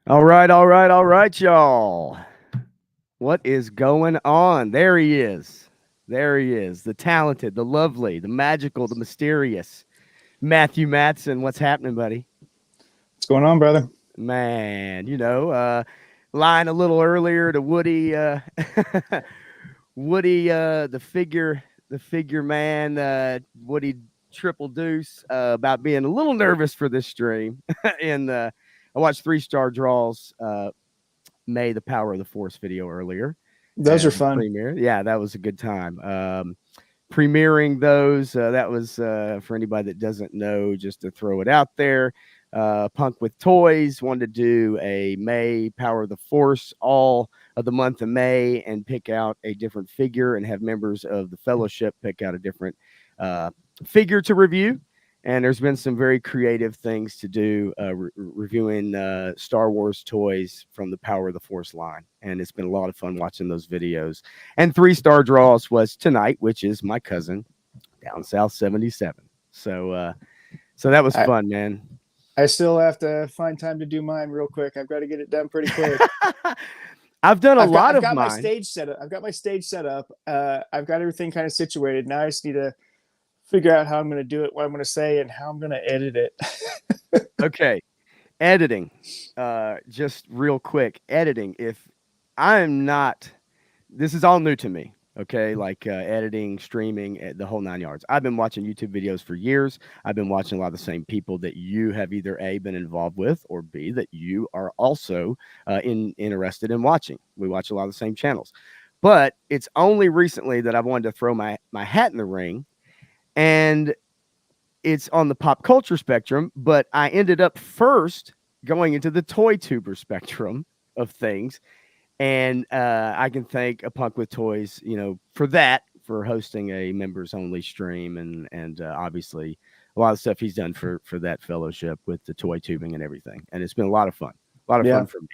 All right, y'all. What is going on? There he is. There he is. The talented, the lovely, the magical, the mysterious Matthew Matson. What's happening, buddy? What's going on, brother? Man, lying a little earlier to Woody, Woody, the figure man, Woody Triple Deuce, about being a little nervous for this stream. and I watched 3-star draws. May the Power of the Force video earlier Those are and fun. premiere. Yeah, that was a good time. Premiering those, that was for anybody that doesn't know, just to throw it out there. Punk with Toys wanted to do a May Power of the Force all of the month of May and pick out a different figure and have members of the fellowship pick out a different uh, figure to review. And there's been some very creative things to do, reviewing Star Wars toys from the Power of the Force line. And it's been a lot of fun watching those videos. And 3-star draws was tonight, which is my cousin down South 77. So that was I fun, man. I still have to find time to do mine real quick. I've got to get it done pretty quick. I've done a lot I've of got my mine. stage set up. I've got my stage set up. I've got everything kind of situated. Now I just need to figure out how I'm going to do it, what I'm going to say, and how I'm going to edit it. Okay. Editing. Just real quick. Editing. If I'm not, this is all new to me. Okay, like editing, streaming, the whole 9 yards. I've been watching YouTube videos for years. I've been watching a lot of the same people that you have either A, been involved with, or B, that you are also interested in watching. We watch a lot of the same channels. But it's only recently that I've wanted to throw my hat in the ring, and it's on the pop culture spectrum, but I ended up first going into the toy tuber spectrum of things. And I can thank a Punk with Toys, for that, for hosting a members only stream, and obviously a lot of stuff he's done for that fellowship with the toy tubing and everything. And it's been a lot of fun, a lot of Yeah, fun for me.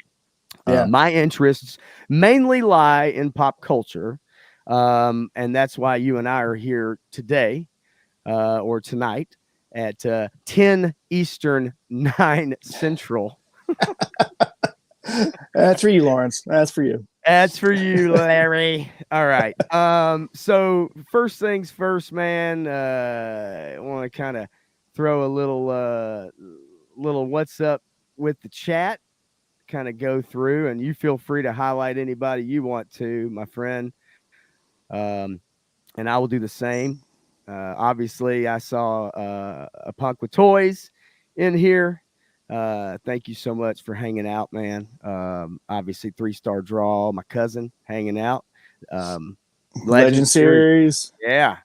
yeah. My interests mainly lie in pop culture, and that's why you and I are here today, or tonight at 10 Eastern, 9 Central. That's for you, Lawrence. That's for you. That's for you, Larry. All right. So first things first, man. I want to kind of throw a little what's up with the chat. Kind of go through, and you feel free to highlight anybody you want to, my friend. Um, and I will do the same. Obviously, I saw a Punk with Toys in here. Thank you so much for hanging out, man. Obviously, 3-star draw, my cousin hanging out. Um, Legend Legend series, series. yeah,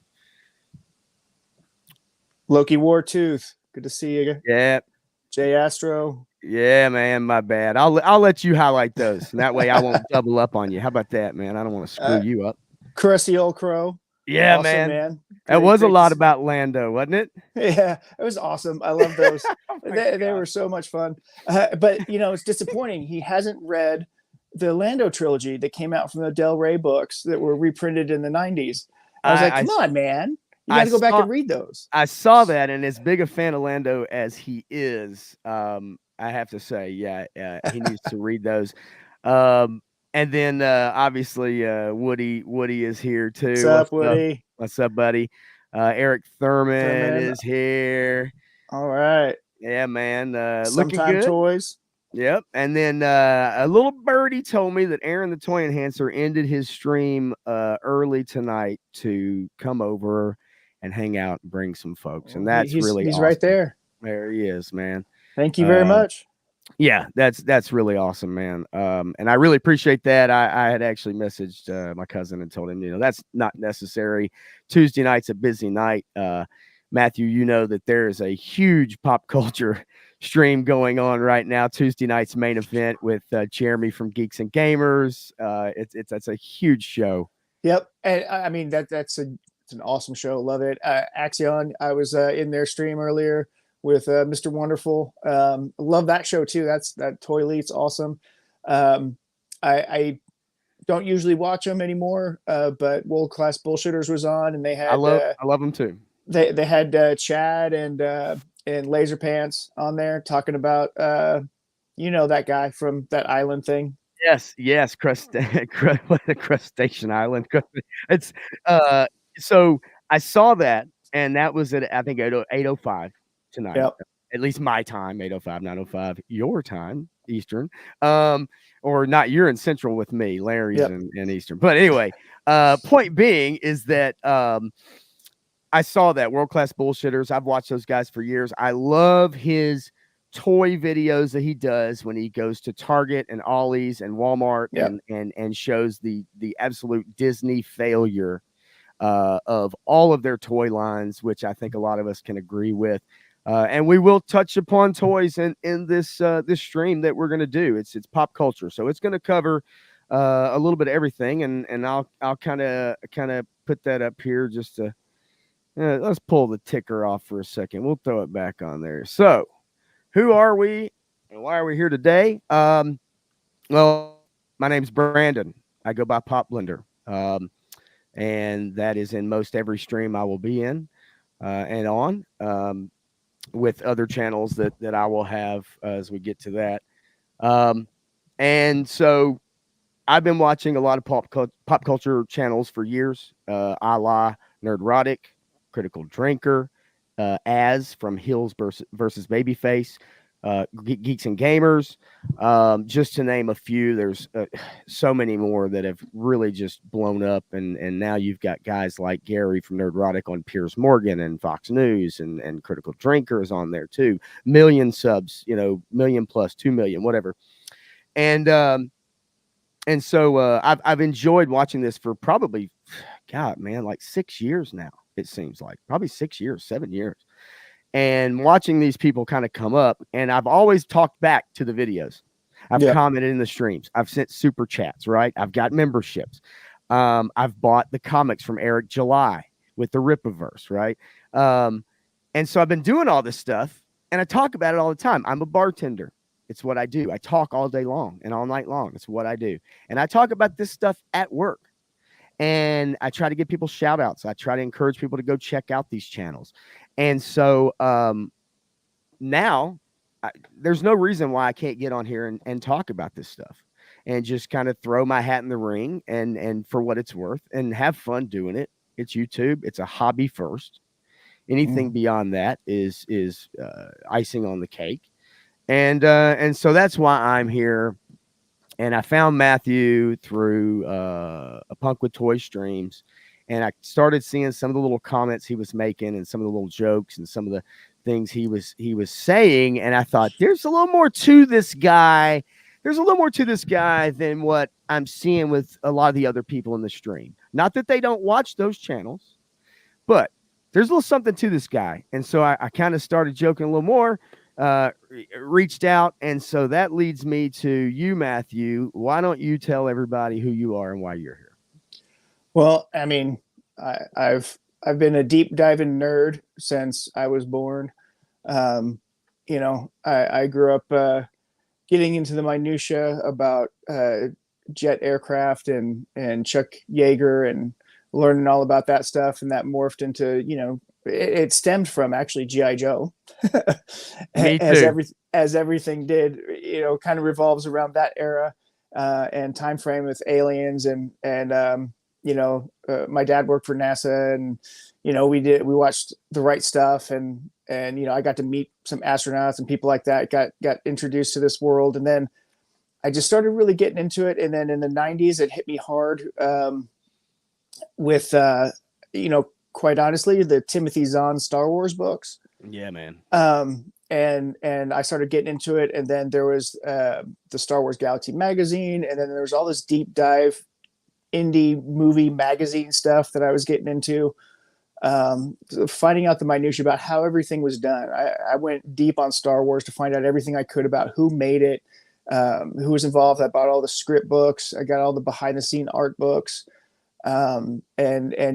Loki Wartooth. Good to see you. yeah, Jay Astro. yeah, man. My bad. I'll let you highlight those, and that way I won't double up on you. How about that, man? I don't want to screw Uh, you up. Crusty Old Crow. Yeah, Awesome, man. man. That Great, was a great. lot about Lando, wasn't it? Yeah, it was awesome. I love those. Oh my They god. were so much fun. But it's disappointing. He hasn't read the Lando trilogy that came out from the Del Rey books that were reprinted in the '90s. I was like, I come on, man, you got I to go back saw and read those. I saw that, and as big a fan of Lando as he is, I have to say, yeah, he needs to read those. Um, and then obviously Woody is here What's too. What's up, up? Woody? What's up, buddy? Eric Thurman Thurman. is here. All right. Yeah, man, looking Sometime good. Toys. Yep. And then a little birdie told me that Aaron the Toy Enhancer ended his stream early tonight to come over and hang out and bring some folks. And Well, that's really he's right awesome. there. There he is, man. Thank you very Uh, much. yeah, that's really awesome, man. And I really appreciate that. I had actually messaged my cousin and told him, that's not necessary. Tuesday night's a busy night. Matthew, you know that there is a huge pop culture stream going on right now. Tuesday night's main event with Jeremy from Geeks and Gamers. That's a huge show. Yep. And I mean it's an awesome show. Love it. Axion. I was in their stream earlier with Mr. Wonderful. Love that show too. That Toy Leet's awesome. I don't usually watch them anymore, but World Class Bullshitters was on, and they I had love them too. they had Chad and Laser Pants on there talking about You know that guy from that island thing. Yes, yes, what a crustacean island. It's, uh so I saw that, and that was at, I think, 8:05 tonight, Yep. at least my time, 8:05, 9:05 your time, Eastern, um, or not, you're in Central with me, Larry's Yep. in Eastern. But anyway, point being is that, I saw that World Class Bullshitters. I've watched those guys for years. I love his toy videos that he does when he goes to Target and Ollie's and Walmart Yep. and shows the absolute Disney failure of all of their toy lines, which I think a lot of us can agree with. And we will touch upon toys in this this stream that we're going to do. It's pop culture, so it's going to cover a little bit of everything, and I'll kind of put that up here just to let's pull the ticker off for a second. We'll throw it back on there. So, who are we and why are we here today? Well, my name's Brandon. I go by Pop Blender. And that is in most every stream I will be in and on with other channels that I will have as we get to that. Um, and so I've been watching a lot of pop culture channels for years, a la Nerdrotic, Critical Drinker, As from Hills versus Babyface, Geeks and Gamers, just to name a few. There's so many more that have really just blown up, and now you've got guys like Gary from Nerdrotic on Piers Morgan and Fox News, and Critical Drinker is on there too. Million subs, million plus, 2 million, whatever, and so I've enjoyed watching this for probably, God, man, like 6 years now. It seems like probably 6 years, 7 years, and watching these people kind of come up. And I've always talked back to the videos. I've Yep. commented in the streams. I've sent super chats. Right. I've got memberships. I've bought the comics from Eric July with the Ripaverse. Right. And so I've been doing all this stuff, and I talk about it all the time. I'm a bartender. It's what I do. I talk all day long and all night long. It's what I do. And I talk about this stuff at work. And I try to give people shout outs. I try to encourage people to go check out these channels. And so now there's no reason why I can't get on here and talk about this stuff and just kind of throw my hat in the ring and for what it's worth and have fun doing it. It's YouTube. It's a hobby first. Anything beyond that is icing on the cake. And so that's why I'm here. And I found Matthew through a Punk with Toy streams, and I started seeing some of the little comments he was making and some of the little jokes and some of the things he was saying, and I thought there's a little more to this guy. There's a little more to this guy than what I'm seeing with a lot of the other people in the stream. Not that they don't watch those channels, but there's a little something to this guy. And so I kind of started joking a little more, reached out. And so that leads me to you, Matthew. Why don't you tell everybody who you are and why you're here? Well, I mean, I've been a deep diving nerd since I was born. I grew up getting into the minutia about jet aircraft and Chuck Yeager and learning all about that stuff, and that morphed into it stemmed from actually GI Joe. Me too. As everything did, kind of revolves around that era and time frame with aliens and my dad worked for NASA, and we watched The Right Stuff, and I got to meet some astronauts and people like that, got introduced to this world, and then I just started really getting into it. And then in the 90s it hit me hard with quite honestly the Timothy Zahn Star Wars books. Yeah, man. And I started getting into it, and then there was the Star Wars Galaxy magazine, and then there was all this deep dive indie movie magazine stuff that I was getting into, finding out the minutiae about how everything was done. I went deep on Star Wars to find out everything I could about who made it, who was involved. I bought all the script books. I got all the behind the scene art books, and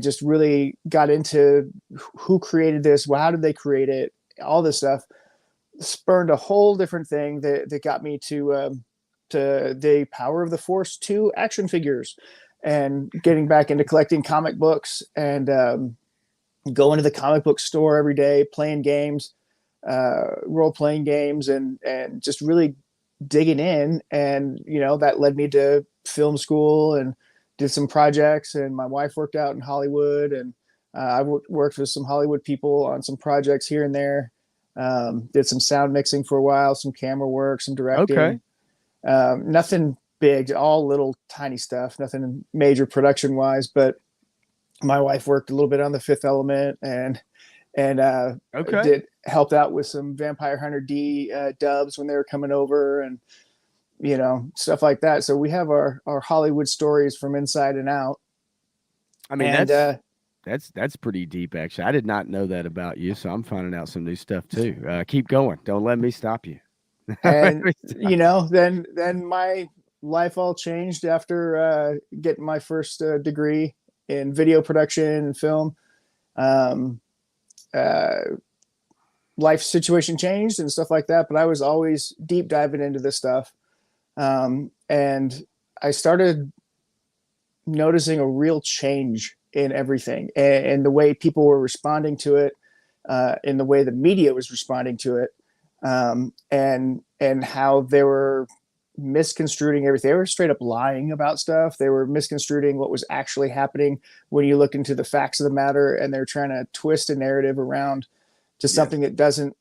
just really got into who created this, how did they create it, all this stuff. Spurned a whole different thing that got me to the Power of the Force 2 action figures, and getting back into collecting comic books, and going to the comic book store every day, playing games, role-playing games, and just really digging in, and that led me to film school and did some projects. And my wife worked out in Hollywood, and I worked with some Hollywood people on some projects here and there. Did some sound mixing for a while, some camera work, some Okay. directing. Nothing big, all little tiny stuff, nothing major production wise. But my wife worked a little bit on The Fifth Element, and Okay. did helped out with some Vampire Hunter D dubs when they were coming over, and stuff like that. So we have our Hollywood stories from inside and out. I mean, And that's pretty deep, actually. I did not know that about you, so I'm finding out some new stuff too. Keep going. Don't let me stop you. Let and me stop. then my life all changed after getting my first degree in video production and film. Um, uh, Life situation changed and stuff like that, but I was always deep diving into this stuff. And I started noticing a real change in everything, and the way people were responding to it, in the way the media was responding to it, and how they were misconstruing everything. They were straight up lying about stuff. They were misconstruing what was actually happening when you look into the facts of the matter, and they're trying to twist a narrative around to Yes. something that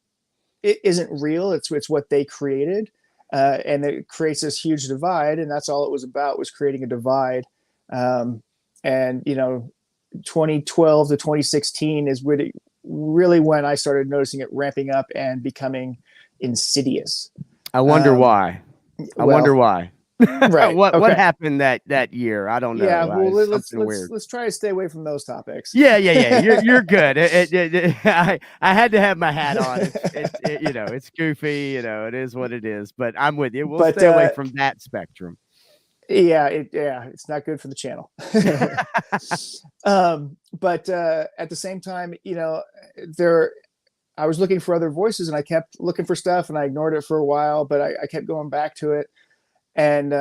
it isn't real. It's what they created, and it creates this huge divide. And that's all it was about, was creating a divide. Um, and 2012 to 2016 is really when I started noticing it ramping up and becoming insidious. I wonder Um, why. I wonder well, why. right. What Okay. happened that year? I don't Yeah. know. Well, It's let's something let's weird. let's try to stay away from those topics. Yeah, yeah, yeah. You're good. I had to have my hat on. It's goofy. It is what it is. But I'm with you. We'll But stay away from that spectrum. yeah, it's not good for the channel. But at the same time, there I was looking for other voices, and I kept looking for stuff, and I ignored it for a while, but I kept going back to it. And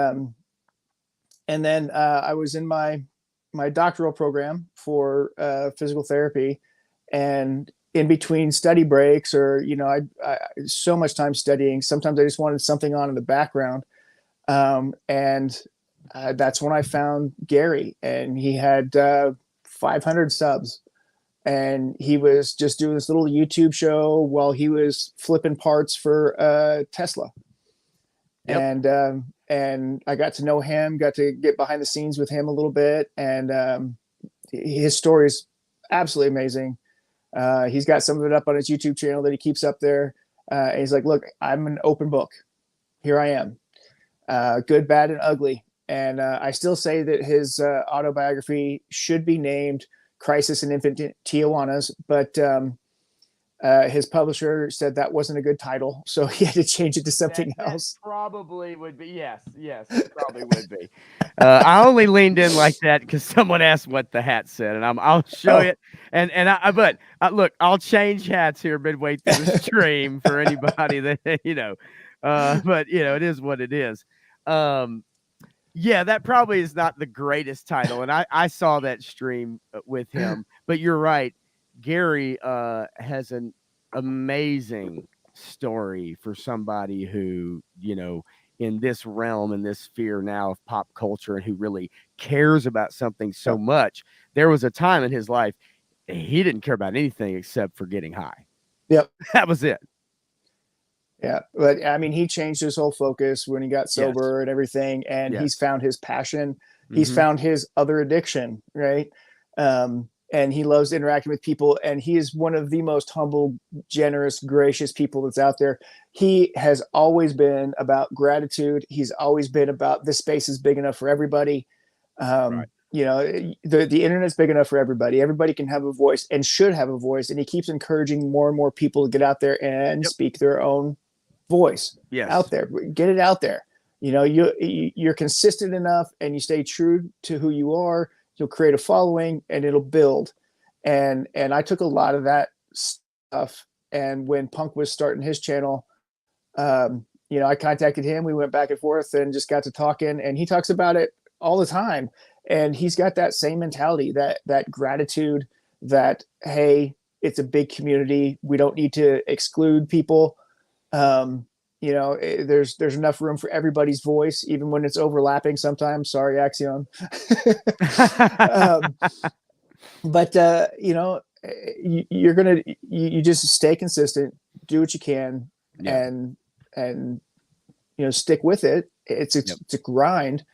then I was in my doctoral program for physical therapy, and in between study breaks, or I so much time studying, sometimes I just wanted something on in the background. And that's when I found Gary, and he had 500 subs, and he was just doing this little YouTube show while he was flipping parts for Tesla. Yep. And I got to know him, got to get behind the scenes with him a little bit, and his story is absolutely amazing. He's got some of it up on his YouTube channel that he keeps up there. And he's like, "Look, I'm an open book. Here I am, good, bad, and ugly." And I still say that his autobiography should be named "Crisis in Infinite Tijuanas," but his publisher said that wasn't a good title, so he had to change it to something else. Probably would be. Yes, yes, it probably would be. I only leaned in like that because someone asked what the hat said, and I'll show Oh, it. But look, I'll change hats here midway through the stream for anybody that But it is what it is. Yeah, that probably is not the greatest title, and I saw that stream with him. But you're right, Gary has an amazing story for somebody who in this realm, in this sphere now of pop culture, and who really cares about something so yep, much. There was a time in his life he didn't care about anything except for getting high. yep. That was it. Yeah, but I mean, he changed his whole focus when he got Yes. sober and everything, and Yes. he's found his passion. He's Hmm. found his other addiction, right? And he loves interacting with people, and he is one of the most humble, generous, gracious people that's out there. He has always been about gratitude. He's always been about this space is big enough for everybody. Right. The internet's big enough for everybody. Everybody can have a voice and should have a voice, and he keeps encouraging more and more people to get out there and Yep. speak their own voice Yes. out there. Get it out there. You're consistent enough, and you stay true to who you are, you'll create a following, and it'll build. And I took a lot of that stuff. And when Punk was starting his channel, I contacted him. We went back and forth and just got to talking, and he talks about it all the time. And he's got that same mentality, that gratitude, that, hey, it's a big community, we don't need to exclude people. there's enough room for everybody's voice, even when it's overlapping sometimes. Sorry, Axion. um, but you're gonna you just stay consistent, do what you can, Yeah. and stick with it. Yep. It's a grind.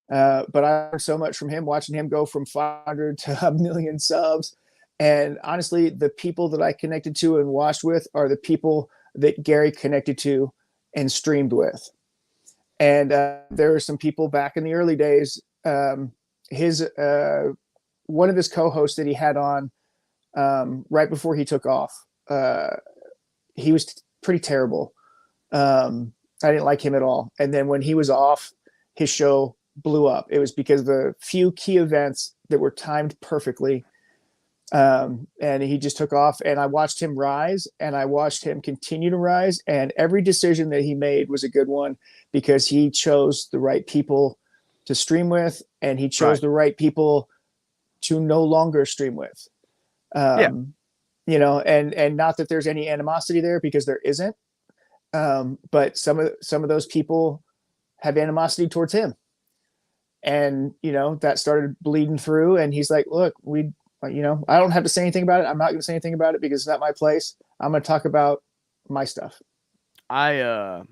But I learned so much from him, watching him go from 500 to a million subs. And honestly, the people that I connected to and watched with are the people that Gary connected to and streamed with. And there were some people back in the early days. His One of his co-hosts that he had on right before he took off, he was pretty terrible. I didn't like him at all. And then when he was off, his show blew up. It was because of the few key events that were timed perfectly. And he just took off, and I watched him rise, and I watched him continue to rise. And every decision that he made was a good one, because he chose the right people to stream with, and he chose Right. the right people to no longer stream with. Yeah. And not that there's any animosity there, because there isn't. But some of those people have animosity towards him, and that started bleeding through. And he's like, "Look, I don't have to say anything about it. I'm not going to say anything about it because it's not my place. I'm going to talk about my stuff." I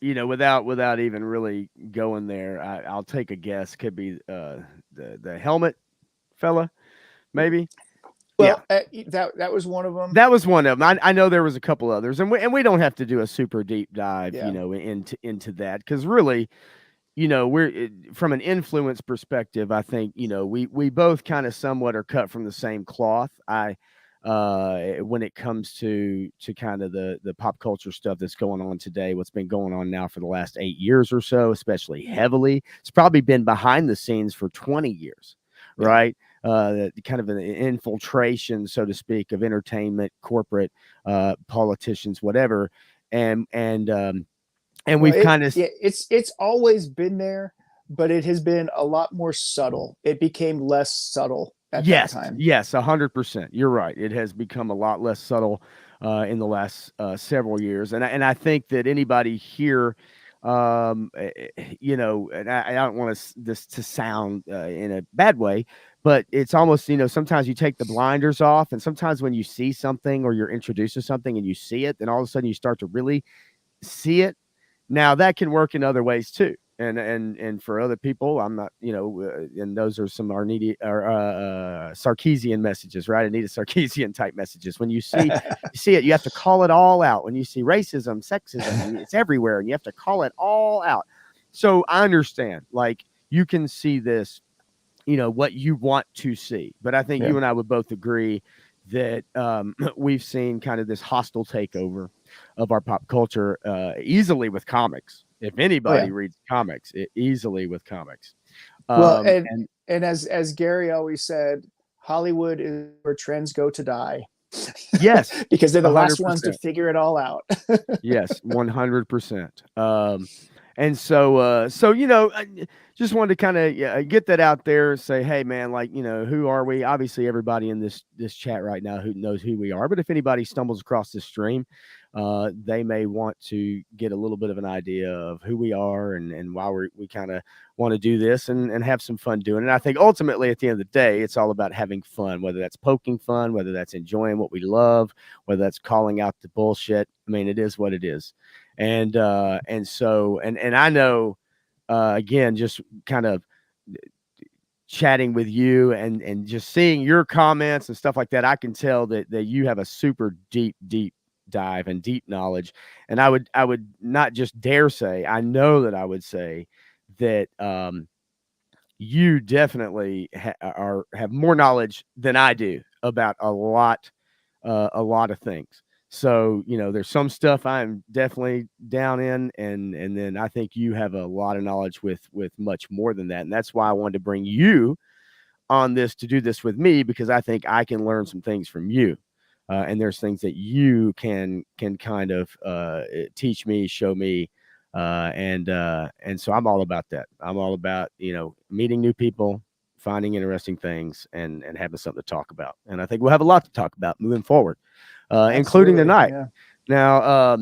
without even really going there, I'll take a guess. Could be the helmet fella, maybe. Yeah, Well, that was one of them. that was one of them. I know there was a couple others, and we don't have to do a super deep dive, Yeah, into that, because really, from an influence perspective, I think, we both kind of somewhat are cut from the same cloth. When it comes to kind of the pop culture stuff that's going on today, what's been going on now for the last 8 years or so, especially heavily, it's probably been behind the scenes for 20 years, yeah. right? Kind of an infiltration, so to speak, of entertainment, corporate, politicians, whatever, and Well, we've kind of. it's always been there, but it has been a lot more subtle. It became less subtle at that Yes, time. yes, 100%. You're right. It has become a lot less subtle in the last several years, and I think that anybody here, and I don't want this to sound in a bad way, but it's almost, sometimes you take the blinders off, and sometimes when you see something or you're introduced to something and you see it, then all of a sudden you start to really see it. Now that can work in other ways too. And for other people, I'm not, and those are some Arnidi or Sarkeesian messages, right? Anita Sarkeesian type messages. When you see it, you have to call it all out. When you see racism, sexism, it's everywhere, and you have to call it all out. So I understand, like, you can see this, what you want to see, but I think Yeah. you and I would both agree that we've seen kind of this hostile takeover of our pop culture easily with comics. If Oh yeah. anybody reads comics, easily with comics. Well, And and as Gary always said, Hollywood is where trends go to die, yes, because they're the last ones to 100%. figure it all out. Yes, 100%. And so I just wanted to kind of get that out there and say, hey, man, like, who are we? Obviously, everybody in this chat right now who knows who we are. But if anybody stumbles across this stream, they may want to get a little bit of an idea of who we are and why we kind of want to do this and have some fun doing it. And I think ultimately, at the end of the day, it's all about having fun, whether that's poking fun, whether that's enjoying what we love, whether that's calling out the bullshit. I mean, it is what it is. And I know, again, just kind of chatting with you and just seeing your comments and stuff like that, I can tell that you have a super deep dive and deep knowledge. And I would not just dare say, I know that I would say that you definitely have more knowledge than I do about a lot of things. So, there's some stuff I'm definitely down in, and then I think you have a lot of knowledge with much more than that. And that's why I wanted to bring you on this to do this with me, because I think I can learn some things from you. And there's things that you can kind of teach me, show me, and so I'm all about that. I'm all about meeting new people, finding interesting things, and having something to talk about. And I think we'll have a lot to talk about moving forward, including Absolutely. tonight. Yeah. Now,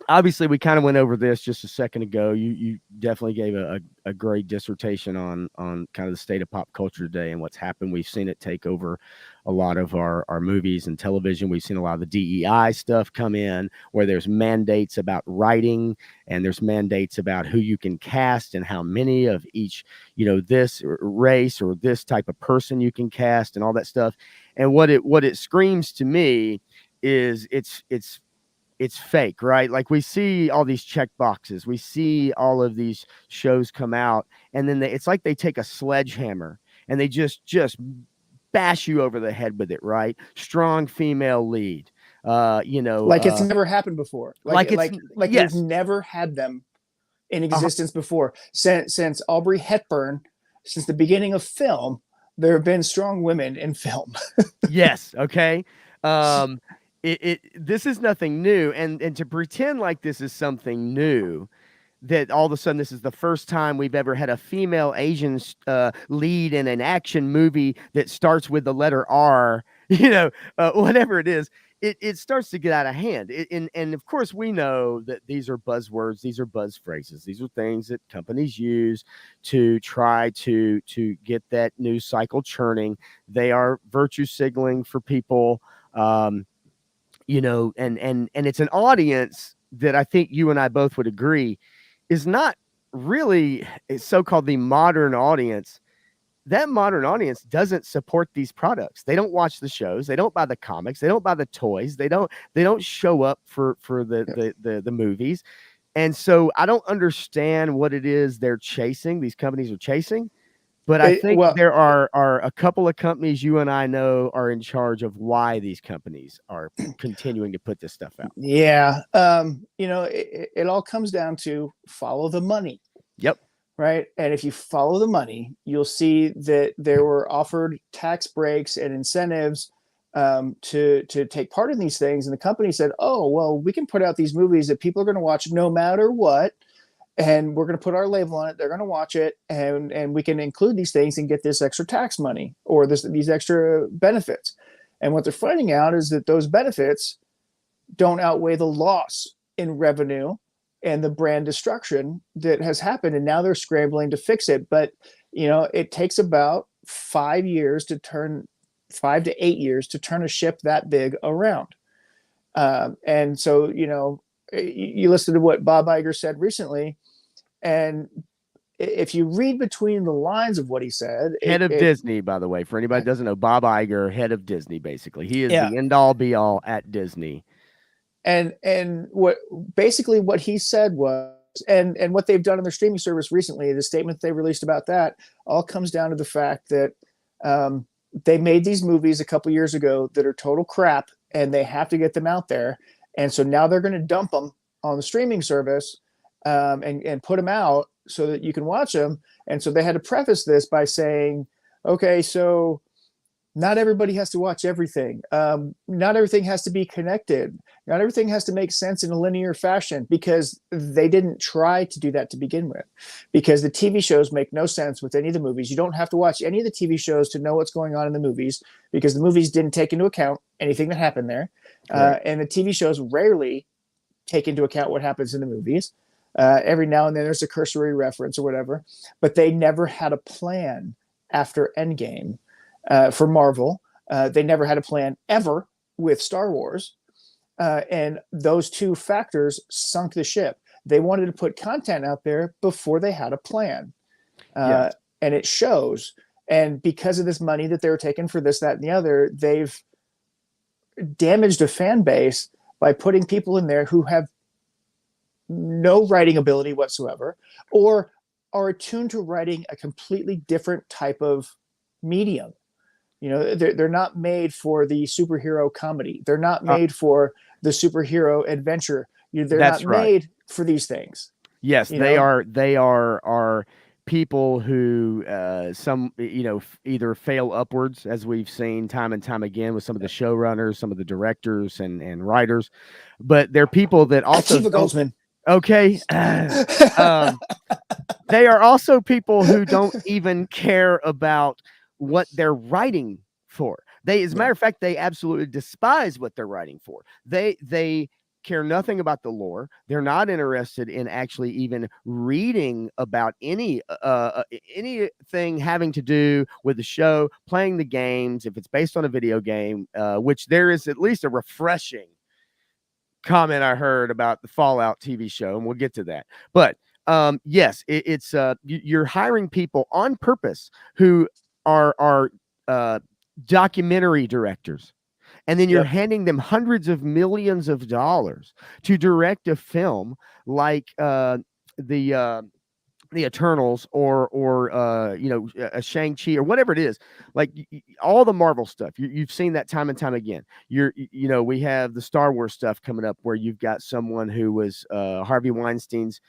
obviously we kind of went over this just a second ago. You definitely gave a great dissertation on kind of the state of pop culture today and what's happened. We've seen it take over a lot of our movies and television. We've seen a lot of the DEI stuff come in where there's mandates about writing and there's mandates about who you can cast and how many of each, this race or this type of person you can cast and all that stuff. And what it screams to me is it's fake, right? Like we see all these check boxes, we see all of these shows come out, and then it's like they take a sledgehammer and they just bash you over the head with it, right? Strong female lead, Like it's never happened before. like it's Like we've yes, never had them in uh, existence before. Since Aubrey Hepburn, since the beginning of film, there have been strong women in film. yes, okay. Um, this is nothing new, and to pretend like this is something new, that all of a sudden this is the first time we've ever had a female Asian lead in an action movie that starts with the letter R, whatever it is, it starts to get out of hand. And of course, we know that these are buzzwords, these are buzz phrases, these are things that companies use to try to get that news cycle churning. They are virtue signaling for people. And it's an audience that I think you and I both would agree is not really so-called the modern audience. That modern audience doesn't support these products. They don't watch the shows. They don't buy the comics. They don't buy the toys. They don't show up for the movies. And so I don't understand what it is they're chasing. These companies are chasing. But I think Well, there are a couple of companies you and I know are in charge of why these companies are continuing to put this stuff out. yeah, it all comes down to follow the money. Yep. Right. And if you follow the money, you'll see that there were offered tax breaks and incentives to take part in these things. And the company said, oh, well, we can put out these movies that people are going to watch no matter what. And we're going to put our label on it. They're going to watch it. And we can include these things and get this extra tax money or these extra benefits. And what they're finding out is that those benefits don't outweigh the loss in revenue and the brand destruction that has happened. And now they're scrambling to fix it. But, it takes about 5 to 8 years to turn a ship that big around. And so, you listened to what Bob Iger said recently. And if you read between the lines of what he said, Head of Disney, by the way, for anybody that doesn't know, Bob Iger, head of Disney, basically. He is yeah. the end all be all at Disney. And what he said was, and what they've done in their streaming service recently, the statement they released about that all comes down to the fact that they made these movies a couple years ago that are total crap, and they have to get them out there. And so now they're going to dump them on the streaming service and put them out so that you can watch them. And so they had to preface this by saying, okay, so not everybody has to watch everything. Not everything has to be connected. Not everything has to make sense in a linear fashion, because they didn't try to do that to begin with, because the TV shows make no sense with any of the movies. You don't have to watch any of the TV shows to know what's going on in the movies, because the movies didn't take into account anything that happened there. And the TV shows rarely take into account what happens in the movies. Every now and then there's a cursory reference or whatever, but they never had a plan after Endgame. For Marvel. They never had a plan ever with Star Wars. And those two factors sunk the ship. They wanted to put content out there before they had a plan. Yes. And it shows. And because of this money that they were taking for this, that, and the other, they've damaged a fan base by putting people in there who have no writing ability whatsoever, or are attuned to writing a completely different type of medium. They're not made for the superhero comedy. They're not made for the superhero adventure. They're not That's right. made for these things. Yes, they are. They are people who some either fail upwards, as we've seen time and time again with some of the showrunners, some of the directors and writers, but they're people that also Akiva Goldsman. Okay. They are also people who don't even care about what they're writing for. As a matter of fact, they absolutely despise what they're writing for. They care nothing about the lore. They're not interested in actually even reading about anything having to do with the show, playing the games. If it's based on a video game, which there is at least a refreshing comment I heard about the Fallout TV show, and we'll get to that. But yes, it's you're hiring people on purpose who are documentary directors, and then you're Yep. handing them hundreds of millions of dollars to direct a film like the the Eternals or a Shang-Chi or whatever it is, like all the Marvel stuff. You've seen that time and time again. We have the Star Wars stuff coming up where you've got someone who was Harvey Weinstein's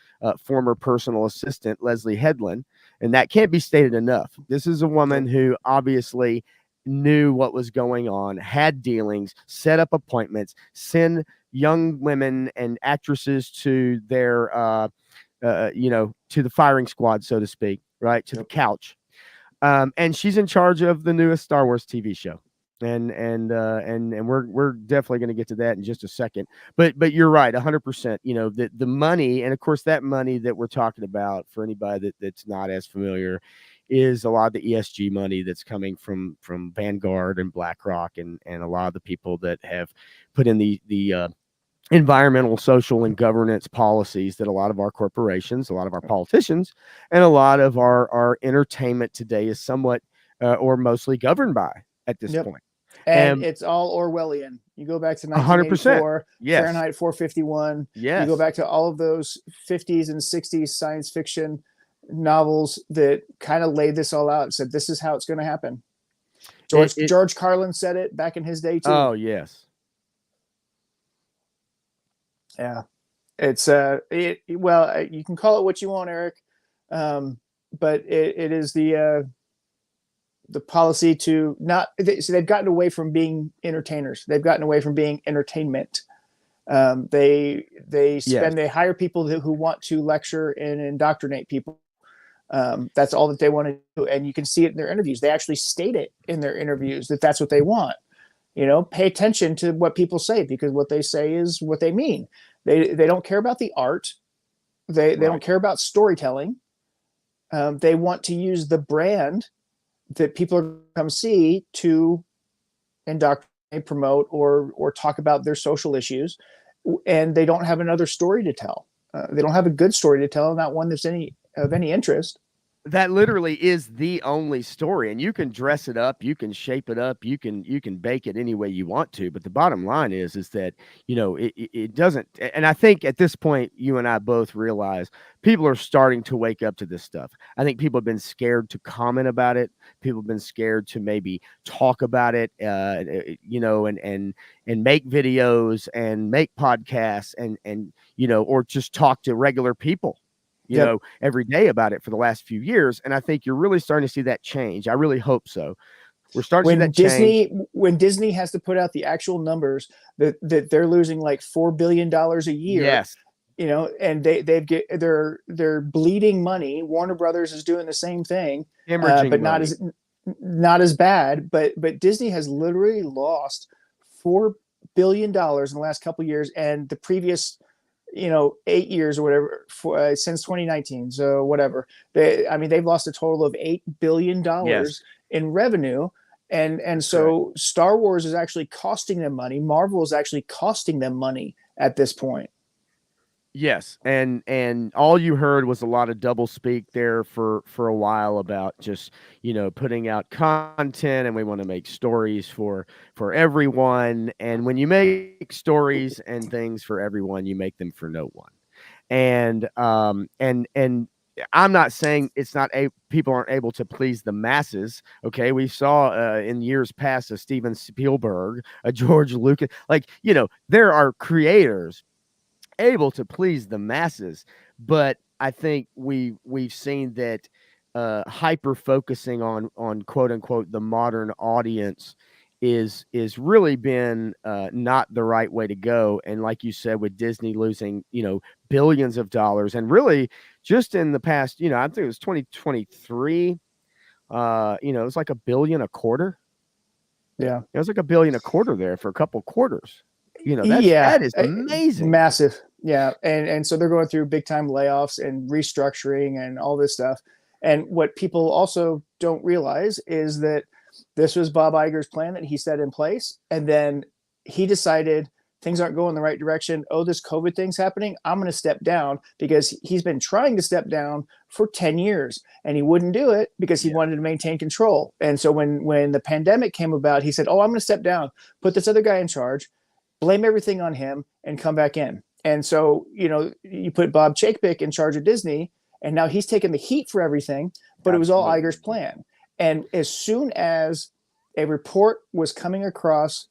former personal assistant, Leslie Headland, and that can't be stated enough. This is a woman who obviously knew what was going on, had dealings, set up appointments, send young women and actresses to their to the firing squad, so to speak, right? To the couch. And she's in charge of the newest Star Wars TV show. And we're definitely going to get to that in just a second. But you're right, 100%. The money, and of course that money that we're talking about, for anybody that's not as familiar, is a lot of the ESG money that's coming from Vanguard and BlackRock and a lot of the people that have put in the environmental, social, and governance policies that a lot of our corporations, a lot of our politicians, and a lot of our entertainment today is somewhat or mostly governed by at this point. And it's all Orwellian. You go back to 1984, yes. Fahrenheit 451. Yes. You go back to all of those 50s and 60s science fiction novels that kind of laid this all out and said, this is how it's going to happen. George Carlin said it back in his day too. Oh, yes. Yeah, it's you can call it what you want, Eric, but it is the policy to not. So they've gotten away from being entertainers. They've gotten away from being entertainment. They hire people who want to lecture and indoctrinate people. That's all that they want to do, and you can see it in their interviews. They actually state it in their interviews that that's what they want. Pay attention to what people say, because what they say is what they mean. They don't care about the art. They don't care about storytelling. They want to use the brand that people are going to come see to indoctrinate, promote, or talk about their social issues, and they don't have another story to tell. They don't have a good story to tell, not one that's of any interest. That literally is the only story, and you can dress it up, you can shape it up, you can bake it any way you want to, but the bottom line is that it doesn't. And I think at this point you and I both realize people are starting to wake up to this stuff. I think people have been scared to comment about it. People have been scared to maybe talk about it, and make videos and make podcasts and or just talk to regular people every day about it for the last few years. And I think you're really starting to see that change. I really hope so. We're starting to see that change. When Disney has to put out the actual numbers that they're losing like $4 billion a year. Yes. And they're bleeding money. Warner Brothers is doing the same thing, but not as bad. But Disney has literally lost $4 billion in the last couple of years, and the previous 8 years or whatever since 2019. So whatever, they've lost a total of $8 billion in revenue. And so Star Wars is actually costing them money. Marvel is actually costing them money at this point. Yes, and all you heard was a lot of double speak there for a while about just putting out content, and we want to make stories for everyone. And when you make stories and things for everyone, you make them for no one. And I'm not saying it's not people aren't able to please the masses. Okay, we saw in years past a Steven Spielberg, a George Lucas, there are creators able to please the masses, but I think we've seen that hyper focusing on quote unquote the modern audience is really been not the right way to go. And like you said, with Disney losing billions of dollars, and really just in the past, I think it was 2023, it was like $1 billion a quarter. Yeah, it was like $1 billion a quarter there for a couple quarters. Yeah, that is amazing. massive. Yeah, and so they're going through big time layoffs and restructuring and all this stuff. And what people also don't realize is that this was Bob Iger's plan that he set in place, and then he decided things aren't going the right direction. Oh, this COVID thing's happening. I'm going to step down because he's been trying to step down for 10 years and he wouldn't do it because he Yeah, wanted to maintain control. And so when the pandemic came about, he said, "Oh, I'm going to step down, put this other guy in charge, blame everything on him and come back in." And so, you put Bob Chapek in charge of Disney, and now he's taking the heat for everything, but it was all absolutely. Iger's plan. And as soon as a report was coming across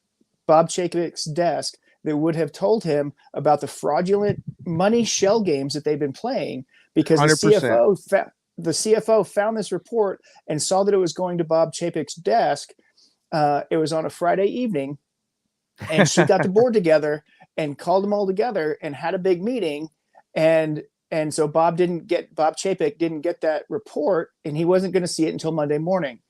Bob Chapek's desk that would have told him about the fraudulent money shell games that they've been playing, because 100%. the CFO found this report and saw that it was going to Bob Chapek's desk. It was on a Friday evening, and she got the board together and called them all together and had a big meeting. And so Bob Chapek didn't get that report, and he wasn't going to see it until Monday morning.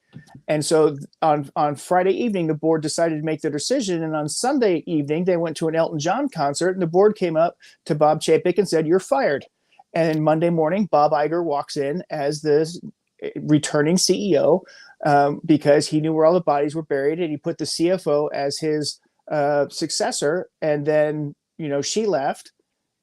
And so on Friday evening, the board decided to make their decision. And on Sunday evening, they went to an Elton John concert, and the board came up to Bob Chapek and said, "You're fired." And then Monday morning, Bob Iger walks in as the returning CEO, because he knew where all the bodies were buried, and he put the CFO as his successor. And then, she left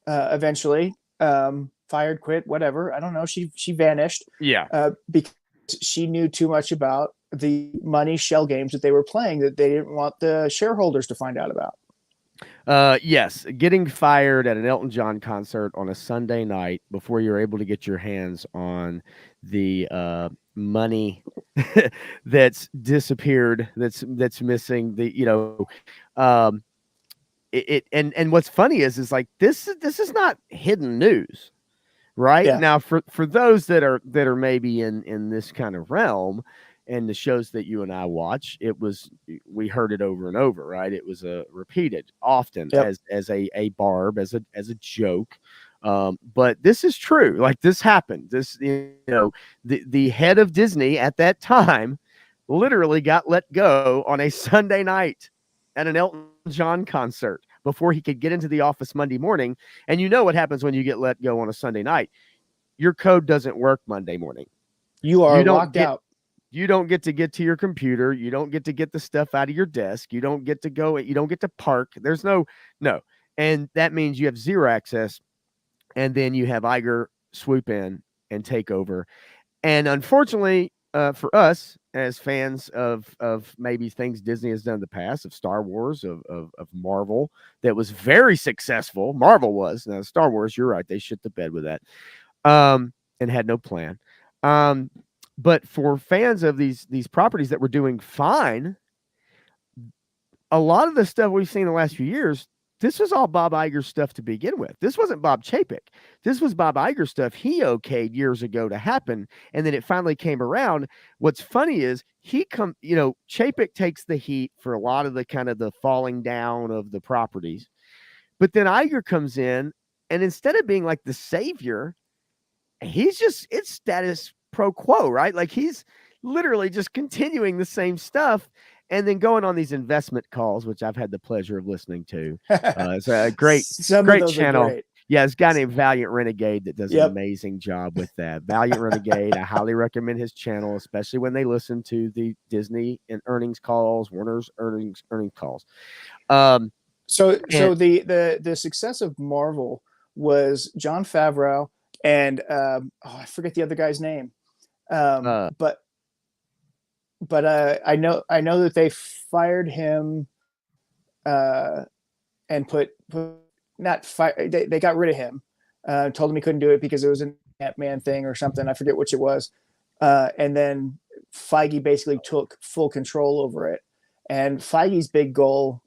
eventually, fired, quit, whatever. I don't know. She vanished Yeah. because she knew too much about the money shell games that they were playing that they didn't want the shareholders to find out about. Yes, getting fired at an Elton John concert on a Sunday night before you're able to get your hands on the money that's disappeared, that's missing. Um, and what's funny is like this is not hidden news, right? Yeah. Now, for those that are maybe in this kind of realm, and the shows that you and I watch, we heard it over and over, right? It was repeated often Yep. as a barb, as a joke. But this is true. Like, this happened. The head of Disney at that time literally got let go on a Sunday night at an Elton John concert before he could get into the office Monday morning. And you know what happens when you get let go on a Sunday night? Your code doesn't work Monday morning. You You are don't locked get out. you don't get to your computer. You don't get to get the stuff out of your desk. You don't get to go. You don't get to park. There's no. And that means you have zero access. And then you have Iger swoop in and take over. And unfortunately, for us as fans of maybe things Disney has done in the past, of Star Wars, of Marvel, that was very successful. Marvel was. Now, Star Wars, you're right, they shit the bed with that, and had no plan. Um, but for fans of these properties that were doing fine, a lot of the stuff we've seen in the last few years, this was all Bob Iger stuff to begin with. This wasn't Bob Chapek. This was Bob Iger stuff he okayed years ago to happen, and then it finally came around. What's funny is Chapek takes the heat for a lot of the kind of the falling down of the properties, but then Iger comes in, and instead of being like the savior, it's status pro quo, right? Like, he's literally just continuing the same stuff and then going on these investment calls, which I've had the pleasure of listening to. It's a Some of great those are channel. great. Yeah, it's a guy named Valiant Renegade that does an Yep. amazing job with that. Valiant Renegade, I highly recommend his channel, especially when they listen to the Disney and earnings calls, Warner's earnings calls. So And the success of Marvel was Jon Favreau and I forget the other guy's name. uh, But I know that they fired him uh, and put not fire. They got rid of him. Told him he couldn't do it because it was an Ant-Man thing or something. I forget which it was. And then Feige basically took full control over it. And Feige's big goal,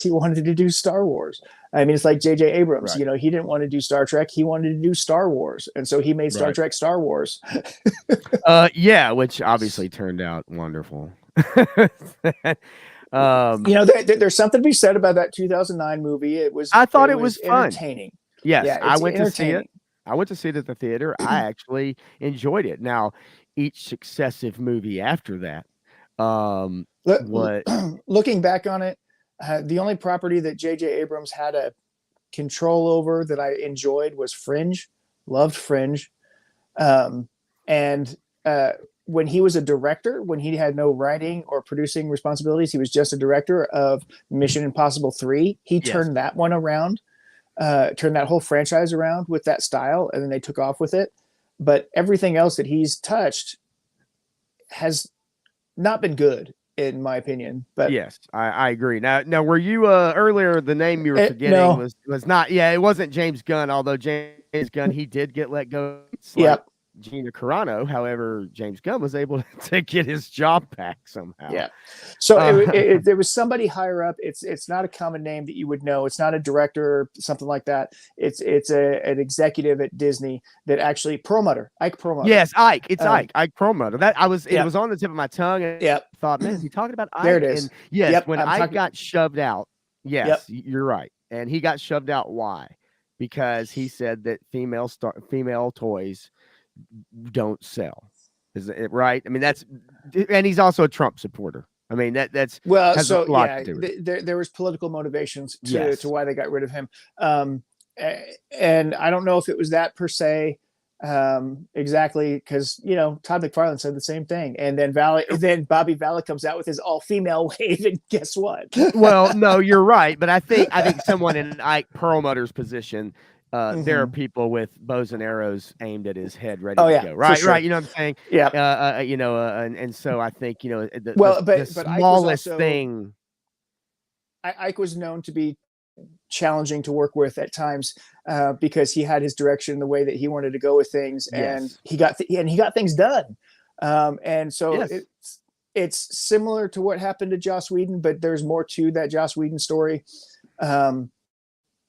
he wanted to do Star Wars. I mean, it's like J.J. Abrams. right, He didn't want to do Star Trek. He wanted to do Star Wars. And so he made Star right. Trek Star Wars. Yeah, which obviously turned out wonderful. There's something to be said about that 2009 movie. I thought It it was was fun. entertaining. Yes, Yeah, I it's went to see it. entertaining. I went to see it at the theater. I actually enjoyed it. Now, each successive movie after that, Look, what looking back on it, The only property that J.J. Abrams had a control over that I enjoyed was Fringe. Loved Fringe. Um, and when he was a director, when he had no writing or producing responsibilities, he was just a director of Mission Impossible 3. He Yes. turned that one around, turned that whole franchise around with that style, and then they took off with it. But everything else that he's touched has not been good, in my opinion. But Yes, I agree. Now, were you earlier? The name you were forgetting no, was not. Yeah, it wasn't James Gunn. Although James Gunn, he did get let go, like yep, Gina Carano. However, James Gunn was able to get his job back somehow. yeah. So Uh, there was somebody higher up. It's not a common name that you would know. It's not a director or something like that. It's an executive at Disney that actually Perlmutter, Ike Perlmutter. yes, Ike. It's Ike Perlmutter. That I was. It Yep, was on the tip of my tongue, and yep. I thought, man, is he talking about There it Ike? is. And yes, Yep, when I'm Ike talking. got shoved out, Yep. yes, you're right, and he got shoved out. Why? Because he said that female toys don't sell. Is it right? I mean, and he's also a Trump supporter. I mean, that's Well, has a so lot to yeah, do with it. there was political motivations to Yes. why they got rid of him, um, and I don't know if it was that per se, exactly, because Todd McFarlane said the same thing, and then Bobby Valley comes out with his all female wave, and guess what? Well, no, you're right, but I think someone in Ike Perlmutter's position, there are Mm-hmm. people with bows and arrows aimed at his head, ready Oh to yeah, go. for Right, right. sure. You know what I'm saying? Yeah. And so I think Well, the but Ike was smallest also thing. Ike was known to be challenging to work with at times, because he had his direction, the way that he wanted to go with things, and Yes, he got things done. And so yes. it's similar to what happened to Joss Whedon, but there's more to that Joss Whedon story. Um,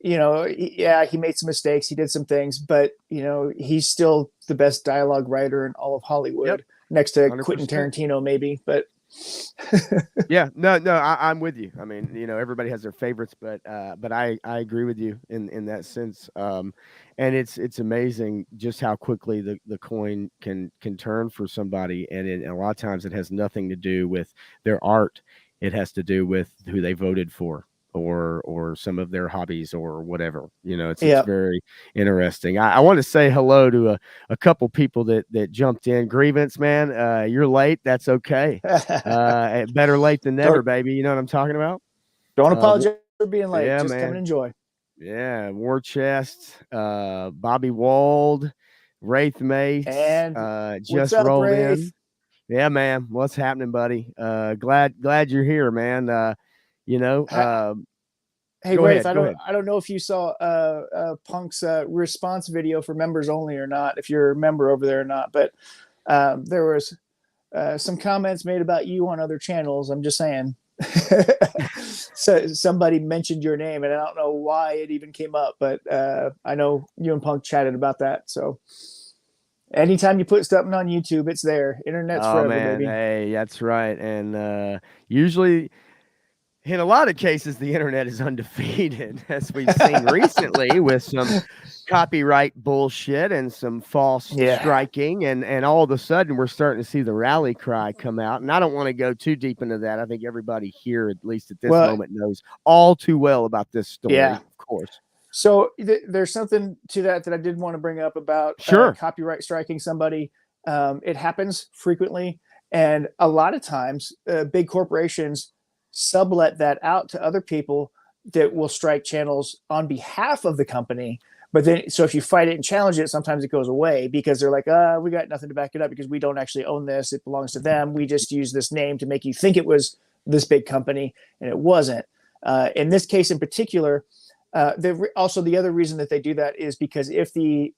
yeah, he made some mistakes, he did some things, but he's still the best dialogue writer in all of Yep, Hollywood, next to Quentin 100%. Tarantino, maybe. But Yeah, no, I'm with you. I mean, everybody has their favorites, but I agree with you in that sense. And it's amazing just how quickly the coin can turn for somebody, and a lot of times it has nothing to do with their art. It has to do with who they voted for, or some of their hobbies or whatever. It's yeah. very interesting. I want to say hello to a couple people that jumped in. Grievance, man, you're late. That's okay. Better late than never, don't baby. You know what I'm talking about? don't Uh, wa- apologize for being late, yeah, just come and man. enjoy. Yeah, War Chest, Bobby Wald, Wraith Mates, And what's just up, rolled Rafe? in. Yeah, man. What's happening, buddy? Glad you're here, man. You know, uh, Hey, Go Rafe, ahead. Go ahead. I don't know if you saw Punk's response video for members only or not, if you're a member over there or not, but there was some comments made about you on other channels. I'm just saying. So somebody mentioned your name, and I don't know why it even came up, but I know you and Punk chatted about that. So anytime you put something on YouTube, it's there. Internet's Oh forever, man, baby. hey, that's right. And usually in a lot of cases, the internet is undefeated, as we've seen recently with some copyright bullshit and some false Yeah. striking, and all of a sudden we're starting to see the rally cry come out. And I don't want to go too deep into that. I think everybody here, at least at this Well, moment, knows all too well about this yeah. story, of course. So there's something to that I did want to bring up about Sure. copyright striking somebody. It happens frequently, and a lot of times, big corporations sublet that out to other people that will strike channels on behalf of the company. But then, so if you fight it and challenge it, sometimes it goes away because they're like, we got nothing to back it up because we don't actually own this. It belongs to them. We just use this name to make you think it was this big company, and it wasn't. In this case in particular, also the other reason that they do that is because if the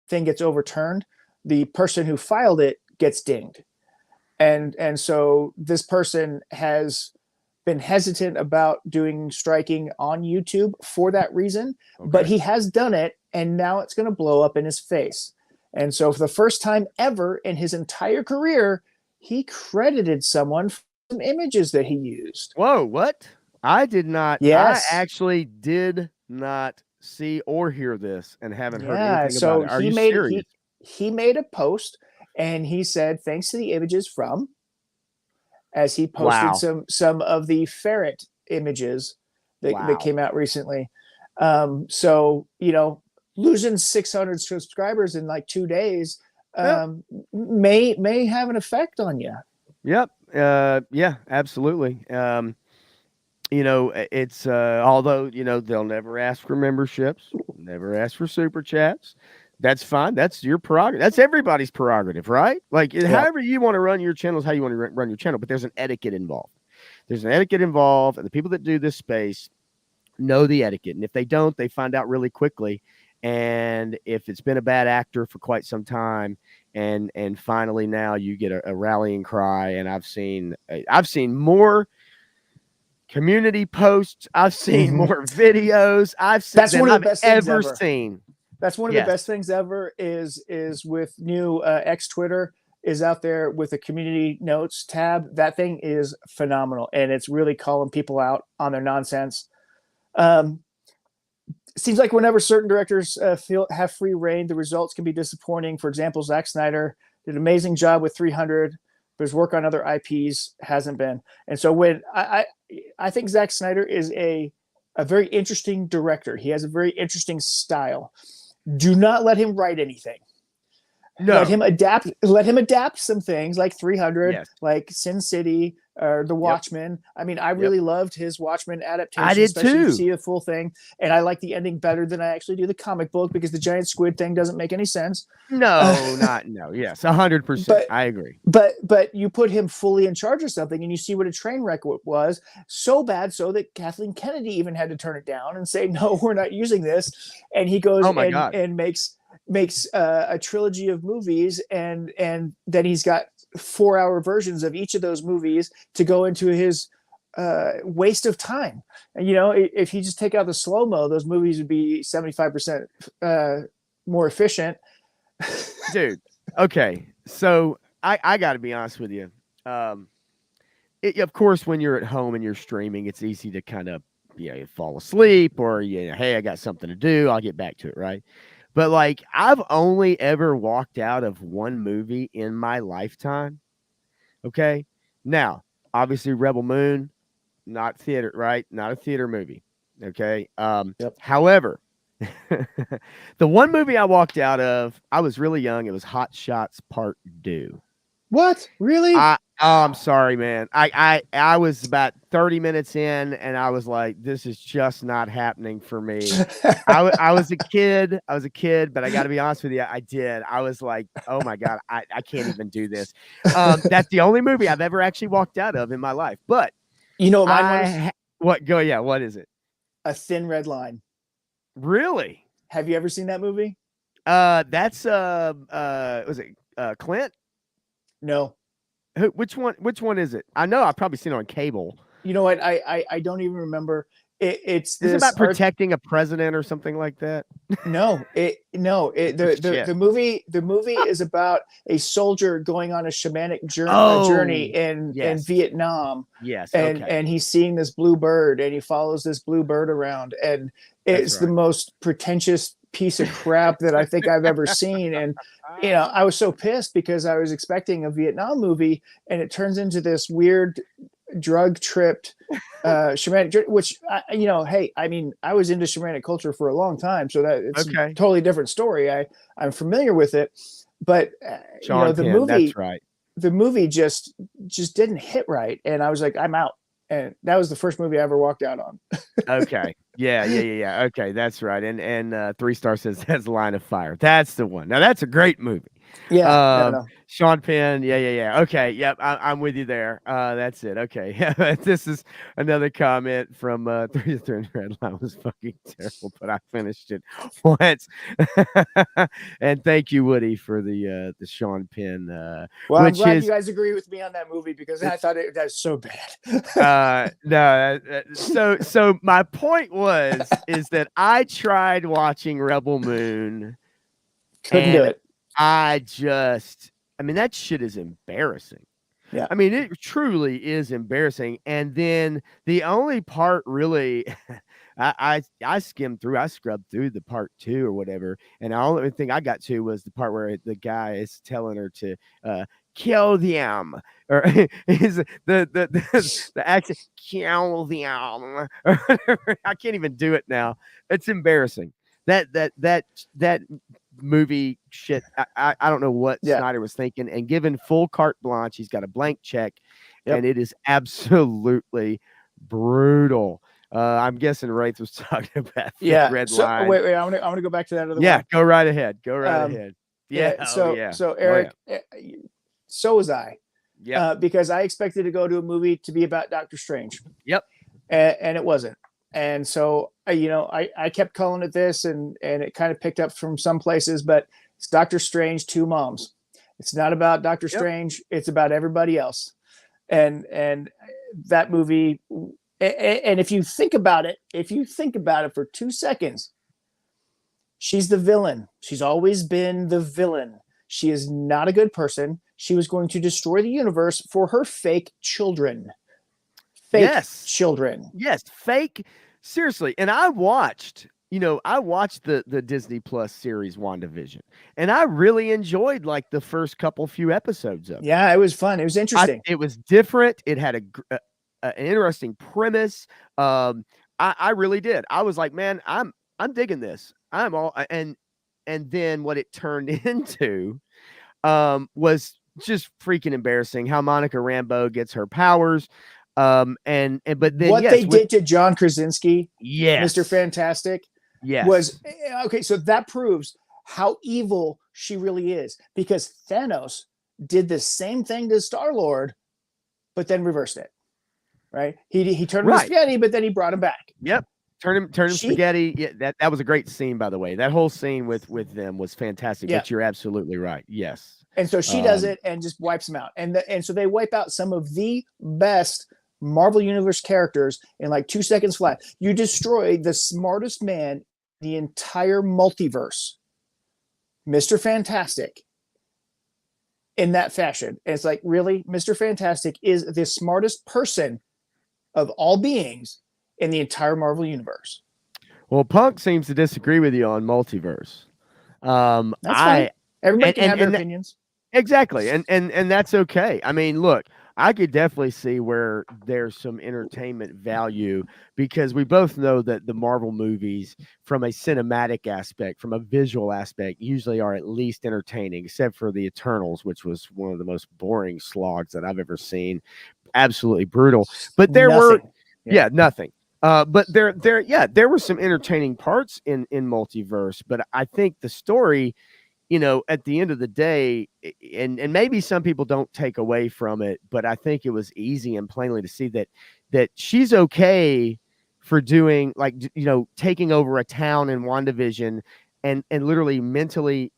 thing gets overturned, the person who filed it gets dinged, and so this person has been hesitant about doing striking on YouTube for that reason, but Okay. he has done it, and now it's going to blow up in his face. And so, for the first time ever in his entire career, he credited someone for some images that he used. Whoa, what? I did not. I Yes. actually did not see or hear this, and haven't heard Yeah. anything about So it. Are you serious? he made a post, and he said thanks to the images from, as he posted Wow. some of the ferret images that Wow. came out recently. So losing 600 subscribers in like 2 days Yep. may have an effect on you. Yep. Yeah, absolutely. It's although, they'll never ask for memberships, never ask for super chats. That's fine. That's your prerogative. That's everybody's prerogative, right? Like Yeah. however you want to run your channel is how you want to run your channel, but there's an etiquette involved. There's an etiquette involved, and the people that do this space know the etiquette. And if they don't, they find out really quickly. And if it's been a bad actor for quite some time, and finally now you get a rallying cry, and I've seen more community posts, I've seen Mm-hmm. more videos That's than one of the I've best things ever ever. seen. That's one of the Yes. best things ever is with new X Twitter is out there with the community notes tab. That thing is phenomenal, and it's really calling people out on their nonsense. Um, it seems like whenever certain directors have free reign, the results can be disappointing. For example, Zack Snyder did an amazing job with 300, but his work on other IPs hasn't been. And so when I think Zack Snyder is a very interesting director. He has a very interesting style. Do not let him write anything. Let No. him adapt. Let him adapt some things like 300, Yes. like Sin City, or The Yep. Watchmen. I mean, I Yep. really loved his Watchmen I adaptation, did especially if you too. see the full thing. And I like the ending better than I actually do the comic book because the giant squid thing doesn't make any sense. No, not no. Yes, 100%. but I agree. but you put him fully in charge of something, and you see what a train wreck it was. So bad, so that Kathleen Kennedy even had to turn it down and say, "No, we're not using this." And he goes Oh my and God. makes a trilogy of movies, and then he's got 4-hour versions of each of those movies to go into his waste of time. And if you just take out the slow mo, those movies would be 75% more efficient. Dude. Okay. So I got to be honest with you. Um, of course, when you're at home and you're streaming, it's easy to kind of, you fall asleep, or, hey, I got something to do. I'll get back to it. Right. But like, I've only ever walked out of one movie in my lifetime. Okay. Now, obviously, Rebel Moon, not theater, right? Not a theater movie. Okay. Yep. However, the one movie I walked out of, I was really young. It was Hot Shots Part 2. What? Really? I'm sorry, man. I was about 30 minutes in, and I was like, this is just not happening for me. I was a kid. I was a kid, but I got to be honest with you. I did. I was like, oh my God, I can't even do this. That's the only movie I've ever actually walked out of in my life. But You know what mine was? what go? Yeah. What is it? A Thin Red Line. Really? Have you ever seen that movie? That's was it Clint? No. Which one? Which one is it? I know I've probably seen it on cable. You know what? I don't even remember. It's Is it this about art. protecting a president or something like that? No. Shit. The movie is about a soldier going on a shamanic journey Oh, in yes. Vietnam, Yes. and Okay. he's seeing this blue bird, and he follows this blue bird around, and That's it's the right. most pretentious piece of crap that I think I've ever seen. And I was so pissed because I was expecting a Vietnam movie, and it turns into this weird drug tripped shamanic, which hey, I mean, I was into shamanic culture for a long time, so that it's a Okay. totally different story. I'm familiar with it, but Sean the Penn. That's movie right. just didn't hit right, and I was like, I'm out. And that was the first movie I ever walked out on. Okay. Yeah. Okay, that's right. And 3 Star says that's Line of Fire. That's the one. Now that's a great movie. Yeah, no. Sean Penn. Yeah. Okay. Yep. I'm with you there. That's it. Okay. Yeah. This is another comment from 3 Red Line was fucking terrible, but I finished it once. And thank you, Woody, for the Sean Penn, Well, I'm which glad you is guys agree with me on that movie because I thought that's so bad. no. So my point is that I tried watching Rebel Moon, Couldn't do and it. I mean, that shit is embarrassing. Yeah. I mean, it truly is embarrassing. And then the only part really, I skimmed through, I scrubbed through the part 2 or whatever, and the only thing I got to was the part where the guy is telling her to kill them, or is the accent, kill them, or whatever. I can't even do it now. It's embarrassing. That movie shit. I don't know what Yeah. Snyder was thinking. And given full carte blanche, he's got a blank check, and Yep. it is absolutely brutal. I'm guessing Wraith was talking about the Yeah. red So line. wait, I want to go back to that other Yeah, one. go right ahead. Go right Um, ahead. Yeah. yeah. Oh So yeah. so Oh yeah. Eric, so was I, Yep. because I expected to go to a movie to be about Doctor Strange, Yep. and it wasn't. And so I kept calling it this, and it kind of picked up from some places, but it's Doctor Strange Two Moms. It's not about Doctor Yep. Strange. It's about everybody else. And that movie. And if you think about it for 2 seconds, she's the villain. She's always been the villain. She is not a good person. She was going to destroy the universe for her fake children. Fake Yes. children. Yes. Fake. Seriously. And I watched the Disney Plus series WandaVision, and I really enjoyed like the first few episodes of it. Yeah, it was fun. It was interesting. It was different. It had an interesting premise. I really did. I was like, man, I'm digging this. I'm all and then what it turned into was just freaking embarrassing. How Monica Rambeau gets her powers, and but then What yes, they did to John Krasinski, yes, Mr. Fantastic, yes, was okay. So that proves how evil she really is, because Thanos did the same thing to Star-Lord, but then reversed it. Right? He turned him to right, spaghetti, but then he brought him back. yep. Turn him She, spaghetti. Yeah, that was a great scene, by the way. That whole scene with them was fantastic. yeah. But you're absolutely right. Yes. And so she does it and just wipes them out. And so they wipe out some of the best Marvel Universe characters in like 2 seconds flat. You destroy the smartest man in the entire multiverse, Mr. Fantastic, in that fashion. And it's like, really? Mr. Fantastic is the smartest person of all beings in the entire Marvel Universe. Well, Punk seems to disagree with you on multiverse. That's fine. Everybody can have their and opinions. exactly, and that's okay. I mean, look, I could definitely see where there's some entertainment value, because we both know that the Marvel movies, from a cinematic aspect, from a visual aspect, usually are at least entertaining, except for the Eternals, which was one of the most boring slogs that I've ever seen. Absolutely brutal. But there were, Yeah. nothing. But there were some entertaining parts in Multiverse, but I think the story, at the end of the day, and maybe some people don't take away from it, but I think it was easy and plainly to see that she's okay for doing, like, taking over a town in WandaVision, and literally mentally,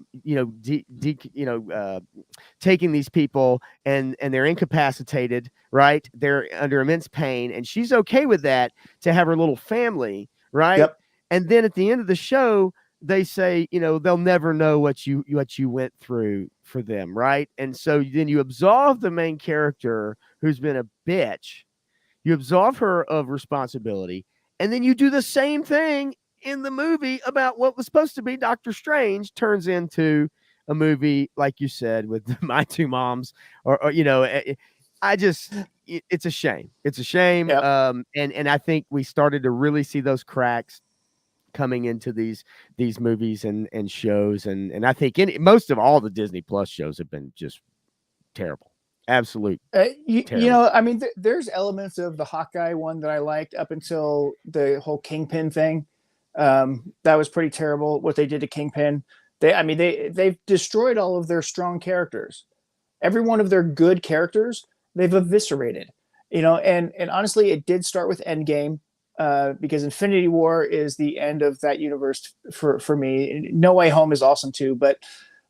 taking these people, and they're incapacitated, right? They're under immense pain, and she's okay with that, to have her little family, right? Yep. And then at the end of the show, they say, they'll never know what you went through for them, right? And so then you absolve the main character, who's been a bitch. You absolve her of responsibility, and then you do the same thing in the movie about what was supposed to be Doctor Strange turns into a movie, like you said, with My Two Moms, or it's a shame. It's a shame. Yep. And I think we started to really see those cracks coming into these movies and shows, and I think most of all the Disney Plus shows have been just terrible. Absolute. I mean, there's elements of the Hawkeye one that I liked up until the whole Kingpin thing. That was pretty terrible what they did to Kingpin. They've destroyed all of their strong characters. Every one of their good characters, they've eviscerated. And honestly, it did start with Endgame, because Infinity War is the end of that universe for me. No Way Home is awesome too, but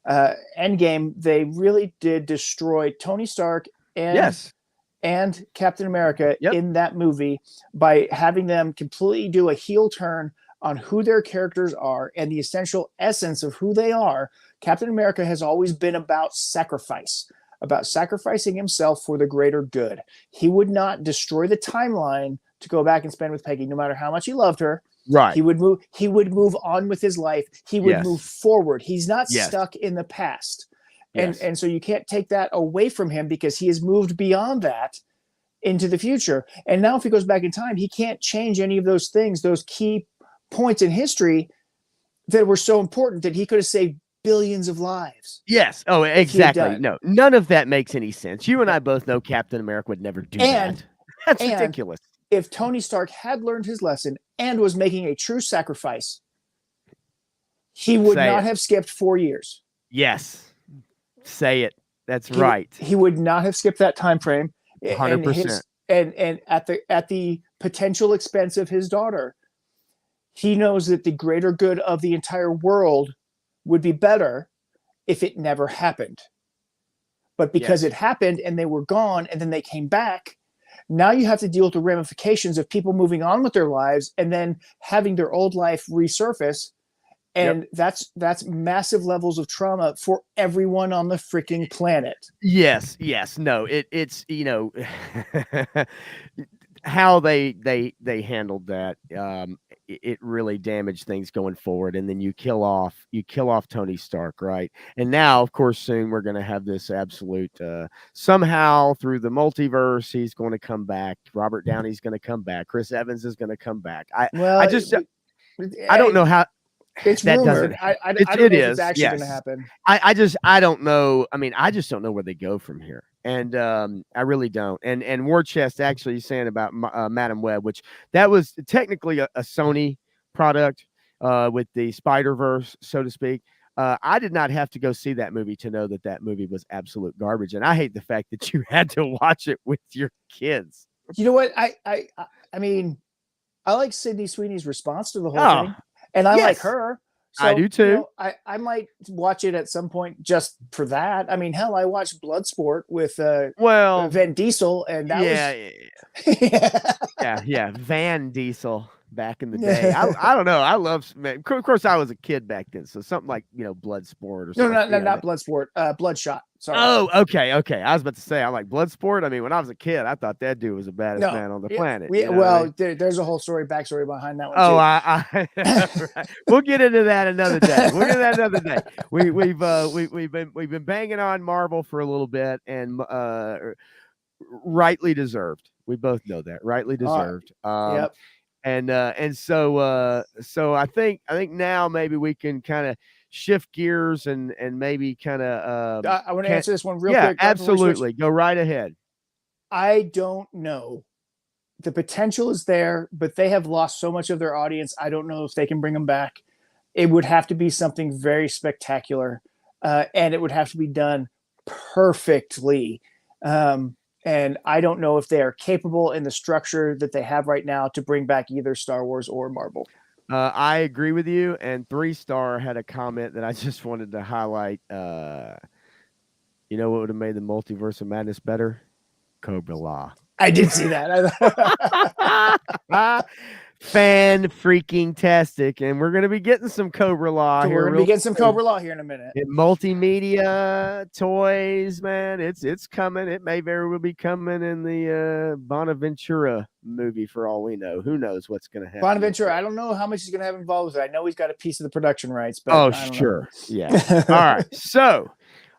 Endgame, they really did destroy Tony Stark and Captain America in that movie by having them completely do a heel turn on who their characters are and the essential essence of who they are. Captain America has always been about sacrifice, about sacrificing himself for the greater good. He would not destroy the timeline to go back and spend with Peggy, no matter how much he loved her. Right. He would move on with his life. He would move forward. He's not stuck in the past. Yes. And so you can't take that away from him because he has moved beyond that into the future. And now if he goes back in time, he can't change any of those things, those key points in history that were so important that he could have saved billions of lives Yes. Oh, if he had exactly. done. No, none of that makes any sense. You and I both know Captain America would never do And that. That's and ridiculous. if Tony Stark had learned his lesson and was making a true sacrifice, he would Say not it. have skipped 4 years. Yes. Say it. That's He right. he would not have skipped that time frame, and 100%. his and at the potential expense of his daughter. He knows that the greater good of the entire world would be better if it never happened. But because Yes. it happened and they were gone and then they came back, now you have to deal with the ramifications of people moving on with their lives and then having their old life resurface. And Yep. that's massive levels of trauma for everyone on the freaking planet. Yes, yes. No, it's how they handled that. It really damaged things going forward. And then you kill off Tony Stark, right? And now, of course, soon we're going to have this absolute somehow through the multiverse, he's going to come back. Robert Downey's going to come back. Chris Evans is going to come back. I Well, just I don't know how it's that rumored. doesn't. I don't It know if it's is, actually going to yes. happen. I don't know. I mean, I just don't know where they go from here, and I really don't. And War Chest actually saying about Madam Web, which that was technically a Sony product with the Spider Verse, so to speak. I did not have to go see that movie to know that that movie was absolute garbage, and I hate the fact that you had to watch it with your kids. You know what? I mean, I like Sydney Sweeney's response to the whole Oh, thing, and I like yes, her. I So do too. I might watch it at some point just for that. I mean, hell, I watched Bloodsport with Well, Vin Diesel, and that yeah, was yeah, yeah. yeah. Van Diesel back in the day. I don't know. I love, man. Of course, I was a kid back then, so something like Bloodsport or No, something. not Bloodsport. Bloodshot. Sorry. Oh, okay, okay. I was about to say, I'm like Bloodsport. I mean, when I was a kid, I thought that dude was the baddest No, man on the yeah, planet. we You know what I mean? well, there's a whole backstory behind that one Oh, too. right. We'll get into that another day. We'll get into that another day. We've been banging on Marvel for a little bit, and rightly deserved. We both know that, rightly All right. deserved. Yep. And so I think now maybe we can kind of shift gears and maybe kind of I want to can answer this one real yeah, quick right before we switch. absolutely, go right ahead. I don't know. The potential is there, but they have lost so much of their audience. I don't know if they can bring them back. It would have to be something very spectacular, and it would have to be done perfectly. And I don't know if they are capable in the structure that they have right now to bring back either Star Wars or Marvel. I agree with you. And 3 Star had a comment that I just wanted to highlight. You know what would have made the Multiverse of Madness better? Cobra Law. I did see that. Fan freaking tastic, and we're gonna be getting some Cobra Law So here. we're gonna be Real getting some soon. Cobra Law here in a minute. Multimedia toys, man. It's coming. It may very well be coming in the Bonaventura movie for all we know. Who knows what's going to happen? Bonaventure, I don't know how much he's going to have involved with it. I know he's got a piece of the production rights, but Oh, I don't sure. know. Yeah. All right. So,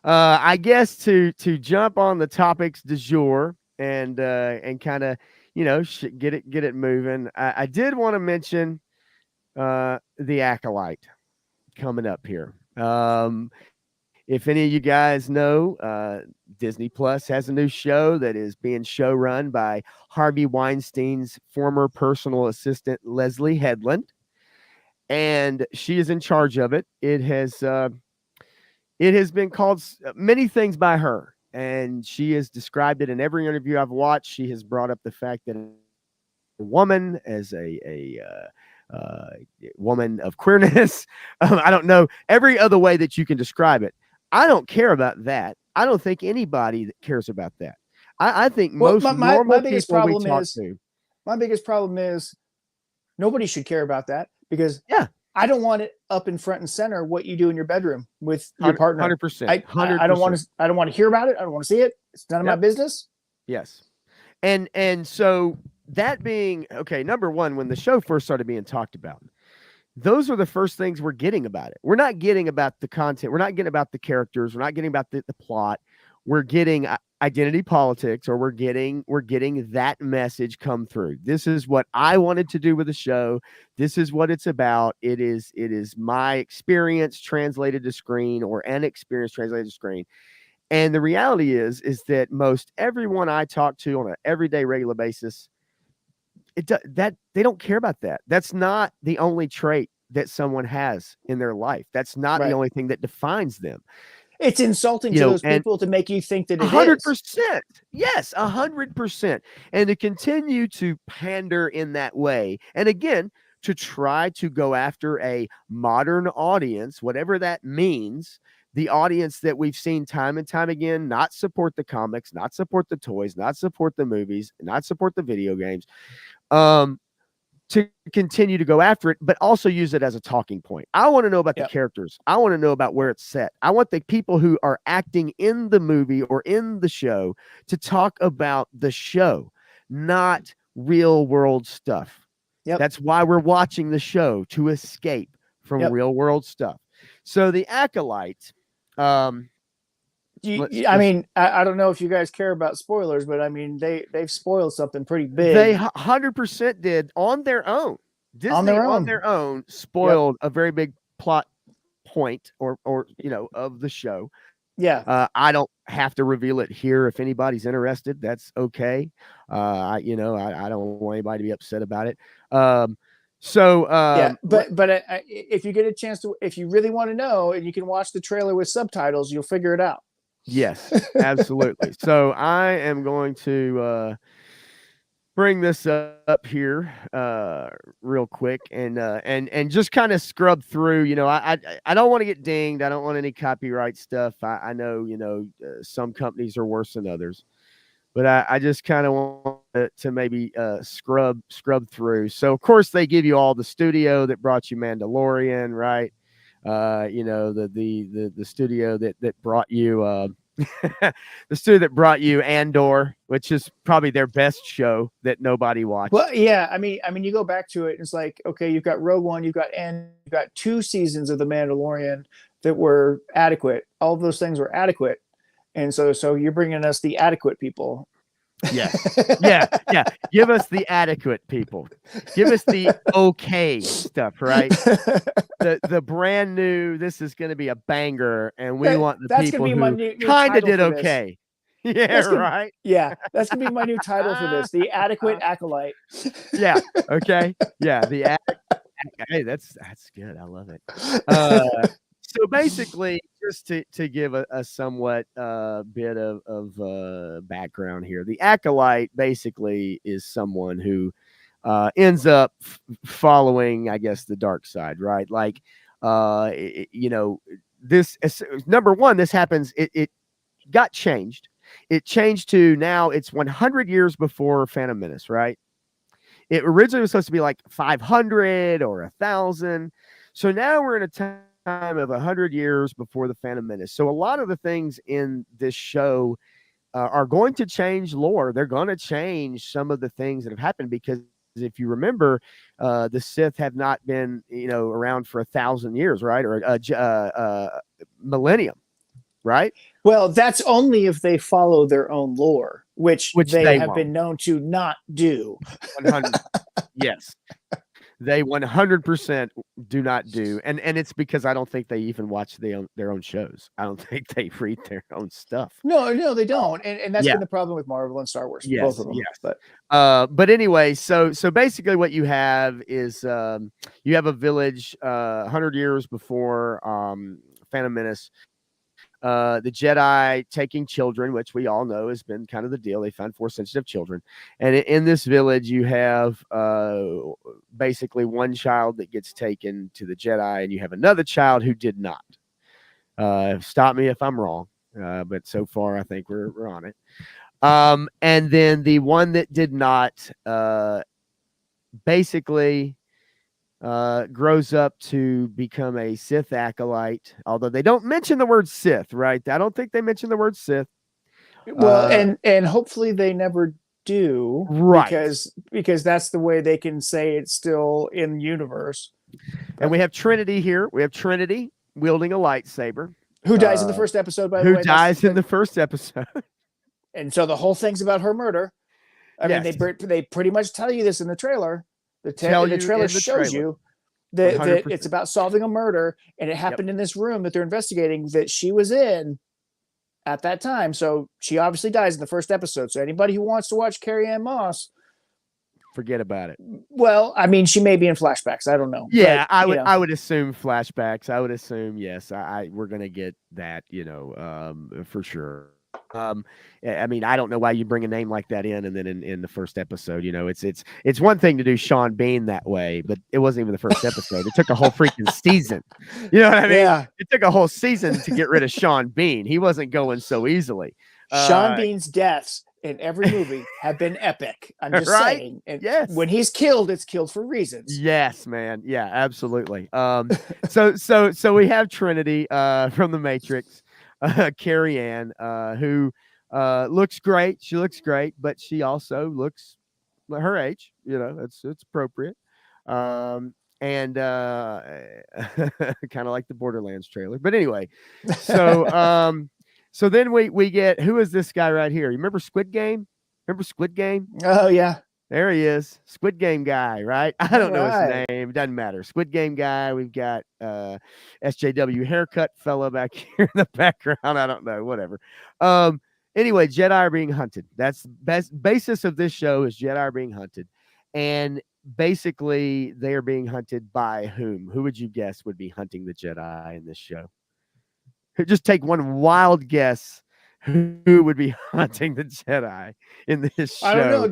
I guess to jump on the topics du jour and kind of get it moving. I did want to mention the Acolyte coming up here. If any of you guys know, Disney Plus has a new show that is being show run by Harvey Weinstein's former personal assistant, Leslie Headland. And she is in charge of it. It has been called many things by her. And she has described it in every interview I've watched. She has brought up the fact that a woman as a woman of queerness. I don't know every other way that you can describe it. I don't care about that. I don't think anybody that cares about that. I think most normal biggest people we problem talk is to. my biggest problem is nobody should care about that because Yeah, I don't want it up in front and center what you do in your bedroom with your partner. 100%, I 100%. don't want to hear about it. I don't want to see it. It's none of my business. Yes. And so that being okay, number one, when the show first started being talked about, those are the first things we're getting about it. We're not getting about the content. We're not getting about the characters. We're not getting about the plot. We're getting identity politics, or we're getting that message come through. This is what I wanted to do with the show. This is what it's about. It is my experience translated to screen, or an experience translated to screen. And the reality is that most everyone I talk to on an everyday regular basis, that they don't care about that. That's not the only trait that someone has in their life. That's not the Right. only thing that defines them. It's insulting to those And people to make you think that a it hundred is. percent, yes, 100%, and to continue to pander in that way, and again, to try to go after a modern audience, whatever that means. The audience that we've seen time and time again not support the comics, not support the toys, not support the movies, not support the video games. Um, to continue to go after it, but also use it as a talking point. I want to know about the Yep. characters. I want to know about where it's set. I want the people who are acting in the movie or in the show to talk about the show, not real world stuff. Yep. That's why we're watching the show, to escape from Yep. real world stuff. So the Acolyte, um, let's I just mean, I don't know if you guys care about spoilers, but I mean, they've spoiled something pretty they big 100% did on their own. on Disney their on own. their own Yep. spoiled a very big plot point, or of the show. Yeah. I don't have to reveal it here. If anybody's interested, that's okay. I don't want anybody to be upset about it. So Yeah, let, but if you get a chance to, if you really want to know, and you can watch the trailer with subtitles, you'll figure it out. yes, absolutely. So I am going to bring this up here real quick, and just kind of scrub through. I don't want to get dinged. I don't want any copyright stuff. I know some companies are worse than others, but I just kind of want to maybe scrub through. So of course they give you all the studio that brought you Mandalorian, right? The studio that brought you the studio that brought you Andor, which is probably their best show that nobody Well, watched. yeah, I mean, you go back to it, and it's like, okay, you've got Rogue One, you've got 2 seasons of The Mandalorian that were adequate. All of those things were adequate, and so you're bringing us the adequate people. Yes. Yeah. Yeah. Give us the adequate people. Give us the okay stuff, right? The brand new, this is going to be a banger, and we want the That's gonna people be my who new kind of title did for this. okay. Yeah, That's gonna, right. yeah, that's gonna be my new title for this: the adequate acolyte. Yeah. Okay. Yeah. Hey, that's good. I love it. Uh, so basically, just to give a somewhat bit of background here, the acolyte basically is someone who ends up following, I guess, the dark side, right? Like, this number one, this happens. It got changed. It changed to now it's 100 years before Phantom Menace, right? It originally was supposed to be like 500 or 1,000. So now we're in a time of 100 years before the Phantom Menace. So a lot of the things in this show are going to change lore. They're going to change some of the things that have happened, because if you remember, the Sith have not been around for 1,000 years, right? Or millennium, right? Well, that's only if they follow their own lore, which Which they they have been won't. known to not do. 100. Yes. They 100% do not do, and it's because I don't think they even watch their own shows. I don't think they read their own stuff. No, they don't, and that's Yeah. been the problem with Marvel and Star Wars, both Yes. of them. Yes. But But anyway, so basically, what you have is you have a village 100 years before Phantom Menace. The Jedi taking children, which we all know has been kind of the deal. They found force sensitive children, and in this village, you have basically one child that gets taken to the Jedi, and you have another child who did not. Stop me if I'm wrong, but so far I think we're on it. And then the one that did not, basically grows up to become a Sith acolyte, although they don't mention the word Sith, right? I don't think they mention the word Sith. well, Uh, and hopefully they never do, right. because that's the way they can say it's still in universe. And we have Trinity here. We have Trinity wielding a lightsaber. Who dies in the first episode, by the way? Who dies in the first episode. And so the whole thing's about her murder. I mean, they pretty much tell you this in the trailer. The trailer shows you that it's about solving a murder, and it happened in this room that they're investigating that she was in at that time. So she obviously dies in the first episode. So anybody who wants to watch Carrie Ann Moss, forget about it. Well, I mean, she may be in flashbacks. I don't know. Yeah, but, I would assume flashbacks. I would assume yes. We're gonna get that, for sure. I mean, I don't know why you bring a name like that in, and then in the first episode, it's one thing to do Sean Bean that way, but it wasn't even the first episode. It took a whole freaking season. You know what I mean? Yeah. It took a whole season to get rid of Sean Bean. He wasn't going so easily. Sean Bean's deaths in every movie have been epic. I'm just saying. And when he's killed, it's killed for reasons. Yes, man. Yeah, absolutely. So we have Trinity from the Matrix. Carrie Ann, who looks great. She looks great, but she also looks her age. It's appropriate. And kind of like the Borderlands trailer. But anyway, so so then we get, who is this guy right here? You remember Squid Game? Oh yeah. There he is, Squid Game guy, right? I don't know his name. Doesn't matter. Squid Game guy. We've got SJW haircut fella back here in the background. I don't know. Whatever. Anyway, Jedi are being hunted. That's the best basis of this show is Jedi are being hunted. And basically they are being hunted by whom? Who would you guess would be hunting the Jedi in this show? Just take one wild guess. Who would be hunting the Jedi in this show? I don't know.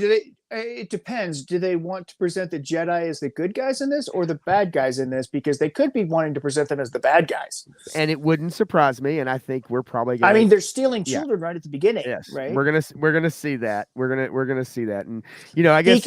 It depends. Do they want to present the Jedi as the good guys in this or the bad guys in this? Because they could be wanting to present them as the bad guys. And it wouldn't surprise me. And I think we're probably I mean, they're stealing children right at the beginning. Yes, right. We're gonna see that. We're gonna see that. And I guess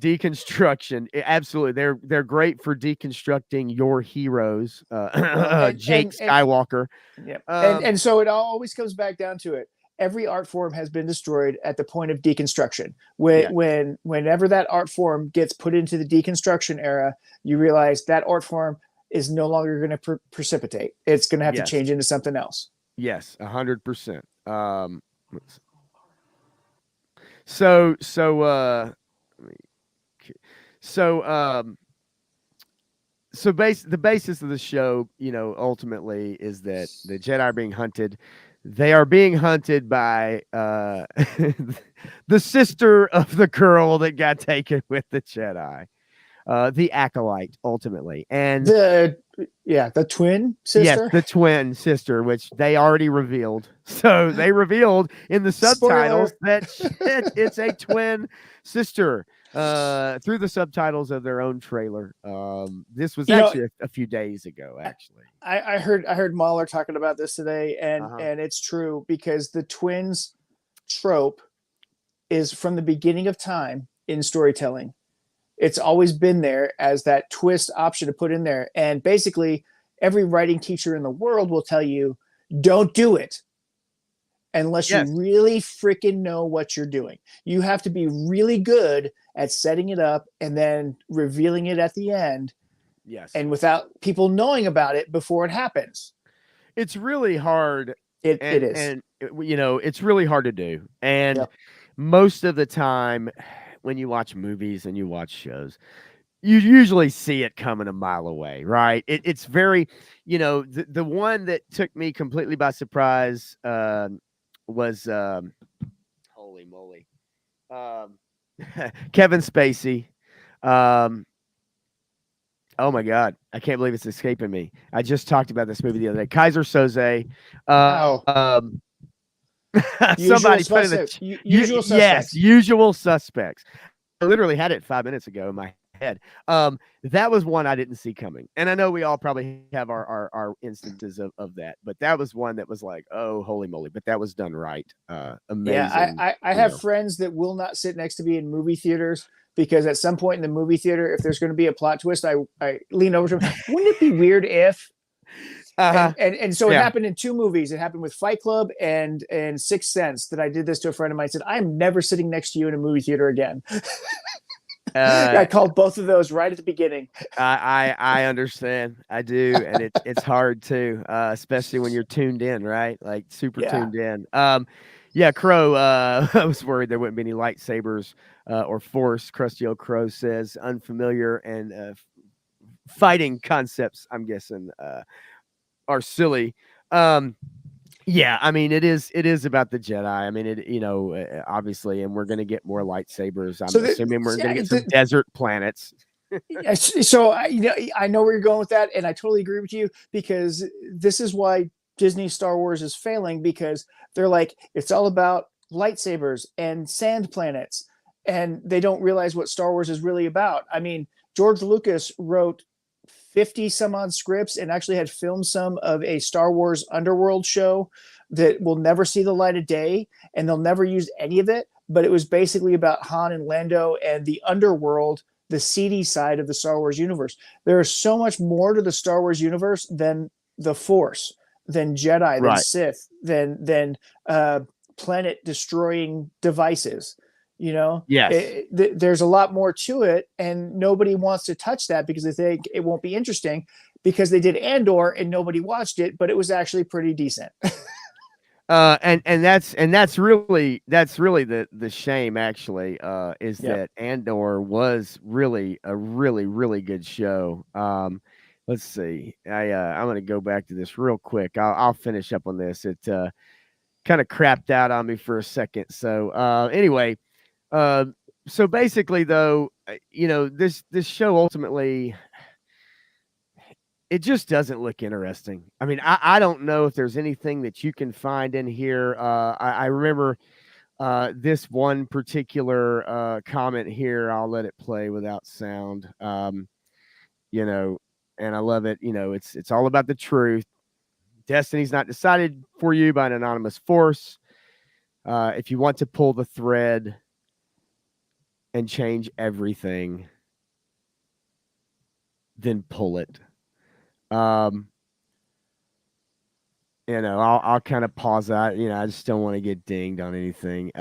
deconstruction. Absolutely. They're great for deconstructing your heroes. Jake Skywalker. Yeah. And so it always comes back down to it. Every art form has been destroyed at the point of deconstruction. Whenever that art form gets put into the deconstruction era, you realize that art form is no longer going to precipitate. It's going to have to change into something else. Yes, 100%. So the basis of the show, ultimately is that the Jedi are being hunted. They are being hunted by the sister of the girl that got taken with the Jedi, the acolyte, ultimately, and the twin sister. Yes, the twin sister, which they already revealed. So they revealed in the subtitles that it's a twin sister. Through the subtitles of their own trailer. This was actually a few days ago. Actually, I heard Mahler talking about this today, and it's true because the twins trope is from the beginning of time in storytelling. It's always been there as that twist option to put in there, and basically every writing teacher in the world will tell you, don't do it. Unless you really freaking know what you're doing. You have to be really good at setting it up and then revealing it at the end. Yes. And without people knowing about it before it happens. It's really hard. It is. And, it's really hard to do. And most of the time when you watch movies and you watch shows, you usually see it coming a mile away, right? It's very, the one that took me completely by surprise, was holy moly, Kevin Spacey. Oh my God, I can't believe it's escaping me. I just talked about this movie the other day. Kaiser Soze. Somebody put in the Usual Suspects. Yes, Usual Suspects. I literally had it 5 minutes ago in my head. That was one I didn't see coming, and I know we all probably have our instances of that, but that was one that was like, oh holy moly, but that was done right. Amazing. Yeah, I have friends that will not sit next to me in movie theaters because at some point in the movie theater, if there's going to be a plot twist, I lean over to them. Wouldn't it be weird if and so it happened in two movies. It happened with Fight Club and Sixth Sense that I did this to a friend of mine. I said, I'm never sitting next to you in a movie theater again. I Uh, called both of those right at the beginning. I understand. I do, and it's hard too, especially when you're tuned in, right? Like super Yeah. tuned in. Yeah, Crow. I was worried there wouldn't be any lightsabers or force. Krusty old Crow says unfamiliar and fighting concepts. I'm guessing are silly. Um, yeah, I mean it is about the Jedi. I mean obviously, and we're gonna get more lightsabers. I'm So assuming we're gonna yeah, get some desert planets. so I know where you're going with that, and I totally agree with you because this is why Disney Star Wars is failing because they're like it's all about lightsabers and sand planets, and they don't realize what Star Wars is really about. I mean, George Lucas wrote 50 some odd scripts and actually had filmed some of a Star Wars underworld show that will never see the light of day, and they'll never use any of it. But it was basically about Han and Lando and the underworld, the seedy side of the Star Wars universe. There is so much more to the Star Wars universe than the Force, than Jedi, than Right. Sith, than planet destroying devices. You know, Yes. there's a lot more to it, and nobody wants to touch that because they think it won't be interesting. Because they did Andor and nobody watched it, but it was actually pretty decent. And that's really the shame actually is Yep. that Andor was really a really good show. Let's see. I'm gonna go back to this real quick. I'll finish up on this. It kind of crapped out on me for a second. So anyway, uh, so basically though, this show ultimately it just doesn't look interesting. I mean, I don't know if there's anything that you can find in here. I remember this one particular comment here. I'll let it play without sound. You know, and I love it. It's all about the truth. Destiny's not decided for you by an anonymous force. If you want to pull the thread and change everything, then pull it. Um, I'll kind of pause that. I just don't want to get dinged on anything.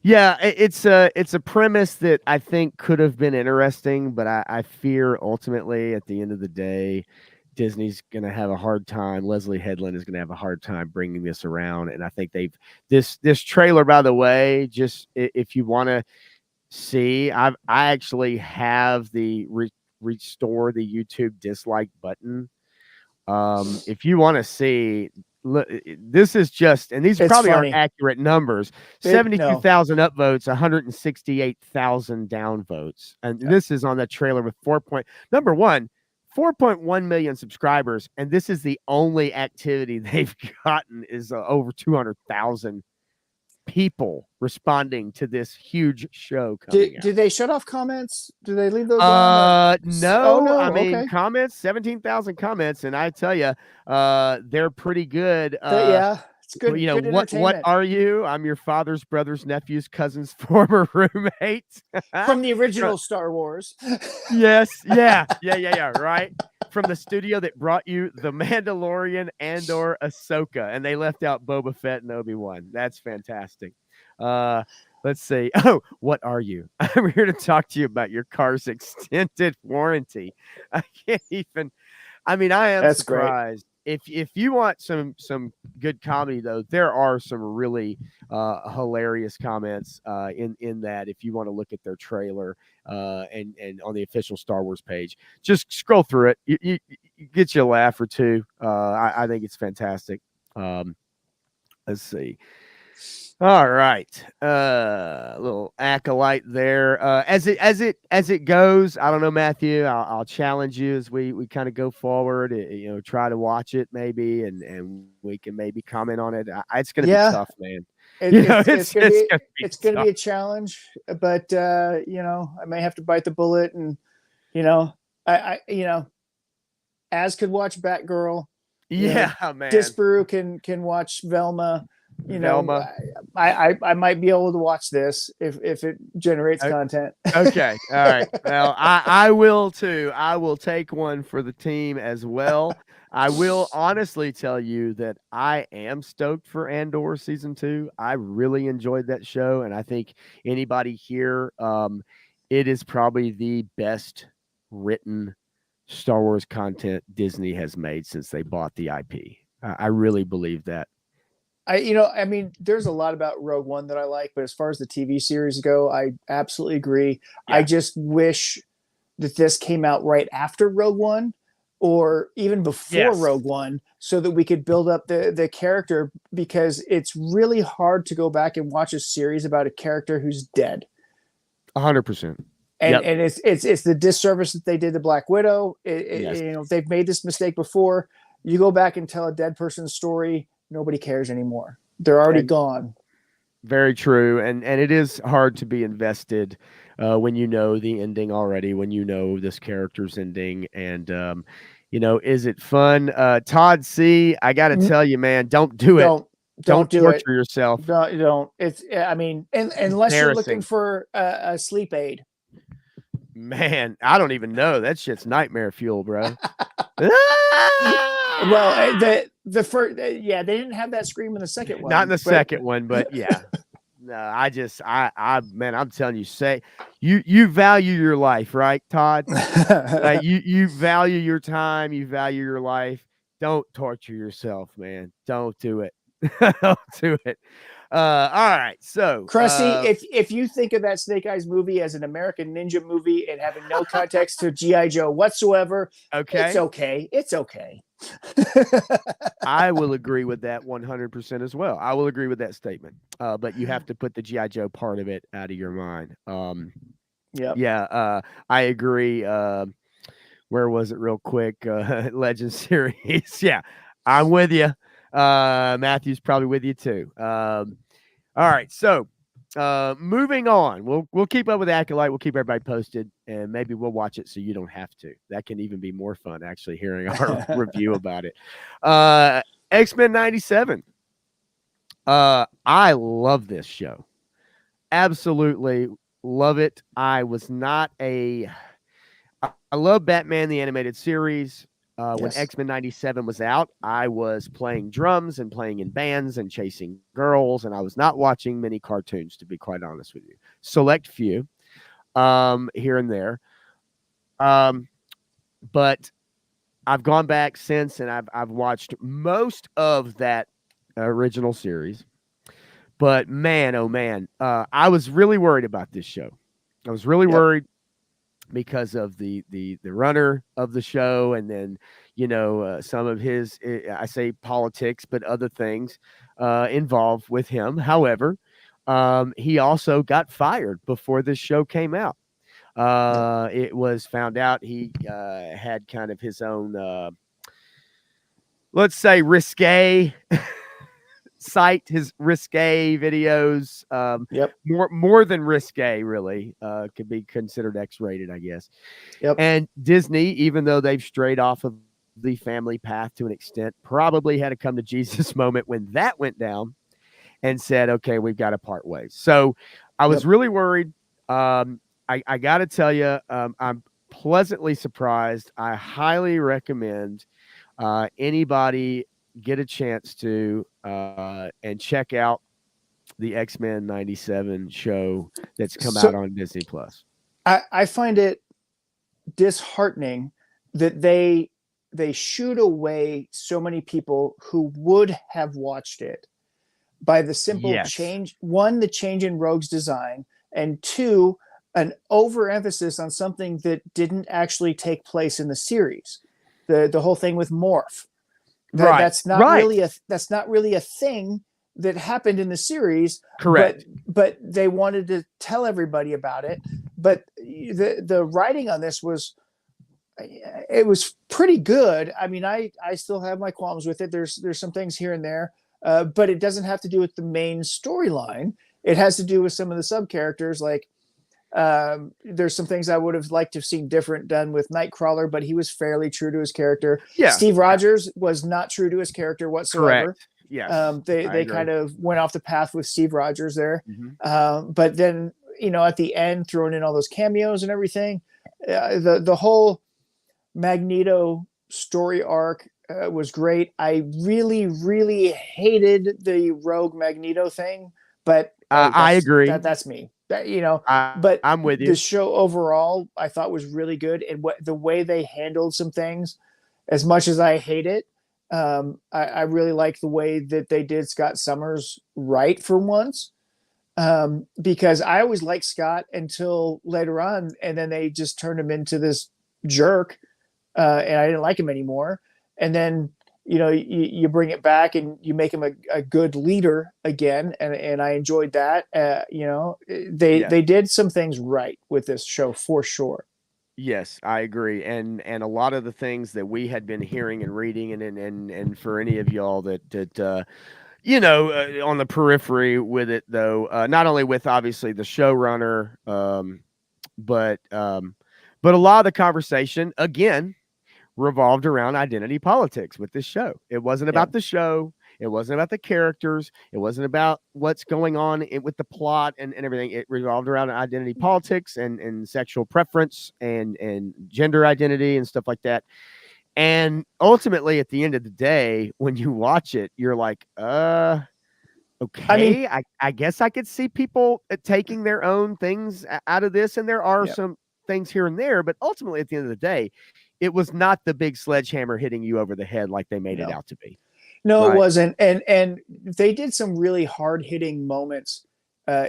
Yeah, it's a premise that I think could have been interesting, but I fear ultimately at the end of the day, Disney's gonna have a hard time. Leslie Headland is gonna have a hard time bringing this around, and I think this trailer. By the way, just if you want to see, I actually have the restore the YouTube dislike button. If you want to see, look, this is just, and these It's probably aren't funny. accurate numbers. No, 72,000 upvotes, 168,000 downvotes, and this is on the trailer with number one, 4.1 million subscribers, and this is the only activity they've gotten is over 200,000 people responding to this huge show coming out. did they shut off comments? Do they leave those on? Oh No, I no. mean Okay. comments, 17,000 comments, and I tell you, they're pretty good. Yeah, it's Well, good. Good what entertainment are you? I'm your father's brother's nephew's cousin's former roommate. from the Fro- original Star Wars. yes, yeah, right. From the studio that brought you The Mandalorian and/or Ahsoka, and they left out Boba Fett and Obi-Wan. That's fantastic. Uh, let's see. Oh, what are you? I'm here to talk to you about your car's extended warranty. I can't even. I mean, I am That's great. surprised. If you want some good comedy though, there are some really hilarious comments in that. If you want to look at their trailer and on the official Star Wars page, just scroll through it. You get you a laugh or two. I think it's fantastic. Um, let's see. All right. A little acolyte there. As it goes, I don't know, Matthew. I'll challenge you as we kind of go forward. Try to watch it maybe, and we can maybe comment on it. It's going to be Yeah, tough, man. it's gonna It's be going to be it's gonna tough. be a challenge, but I may have to bite the bullet, and you know, I as could watch Batgirl. You know, Yeah, man. Disparu can watch Velma. You know, Velma. I might be able to watch this if it generates content. Okay. All right. Well, I will too. I will take one for the team as well. I will honestly tell you that I am stoked for Andor season 2. I really enjoyed that show, and I think anybody here it is probably the best written Star Wars content Disney has made since they bought the IP. I really believe that. I mean, there's a lot about Rogue One that I like, but as far as the TV series go, I absolutely agree. I Yeah, just wish that this came out right after Rogue One or even before yes, Rogue One so that we could build up the character, because it's really hard to go back and watch a series about a character who's dead. 100%. And Yep. and it's the disservice that they did to Black Widow. Yes. If they've made this mistake before, you go back and tell a dead person's story, nobody cares anymore. They're already And gone. very true. And it is hard to be invested when you know the ending already, when you know this character's ending. And, is it fun? Todd C., I got to tell you, man, don't do it. Don't Don't don't do it. torture yourself. Don't. It's, I mean, It's unless you're looking embarrassing. for a sleep aid. Man, I don't even know. That shit's nightmare fuel, bro. Well, Ah! the first, yeah, they didn't have that scream in the second Not in one, the but second one, but yeah. No, man, I'm telling you, say you value your life, right, Todd? You value your time, you value your life. Don't torture yourself, man. Don't do it. Don't do it. All right. So, Cressy, if you think of that Snake Eyes movie as an American Ninja movie and having no context to GI Joe whatsoever, it's okay. okay. It's okay. I will agree with that 100% as well. I will agree with that statement. But you have to put the GI Joe part of it out of your mind. Yep. Yeah, I agree. Where was it, real quick? Legend series. Yeah, I'm with you. Matthew's probably with you too. All right, so moving on. We'll keep up with Acolyte. We'll keep everybody posted, and maybe we'll watch it so you don't have to. That can even be more fun, actually, hearing our review about it. X-Men '97. I love this show. Absolutely love it. I was not a. I love Batman the animated series. When Yes. X-Men '97 was out, I was playing drums and playing in bands and chasing girls, and I was not watching many cartoons, to be quite honest with you. Select few, here and there. Um, but I've gone back since, and I've watched most of that original series. But man, oh man, I was really worried about this show. I was really Yep. worried because of the runner of the show, and then some of his, I say politics, but other things involved with him. However, he also got fired before this show came out. Yep. It was found out he had kind of his own, let's say, risque site, his risque videos, Yep. more than risque, really, could be considered X-rated, I guess. Yep. And Disney, even though they've strayed off of the family path to an extent, probably had a come to Jesus moment when that went down and said, okay, we've got to part ways. So I was Yep. really worried. I got to tell you, I'm pleasantly surprised. I highly recommend anybody get a chance to and check out the X-Men '97 show that's come out So on Disney Plus. I find it disheartening that they shoot away so many people who would have watched it by the simple Yes. change, one, the change in Rogue's design, and two, an overemphasis on something that didn't actually take place in the series. The whole thing with Morph. That Right. Right. that's not really a thing that happened in the series, Correct. but they wanted to tell everybody about it. But the writing on this was, it was pretty good. I mean, I still have my qualms with it. There's some things here and there, but it doesn't have to do with the main storyline. It has to do with some of the sub characters. Like, there's some things I would have liked to have seen different done with Nightcrawler, but he was fairly true to his character. Yeah. Steve Yeah. Rogers was not true to his character whatsoever. Correct. Yes. I They agree. kind of went off the path with Steve Rogers there, Mhm. but then at the end, throwing in all those cameos and everything, the whole Magneto story arc was great. I really, really hated the Rogue Magneto thing, but hey, I agree. that's me. that, you know, but I'm with the you. show overall I thought was really good, and what the way they handled some things, as much as I hate it, I really like the way that they did Scott Summers right for once, because I always liked Scott until later on, and then they just turned him into this jerk, and I didn't like him anymore. And then you bring it back and you make him a good leader again, and I enjoyed that. Yes. They did some things right with this show for sure. Yes, I agree, and a lot of the things that we had been hearing and reading, and for any of y'all that on the periphery with it though, not only with obviously the showrunner, but but a lot of the conversation again revolved around identity politics with this show. It wasn't Yeah, about the show. It wasn't about the characters. It wasn't about what's going on with the plot and everything. It revolved around identity politics and sexual preference and gender identity and stuff like that. And ultimately, at the end of the day, when you watch it, you're like, I mean, okay, I guess I could see people taking their own things out of this, and there are yeah, some things here and there, but ultimately, at the end of the day, it was not the big sledgehammer hitting you over the head like they made it no, out to be, no, it right? wasn't. And they did some really hard hitting moments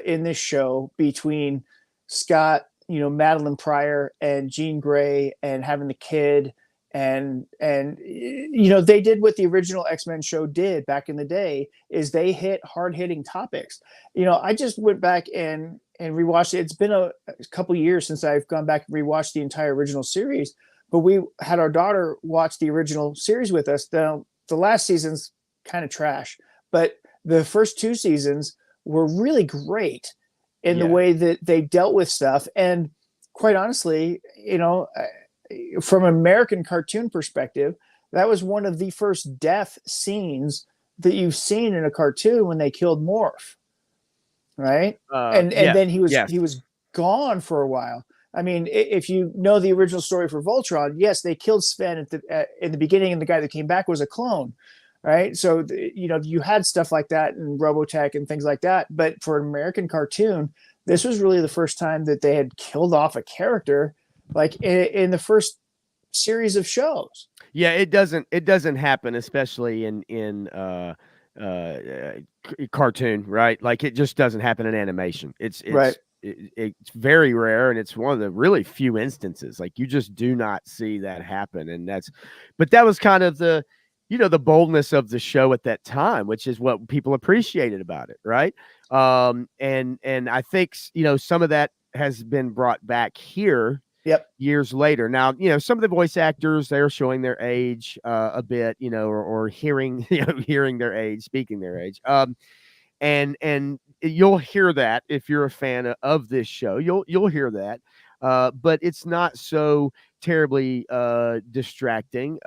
in this show between Scott, Madeline Pryor and Jean Grey, and having the kid, and they did what the original X-Men show did back in the day, is they hit hard hitting topics. I just went back and rewatched it. It's been a couple years since I've gone back and rewatched the entire original series, but we had our daughter watch the original series with us. The last season's kind of trash, but the first two seasons were really great in the Yeah. way that they dealt with stuff. And quite honestly, from an American cartoon perspective, that was one of the first death scenes that you've seen in a cartoon, when they killed Morph, right? And Yes, then yes. he was gone for a while. I mean, if you know the original story for Voltron, yes, they killed Sven in the beginning, and the guy that came back was a clone, right? So you had stuff like that in Robotech and things like that. But for an American cartoon, this was really the first time that they had killed off a character, like in the first series of shows. Yeah, it doesn't happen, especially in cartoon, right? Like it just doesn't happen in animation. Right. It's very rare, and it's one of the really few instances. Like you just do not see that happen, and but that was kind of the boldness of the show at that time, which is what people appreciated about it, right? And I think some of that has been brought back here Yep. years later. Now, some of the voice actors, they're showing their age a bit, or hearing, hearing their age, speaking their age. And you'll hear that if you're a fan of this show, you'll hear that. But it's not so terribly distracting.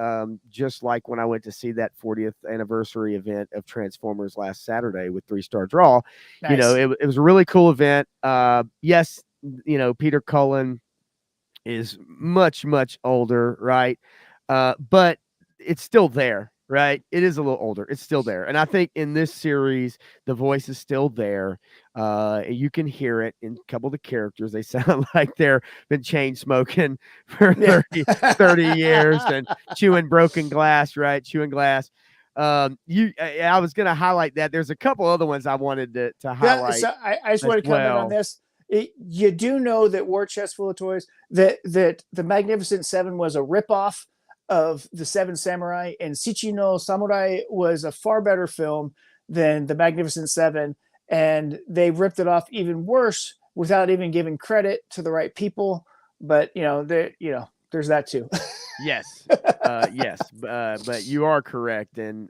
Just like when I went to see that 40th anniversary event of Transformers last Saturday with 3 Star Draw, Nice. it was a really cool event. Yes, Peter Cullen is much, much older, right? But it's still there, right? It is a little older. It's still there. And I think in this series, the voice is still there. You can hear it in a couple of the characters. They sound like they're been chain smoking for Yeah. 30 years and chewing broken glass, right? Chewing glass. I was going to highlight that. There's a couple other ones I wanted to Yeah, highlight so I just as want to comment on well. this. You do know that War Chest Full of Toys, that the Magnificent Seven was a ripoff of the Seven Samurai, and Shichi no Samurai was a far better film than the Magnificent Seven, and they ripped it off even worse without even giving credit to the right people. But there's that too. Yes, yes, but you are correct, and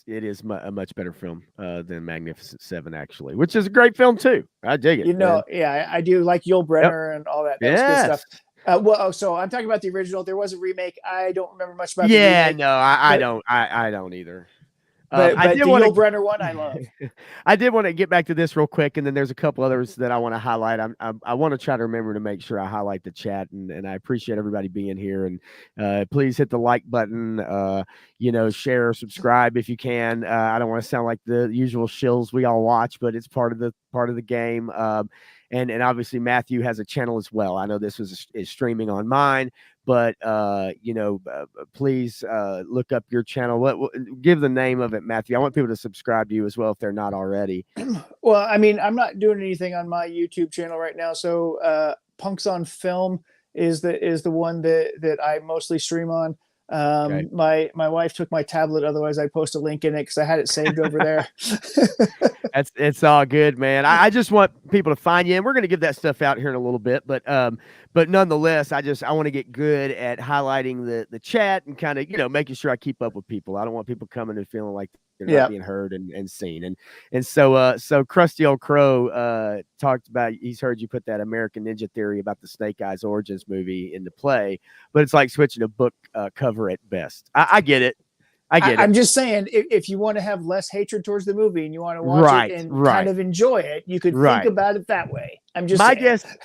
it is a much better film than Magnificent Seven, actually, which is a great film too. I dig it, man. Yeah, I do like Yul Yep. Brenner and all that. That was good stuff. Yes. So I'm talking about the original. There was a remake. I don't remember much about the Yeah. remake, No, I but don't. I don't either. But I did the want Yul to Brynner one, I love. I did want to get back to this real quick, and then there's a couple others that I want to highlight. I want to try to remember to make sure I highlight the chat, and I appreciate everybody being here. And please hit the like button. Share, subscribe if you can. I don't want to sound like the usual shills we all watch, but it's part of the game. And obviously Matthew has a channel as well. I know this is streaming on mine, but please look up your channel. What give the name of it, Matthew? I want people to subscribe to you as well if they're not already. Well, I mean, I'm not doing anything on my YouTube channel right now, so Punks on Film is the one that I mostly stream on. Okay. My wife took my tablet, otherwise I'd post a link in it because I had it saved over there. It's all good, man. I just want people to find you, and we're going to give that stuff out here in a little bit. But nonetheless, I want to get good at highlighting the chat and kind of making sure I keep up with people. I don't want people coming and feeling like they're not Yeah. being heard and seen. And so Krusty Old Crow talked about, he's heard you put that American Ninja Theory about the Snake Eyes Origins movie into play, but it's like switching a book cover at best. I get it. I'm just saying, if you want to have less hatred towards the movie and you want to watch it and kind of enjoy it, you could think about it that way. I'm just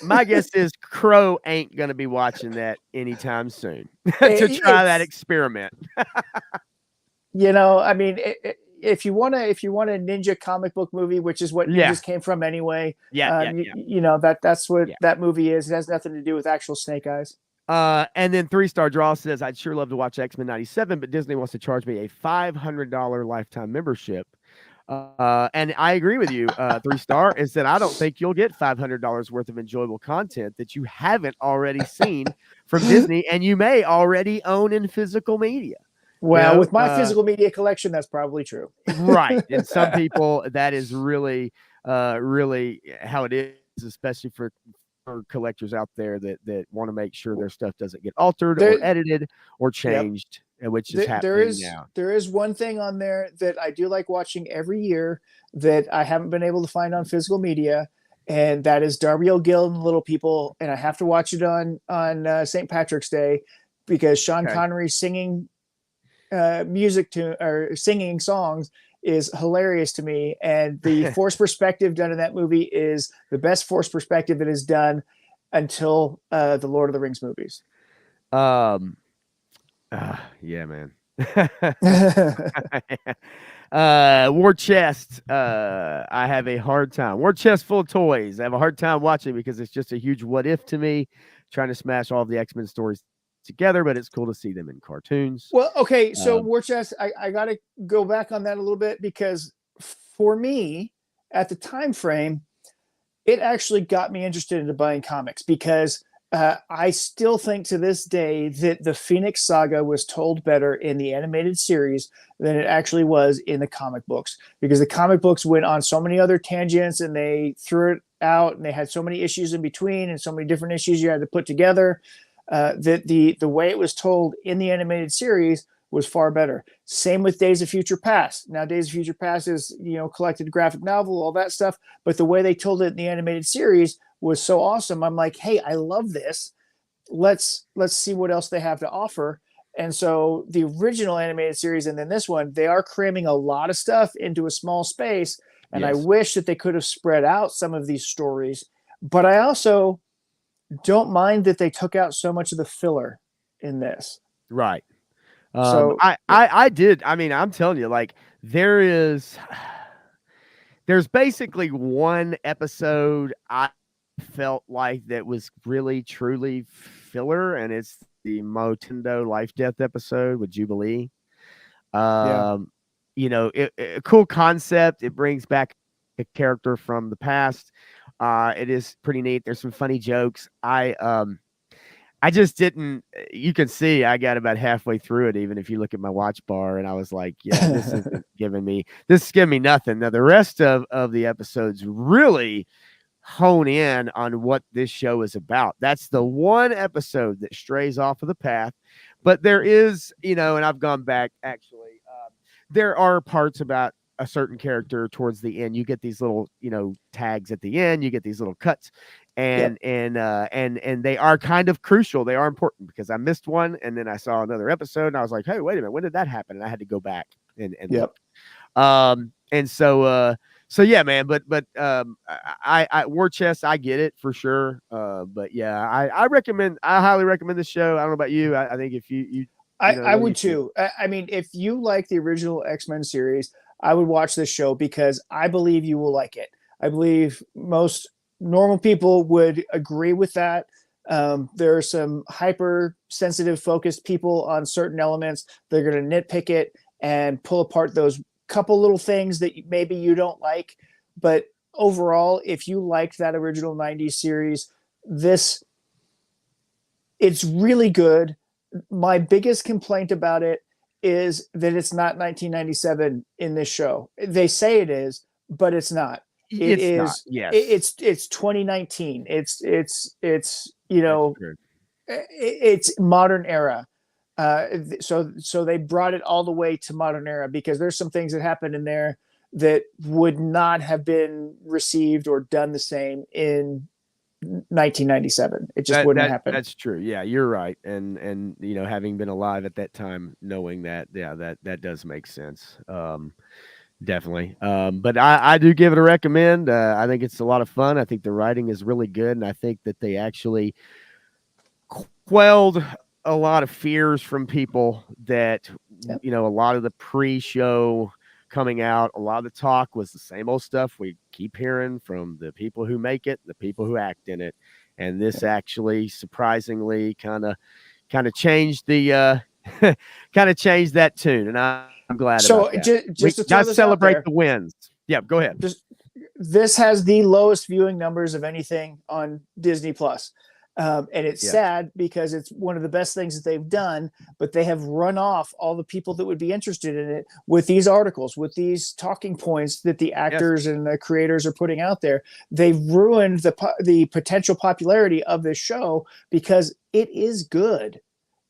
my guess is Crow ain't gonna be watching that anytime soon to try that experiment. I mean, if you want a ninja comic book movie, which is what ninjas came from anyway, that's what that movie is. It has nothing to do with actual Snake Eyes. And then 3-Star Draw says, I'd sure love to watch X-Men 97, but Disney wants to charge me a $500 lifetime membership. And I agree with you, 3-Star, is that I don't think you'll get $500 worth of enjoyable content that you haven't already seen from Disney, and you may already own in physical media. Well, with my physical media collection, that's probably true. Right. And some people, that is really how it is, especially for collectors out there that want to make sure their stuff doesn't get altered or edited or changed, which is happening now. There is one thing on there that I do like watching every year that I haven't been able to find on physical media, and that is Darby O'Gill and Little People, and I have to watch it on St. Patrick's Day because Sean Connery singing music to or singing songs is hilarious to me, and the forced perspective done in that movie is the best forced perspective that is done until the Lord of the Rings movies. Yeah, man. War Chest. I have a hard time. War Chest full of toys. I have a hard time watching because it's just a huge what if to me, trying to smash all of the X-Men stories together, but it's cool to see them in cartoons. Well, okay, so War Chest, I got to go back on that a little bit because for me, at the time frame, it actually got me interested into buying comics because I still think to this day that the Phoenix Saga was told better in the animated series than it actually was in the comic books, because the comic books went on so many other tangents and they threw it out and they had so many issues in between and so many different issues you had to put together. That the way it was told in the animated series was far better. Same with Days of Future Past. Now, Days of Future Past is collected graphic novel, all that stuff, but the way they told it in the animated series was so awesome. I'm like, hey, I love this. Let's see what else they have to offer. And so the original animated series and then this one, they are cramming a lot of stuff into a small space. And I wish that they could have spread out some of these stories. But I also don't mind that they took out so much of the filler in this. Right. So I did. I mean, I'm telling you, like there's basically one episode I felt like that was really truly filler, and it's the Motendo Life Death episode with Jubilee. A cool concept. It brings back a character from the past. It is pretty neat. There's some funny jokes. I just didn't. You can see I got about halfway through it, even if you look at my watch bar, and I was like, "Yeah, this is giving me nothing." Now the rest of the episodes really hone in on what this show is about. That's the one episode that strays off of the path. But there is, and I've gone back actually. There are parts about a certain character towards the end. You get these little, tags at the end. You get these little cuts, and they are kind of crucial. They are important because I missed one, and then I saw another episode, and I was like, "Hey, wait a minute, when did that happen?" And I had to go back and look. And so yeah, man. I war chest, I get it for sure. But yeah, I highly recommend this show. I don't know about you. I think if you know, I what do you would think? too. I mean, if you like the original X-Men series, I would watch this show because I believe you will like it. I believe most normal people would agree with that. There are some hyper sensitive, focused people on certain elements. They're going to nitpick it and pull apart those couple little things that maybe you don't like. But overall, if you liked that original 90s series, this it's really good. My biggest complaint about it is that it's not 1997 in this show. They say it is, but it's not. It It's not. is. Yes, It's 2019. It's that's true. it's modern era. So they brought it all the way to modern era because there's some things that happened in there that would not have been received or done the same in 1997. It just wouldn't happen. That's true. Yeah, you're right. And you know, having been alive at that time, knowing that, yeah, that does make sense. Definitely. But I do give it a recommend. I think it's a lot of fun. I think the writing is really good, and I think that they actually quelled a lot of fears from people that Yep. you know, a lot of the pre-show coming out, a lot of the talk was the same old stuff we keep hearing from the people who make it, the people who act in it. And this Yep. actually surprisingly kind of changed the kind of changed that tune, and I'm glad about that. So We just to got to throw this out celebrate there, the wins. Yeah, go ahead. just this has the lowest viewing numbers of anything on Disney Plus. And it's Yes. sad because it's one of the best things that they've done, but they have run off all the people that would be interested in it with these articles, with these talking points that the Yes. actors and the creators are putting out there. They've ruined the potential popularity of this show because it is good,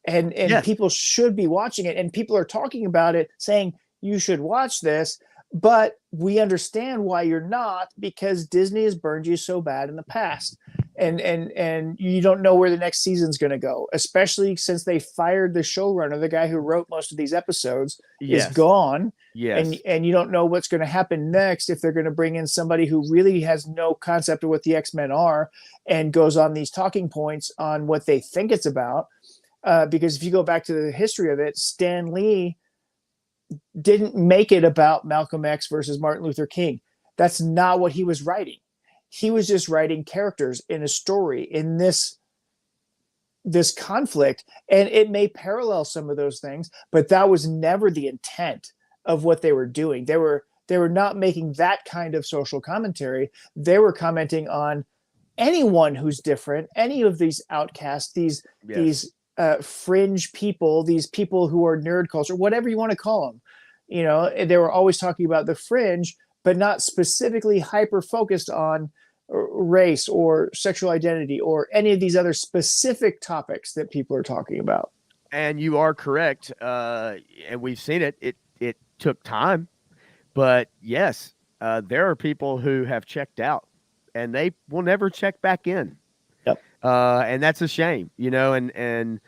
and Yes. people should be watching it, and people are talking about it, saying you should watch this. But we understand why you're not, because Disney has burned you so bad in the past, and you don't know where the next season's going to go, especially since they fired the showrunner. The guy who wrote most of these episodes is Yes. gone, Yes. and you don't know what's going to happen next, if they're going to bring in somebody who really has no concept of what the X-Men are and goes on these talking points on what they think it's about. Because if you go back to the history of it, Stan Lee didn't make it about Malcolm X versus Martin Luther King. That's not what he was writing. He was just writing characters in a story in this conflict, and it may parallel some of those things, but that was never the intent of what they were doing. They were not making that kind of social commentary. They were commenting on anyone who's different, any of these outcasts, Yes. these fringe people, these people who are nerd culture, whatever you want to call them. You know, they were always talking about the fringe, but not specifically hyper focused on race or sexual identity or any of these other specific topics that people are talking about. And you are correct. And we've seen it. It took time, but yes, there are people who have checked out, and they will never check back in. Yep. And that's a shame, you know. And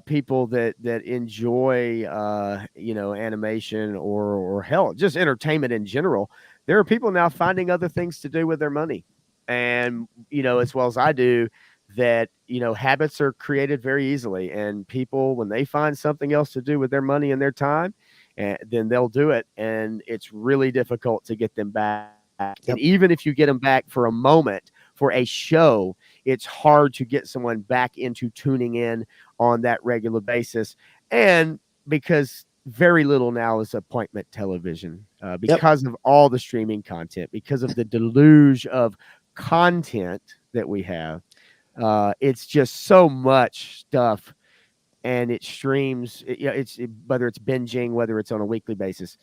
people that enjoy you know, animation or hell, just entertainment in general. There are people now finding other things to do with their money, and you know, as well as I do, that you know, habits are created very easily, and people, when they find something else to do with their money and their time, and then they'll do it, and it's really difficult to get them back. And Yep. even if you get them back for a moment for a show, it's hard to get someone back into tuning in on that regular basis. And because very little now is appointment television, Yep. because of all the streaming content, because of the deluge of content that we have. It's just so much stuff, and it streams. You know, whether it's binging, whether it's on a weekly basis.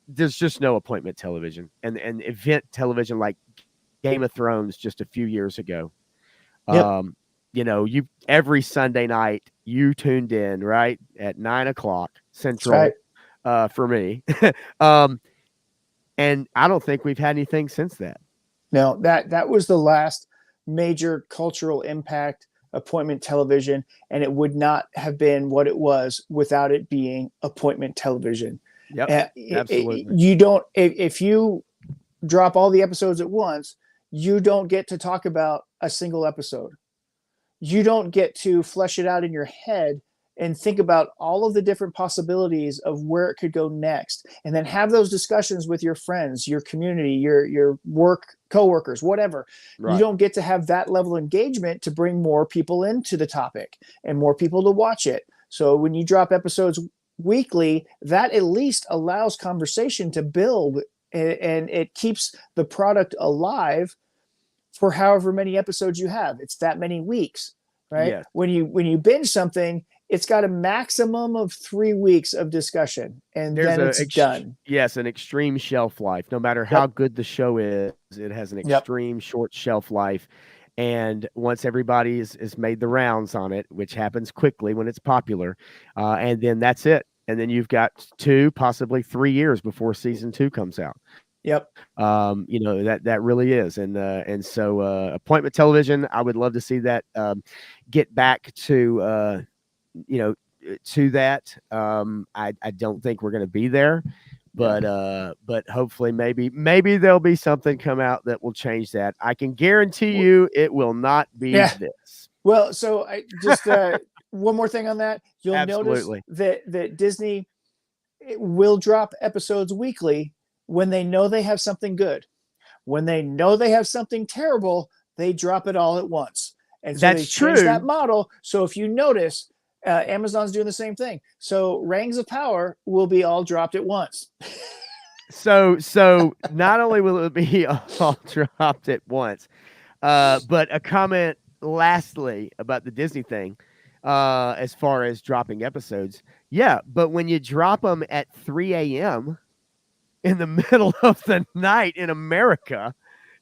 There's just no appointment television and event television like Game of Thrones just a few years ago. Yep. You know, you every Sunday night you tuned in right at 9 o'clock That's right. Central, for me. um, and I don't think we've had anything since that. No, that was the last major cultural impact, appointment television, and it would not have been what it was without it being appointment television. Yep. Absolutely. You don't, if you drop all the episodes at once, you don't get to talk about a single episode. You don't get to flesh it out in your head and think about all of the different possibilities of where it could go next, and then have those discussions with your friends, your community, your work coworkers, whatever. You Right. don't get to have that level of engagement to bring more people into the topic and more people to watch it. So when you drop episodes weekly, that at least allows conversation to build, and it keeps the product alive for however many episodes you have. It's that many weeks, right? Yes. When you binge something, it's got a maximum of 3 weeks of discussion, and There's then a it's done. yes, an extreme shelf life. No matter how Yep. good the show is, it has an Yep. extreme short shelf life. And once everybody is made the rounds on it, which happens quickly when it's popular, and then that's it. And then you've got 2, possibly 3 years before season 2 comes out. Yep. That really is, and so appointment television. I would love to see that get back to you know to that. I don't think we're going to be there, but hopefully maybe there'll be something come out that will change that. I can guarantee you it will not be Yeah. this. Well, so I just one more thing on that. You'll notice Absolutely. that Disney will drop episodes weekly when they know they have something good. When they know they have something terrible, they drop it all at once. And so they That's changed that true. model. So if you notice, Amazon's doing the same thing. So Rings of Power will be all dropped at once. So not only will it be all dropped at once, but a comment lastly about the Disney thing, as far as dropping episodes. Yeah, but when you drop them at 3 a.m. in the middle of the night in America,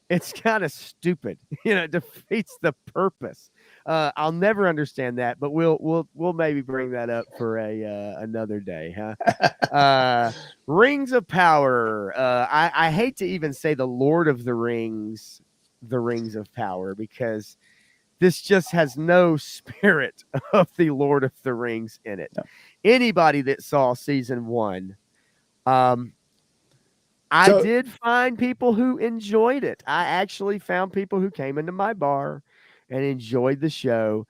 it's kind of stupid. It defeats the purpose. I'll never understand that, but we'll maybe bring that up for another day, huh? Rings of Power. I hate to even say the Rings of Power, because this just has no spirit of the Lord of the Rings in it. No. Anybody that saw season 1, um, I So did find people who enjoyed it. I actually found people who came into my bar and enjoyed the show.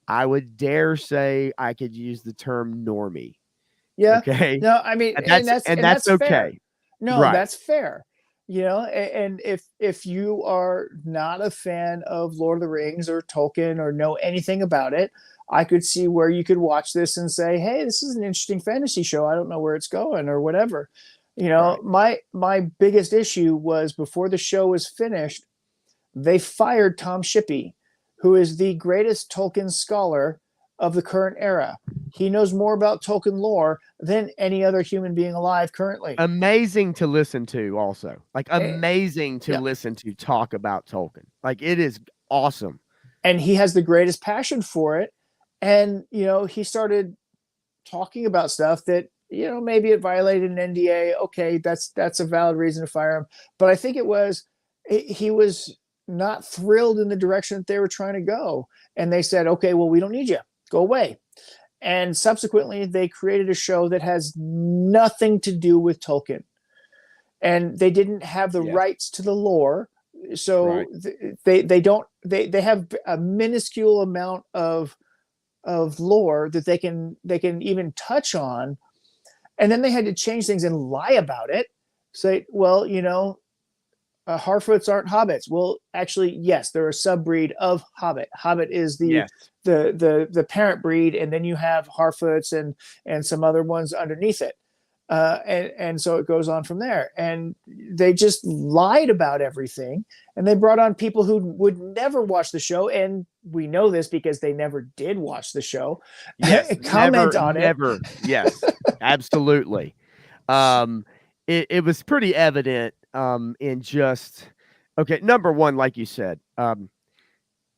I would dare say I could use the term normie. yeah, Okay. no, I mean, And that's and and that's that's fair. okay. No, Right. that's fair. And if you are not a fan of Lord of the Rings or Tolkien or know anything about it, I could see where you could watch this and say, "Hey, this is an interesting fantasy show. I don't know where it's going or whatever." Right. My biggest issue was before the show was finished, they fired Tom Shippey, who is the greatest Tolkien scholar of the current era. He knows more about Tolkien lore than any other human being alive currently. Amazing to listen to also. Like, Eh, amazing to yeah. listen to talk about Tolkien. Like, it is awesome. And he has the greatest passion for it. And, he started talking about stuff that, maybe it violated an NDA. Okay, that's a valid reason to fire him. But I think he was not thrilled in the direction that they were trying to go. And they said, okay, well, we don't need you. Go away. And subsequently, they created a show that has nothing to do with Tolkien. And they didn't have the Yes. rights to the lore. So Right. they don't they have a minuscule amount of lore that they can even touch on, and then they had to change things and lie about it. Say, well, Harfoots aren't hobbits. Well, actually, yes, they're a subbreed of hobbit. Hobbit is the Yes. the parent breed, and then you have Harfoots and some other ones underneath it. And so it goes on from there. And they just lied about everything, and they brought on people who would never watch the show, and we know this because they never did watch the show. Yes. Comment Never, on it. never. Yes. Absolutely. Um, it was pretty evident, in just okay, number 1, like you said,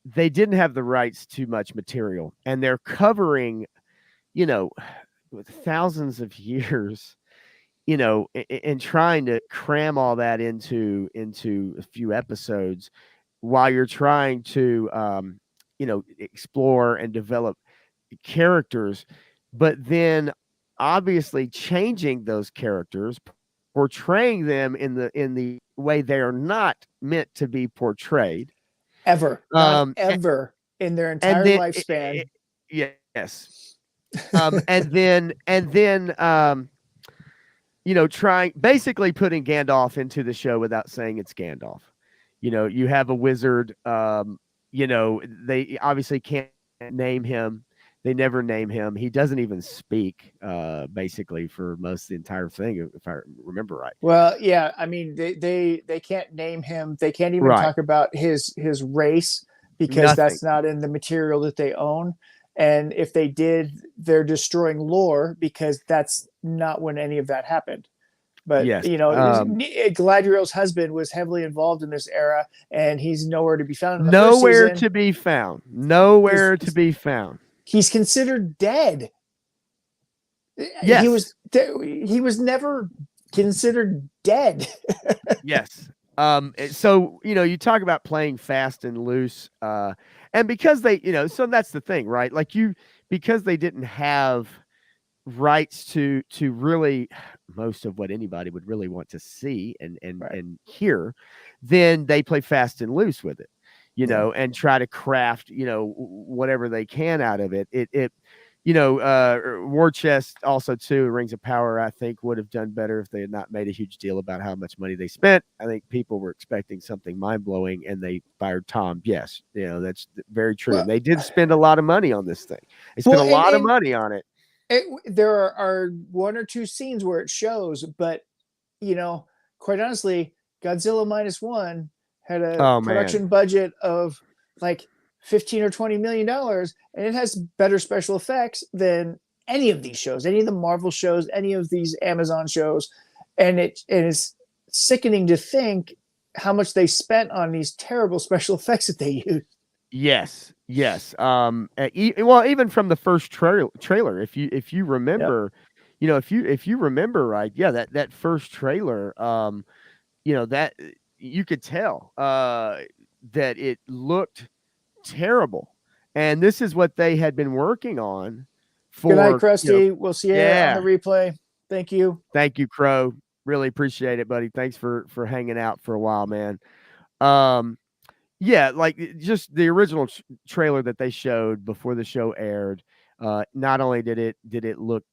they didn't have the rights to much material, and they're covering, you know, with thousands of years, and trying to cram all that into a few episodes while you're trying to, explore and develop characters, but then obviously changing those characters, portraying them in the way they are not meant to be portrayed. Ever, not Um, a- ever in their and entire then lifespan. yes, trying basically putting Gandalf into the show without saying it's Gandalf. You have a wizard. They obviously can't name him. They never name him. He doesn't even speak, basically, for most of the entire thing, if I remember right. Well, yeah, I mean they can't name him. They can't even Right. talk about his race because Nothing. that's not in the material that they own. And if they did, they're destroying lore because that's not when any of that happened. But Yes. Galadriel's husband was heavily involved in this era, and he's nowhere to be found in the first Nowhere season. to be found. Nowhere to He's be found. he's considered dead. He Yes. was he was never considered dead. Yes. So you talk about playing fast and loose, and because so that's the thing, right? Like because they didn't have rights to really most of what anybody would really want to see Right. and hear, then they play fast and loose with it, Yeah. and try to craft, whatever they can out of it. War Chest also too, Rings of Power, I think would have done better if they had not made a huge deal about how much money they spent. I think people were expecting something mind blowing, and they fired Tom. Yes, that's very true. And Well, they did spend a lot of money on this thing. They spent well, a lot of money on it. there are one or two scenes where it shows, but you know, quite honestly, Godzilla minus one had a Oh man. production budget of like 15 or 20 million dollars, and it has better special effects than any of these shows, any of the Marvel shows, any of these Amazon shows, and it is sickening to think how much they spent on these terrible special effects that they use. Yes, yes. Well, even from the first trailer, if you Yep. remember, if you remember right, yeah, that first trailer, that you could tell that it looked terrible, and this is what they had been working on Good night, for, Krusty. We'll see you on the yeah. replay. Thank you. Thank you, Crow. Really appreciate it, buddy. Thanks for hanging out for a while, man. Um, Yeah, like just the original trailer that they showed before the show aired. Not only did it look,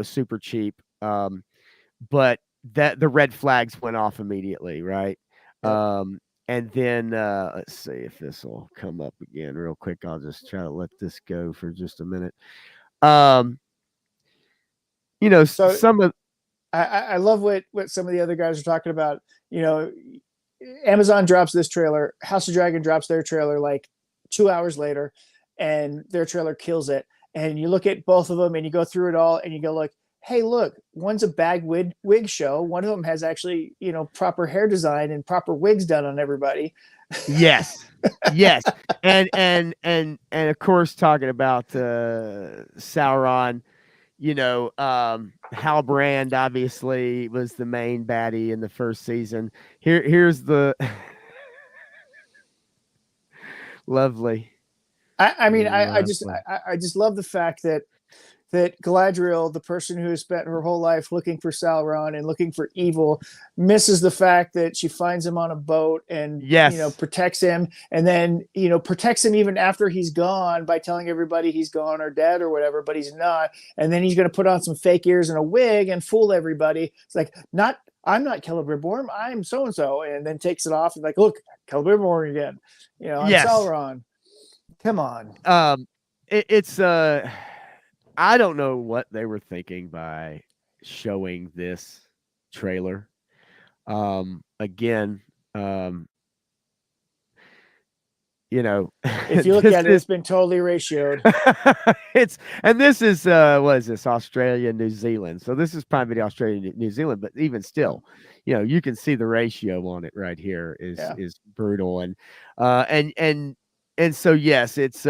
super cheap, but that the red flags went off immediately, right? Yep. And then let's see if this will come up again real quick. I'll just try to let this go for just a minute. Um, So some of I love what some of the other guys are talking about. You know, Amazon drops this trailer, House of Dragon drops their trailer like 2 hours later, and their trailer kills it. And you look at both of them and you go through it all and you go like, hey, look, one's a bag wig show. One of them has actually, proper hair design and proper wigs done on everybody. Yes. Yes. And of course talking about Sauron, Halbrand obviously was the main baddie in the first season. Here's the lovely. I mean, Lovely. I just love the fact that Galadriel, the person who has spent her whole life looking for Sauron and looking for evil, misses the fact that she finds him on a boat and Yes. protects him, and then protects him even after he's gone by telling everybody he's gone or dead or whatever, but he's not. And then he's going to put on some fake ears and a wig and fool everybody. It's like, not I'm not Celebrimbor, I'm so and so, and then takes it off and like, look, Celebrimbor again. I'm Yes. Sauron. Come on. It's I don't know what they were thinking by showing this trailer. Again, If you look this at it, is it's been totally ratioed. and this is what is this, Australia, New Zealand. So this is probably Australia, New Zealand, but even still, you can see the ratio on it right here is Yeah. is brutal. And so yes, it's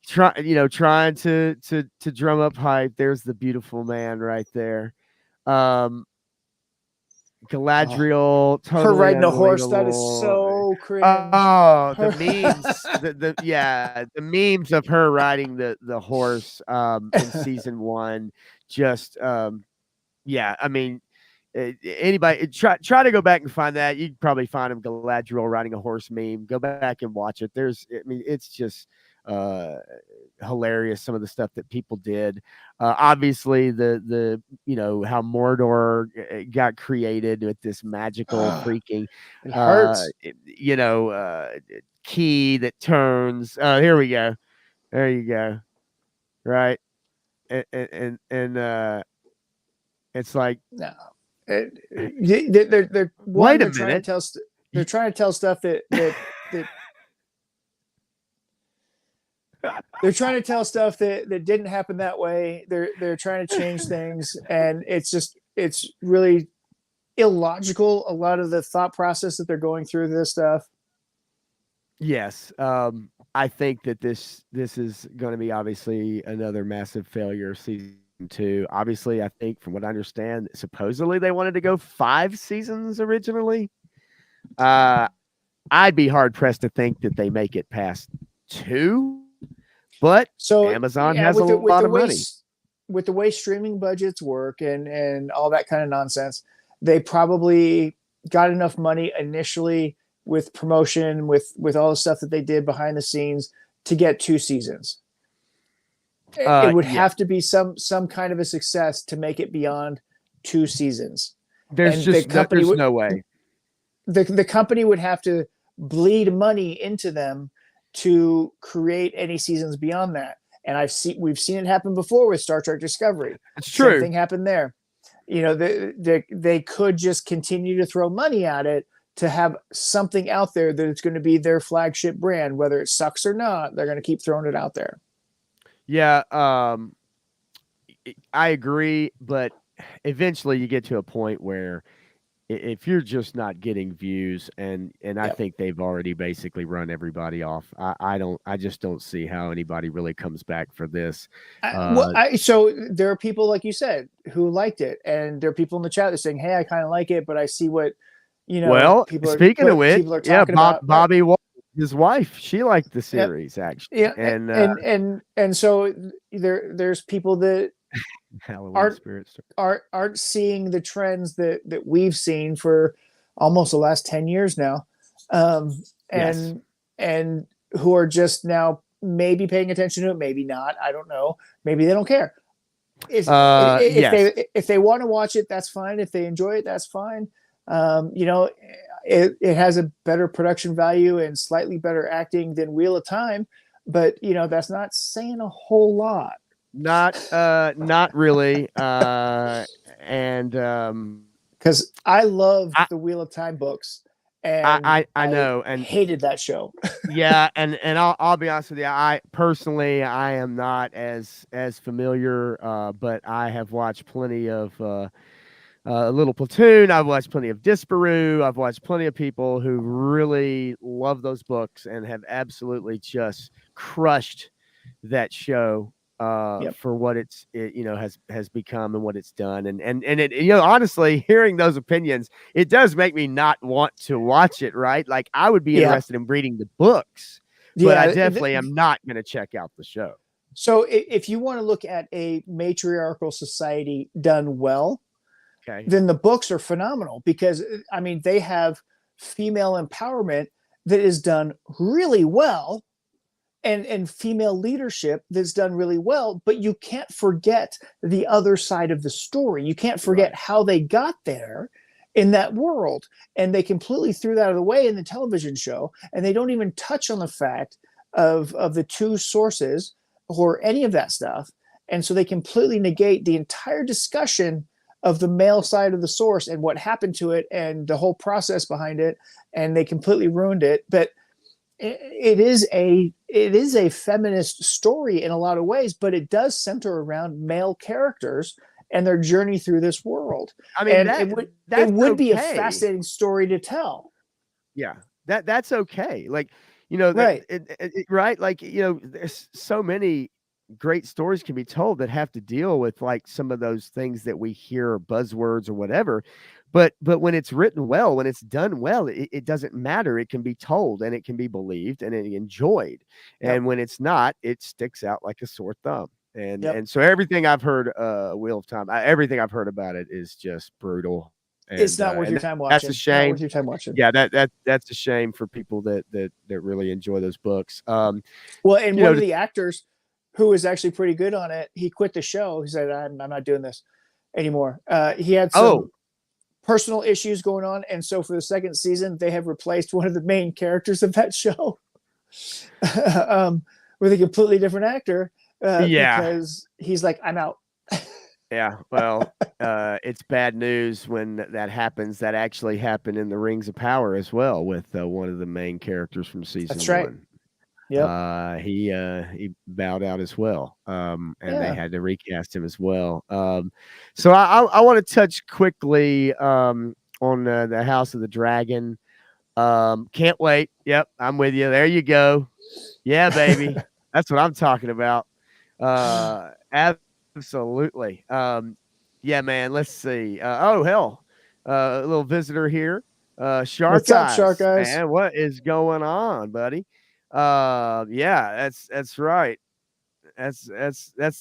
trying to drum up hype. There's the beautiful man right there. Um Oh, Galadriel, her totally riding a horse, that is unbelievable. so so cringe. Oh, the Her memes, the memes of her riding the horse in season 1 just yeah, I mean anybody try to go back and find that. You'd probably find him Galadriel riding a horse meme. Go back and watch it. I mean, it's just uh hilarious some of the stuff that people did. Obviously, the how Mordor got created with this magical freaking, it uh, hurts. you know, uh, key that turns. Here we go. There you go. Right, and it's like, No, they're one. wait a They're trying to minute. tell. They're trying to tell stuff that they're trying to tell stuff that didn't happen that way. They're trying to change things, and it's really illogical. A lot of the thought process that they're going through this stuff. Yes, I think that this is going to be obviously another massive failure season 2. Obviously, I think from what I understand, supposedly they wanted to go 5 seasons originally. Uh, I'd be hard pressed to think that they make it past 2, but So Amazon yeah, has a with lot the of money. way streaming budgets work and all that kind of nonsense, they probably got enough money initially with promotion, with all the stuff that they did behind the scenes to get 2 seasons. It would Yeah, have to be some kind of a success to make it beyond 2 seasons, there's and the just company there's would no way. the company would have to bleed money into them to create any seasons beyond that. And we've seen it happen before with Star Trek Discovery. It's Same true. thing happened there. They could just continue to throw money at it to have something out there that it's going to be their flagship brand, whether it sucks or not. They're going to keep throwing it out there. Yeah, I agree, but eventually you get to a point where if you're just not getting views, and I Yep. think they've already basically run everybody off. I just don't see how anybody really comes back for this. Uh, So there are people like you said who liked it, and there are people in the chat that are saying, "Hey, I kind of like it, but I see what well, people are speaking of what which, people are yeah, talking about." Right? Bobby, his wife, she liked the Yep. series actually, Yeah. and And so there's people that Halloween aren't Spirit Story. aren't seeing the trends that we've seen for almost the last 10 years now, Yes. and who are just now maybe paying attention to it, maybe not, I don't know, maybe they don't care. Yes. If they want to watch it, that's fine. If they enjoy it, that's fine. It has a better production value and slightly better acting than Wheel of Time, but that's not saying a whole lot. Not really. And Because I love I the Wheel of Time books, and I I know, and hated that show. yeah, and I'll be honest with you. I personally I am not as familiar, but I have watched plenty of Little Platoon. I've watched plenty of Disparu. I've watched plenty of people who really love those books and have absolutely just crushed that show Yep. for what has become and what it's done. And it, honestly, hearing those opinions, it does make me not want to watch it, right? Like I would be Yeah. interested in reading the books, but I Yeah. definitely am not going to check out the show. So if you want to look at a matriarchal society done well, Okay. then the books are phenomenal because I mean they have female empowerment that is done really well, and female leadership that's done really well, but you can't forget the other side of the story. You can't forget Right. how they got there in that world. And they completely threw that out of the way in the television show. And they don't even touch on the fact of the two sources or any of that stuff. And so they completely negate the entire discussion of the male side of the source and what happened to it and the whole process behind it. And they completely ruined it. But it is a feminist story in a lot of ways, but it does center around male characters and their journey through this world. I mean And that's it would be a okay. fascinating story to tell. Yeah, that's okay. Like, Right. right? Like, there's so many. great stories can be told that have to deal with like some of those things that we hear, buzzwords or whatever. But when it's written well, when it's done well, it doesn't matter. It can be told and it can be believed and enjoyed. Yep. And when it's not, it sticks out like a sore thumb. Yep. And so everything I've heard, Wheel of Time, everything I've heard about it is just brutal. It's not worth And your time that's a watching. Not shame. worth your time watching. Yeah, that's a shame for people that really enjoy those books. Well, and You one know, of the actors who was actually pretty good on it, he quit the show. He said, I'm not doing this anymore. He had oh, some personal issues going on. And so for the second season, they have replaced one of the main characters of that show with a completely different actor yeah. because he's like, I'm out. Yeah, well, it's bad news when that happens. That actually happened in the Rings of Power as well with one of the main characters from That's season right. one. Yep. He bowed out as well, and they Yeah. had to recast him as well. So I want to touch quickly on the House of the Dragon. Can't wait. Yep, I'm with you. There you go. Yeah, baby. That's what I'm talking about. Absolutely. Yeah, man. Let's see. Oh hell, a little visitor here. What's Shark up, Shark Eyes, Eyes? man. What is going on, buddy? Yeah, that's right. That's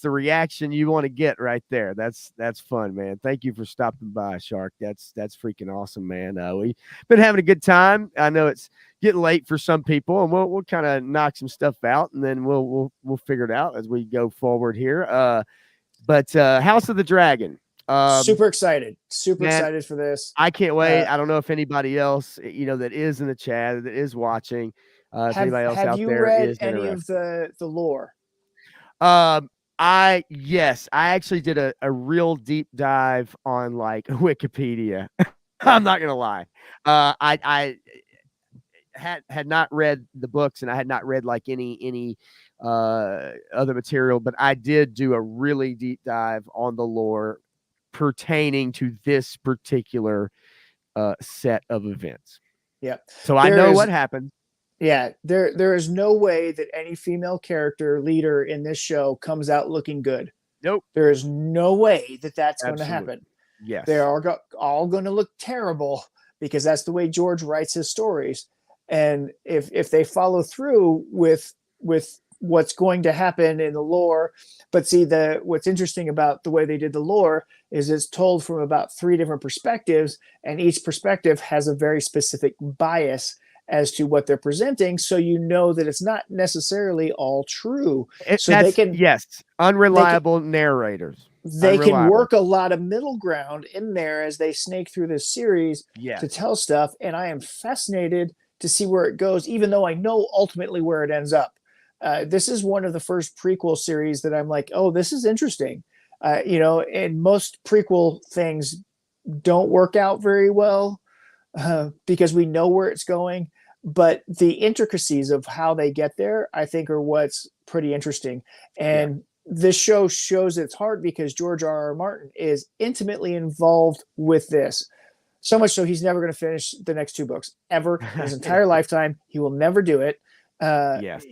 the reaction you want to get right there. That's fun, man. Thank you for stopping by, Shark. That's freaking awesome, man. We've been having a good time. I know it's getting late for some people, and we'll kind of knock some stuff out, and then we'll figure it out as we go forward here. But House of the Dragon, um, Super excited. Super man, excited for this. I can't wait. Uh, I don't know if anybody else, that is in the chat, that is watching, if anybody else have out you there read is any of interested. the lore? Um, yes, I actually did a real deep dive on like Wikipedia. I'm not gonna lie. I had not read the books and I had not read like any other material, but I did do a really deep dive on the lore pertaining to this particular set of events. Yeah. So I There know what is happened. yeah, there is no way that any female character leader in this show comes out looking good. Nope. There is no way that that's going to Absolutely. happen. They Yes. are all going to look terrible because that's the way George writes his stories. And if they follow through with what's going to happen in the lore, but see the what's interesting about the way they did the lore is it's told from about three different perspectives, and each perspective has a very specific bias as to what they're presenting, so you know that it's not necessarily all true. So That's yes, they can unreliable narrators. they can Unreliable. work a lot of middle ground in there as they snake through this series to Yes. tell stuff, and I am fascinated to see where it goes, even though I know ultimately where it ends up. This is one of the first prequel series that I'm like, oh, this is interesting. And most prequel things don't work out very well because we know where it's going. But the intricacies of how they get there, I think, are what's pretty interesting. Yeah. And this show shows its heart because George R. R. Martin is intimately involved with this. So much so he's never going to finish the next two books ever in his entire lifetime. He will never do it. Yes.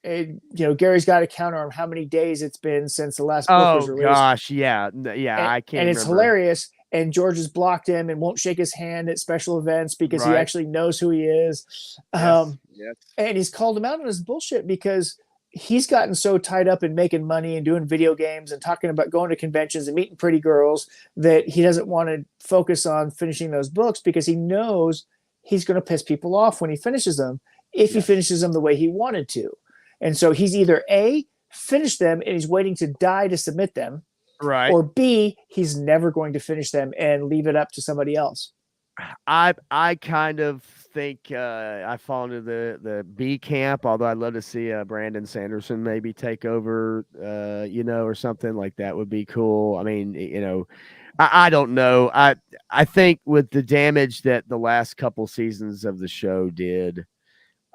Gary's got to counter on how many days it's been since the last book was Oh released, gosh, yeah, yeah. I can't and it's remember. hilarious. And George has blocked him and won't shake his hand at special events because he Right. actually knows who he is. Yes. Yes. And he's called him out on his bullshit because he's gotten so tied up in making money and doing video games and talking about going to conventions and meeting pretty girls that he doesn't want to focus on finishing those books because he knows he's going to piss people off when he finishes them if he finishes them the way he wanted to. And so he's either A, finished them and he's waiting to die to submit them, Right. or B, he's never going to finish them and leave it up to somebody else. I kind of think I fall into the B camp, although I'd love to see Brandon Sanderson maybe take over, or something like that would be cool. I mean, I don't know. I think with the damage that the last couple seasons of the show did,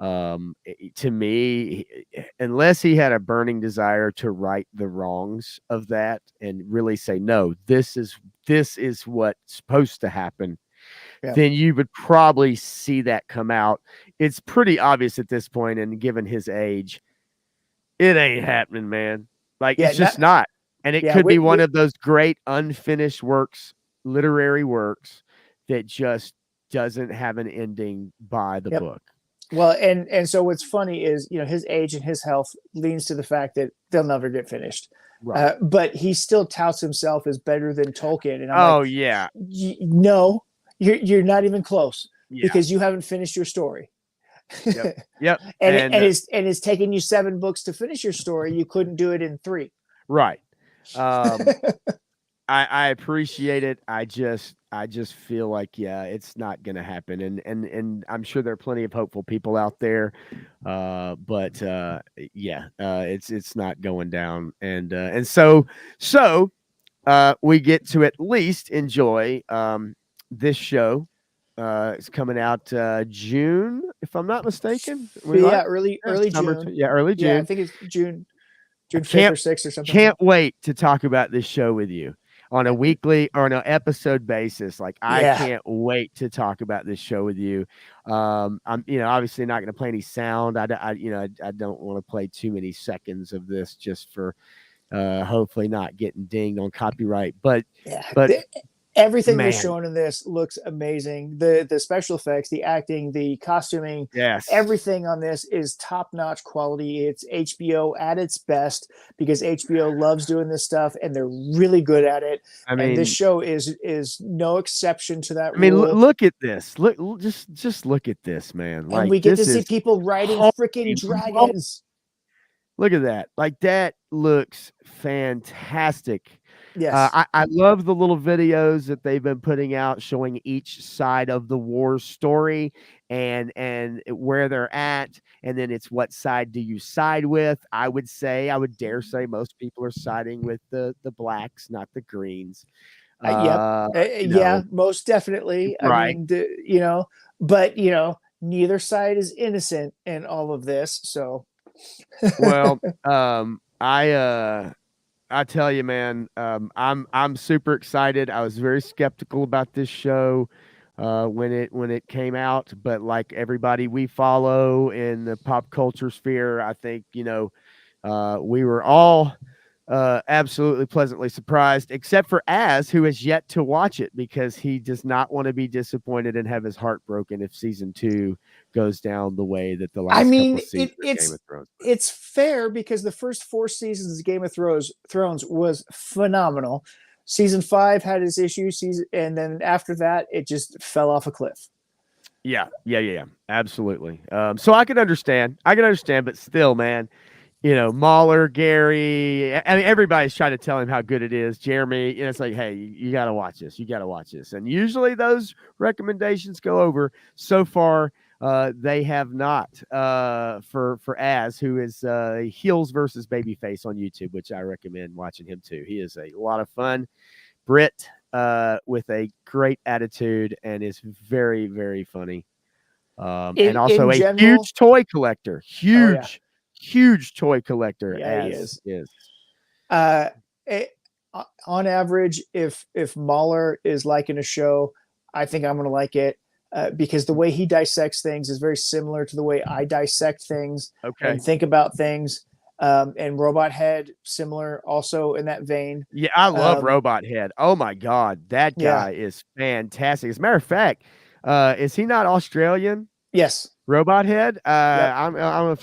to me, unless he had a burning desire to right the wrongs of that and really say, no, this is what's supposed to happen, then you would probably see that come out. It's pretty obvious at this point, and given his age, it ain't happening, man. Like, Yeah, it's just not. And it yeah, could be one of those great unfinished works, literary works, that just doesn't have an ending by the yep. book. Well, and so what's funny is, his age and his health leans to the fact that they'll never get finished. Right. But he still touts himself as better than Tolkien, and I'm like, Oh, yeah. no, you're not even close Yeah. because you haven't finished your story. Yep. Yep. and And it's taken you 7 books to finish your story. You couldn't do it in 3. right. Um, I appreciate it. I just feel like, yeah, it's not gonna happen. And I'm sure there are plenty of hopeful people out there. But yeah, it's not going down. And so we get to at least enjoy this show. It's coming out June, if I'm not mistaken. We Yeah, like early summer, June. yeah, early Yeah, I June. think it's I June 5th or 6th or something like can't that. wait to talk about this show with you on a weekly or on an episode basis. Like, I Yeah. can't wait to talk about this show with you. I'm, obviously not going to play any sound. I don't want to play too many seconds of this just for hopefully not getting dinged on copyright. Yeah. But Everything they're man, showing in this looks amazing. The special effects, the acting, the costuming, yes, everything on this is top-notch quality. It's HBO at its best because HBO loves doing this stuff and they're really good at it. I And this mean, show is no exception to that I mean, rule. look at this. Just look at this, man. And Like, we get to this see is people riding holy freaking moly. dragons. Look at that. Like, that looks fantastic. Yes. I love the little videos that they've been putting out showing each side of the war story and where they're at, and then it's what side do you side with. I would dare say most people are siding with the blacks, not the greens. Yep. You Yeah, know, most definitely. I right. mean, but neither side is innocent in all of this. So, Well, I tell you, man, I'm super excited. I was very skeptical about this show when it came out, but like everybody we follow in the pop culture sphere, I think we were all absolutely pleasantly surprised, except for Az, who has yet to watch it because he does not want to be disappointed and have his heart broken if season 2 goes down the way that the I last couple mean, of seasons of Game of Thrones went. it's fair because the first 4 seasons of Game of Thrones was phenomenal. Season 5 had its issues, and then after that, it just fell off a cliff. Yeah. Absolutely. So I can understand. But still, man, Mahler, Gary, I mean, everybody's trying to tell him how good it is. Jeremy, it's like, hey, you got to watch this. You got to watch this. And usually those recommendations go over. So far, they have not. For Az, who is heels versus babyface on YouTube, which I recommend watching him too. He is a lot of fun. Brit, with a great attitude and is very, very funny. And In also a general, huge toy collector. oh yeah, Huge toy collector, yeah, he as is. is. Uh, it, on average, if Mahler is liking a show, I think I'm going to like it because the way he dissects things is very similar to the way I dissect things Okay. and think about things. And Robot Head, similar, also in that vein. Yeah, I love Um, Robot Head. Oh my God, that yeah. guy is fantastic. As a matter of fact, is he not Australian? Yes. Robot Head. Yep. I don't know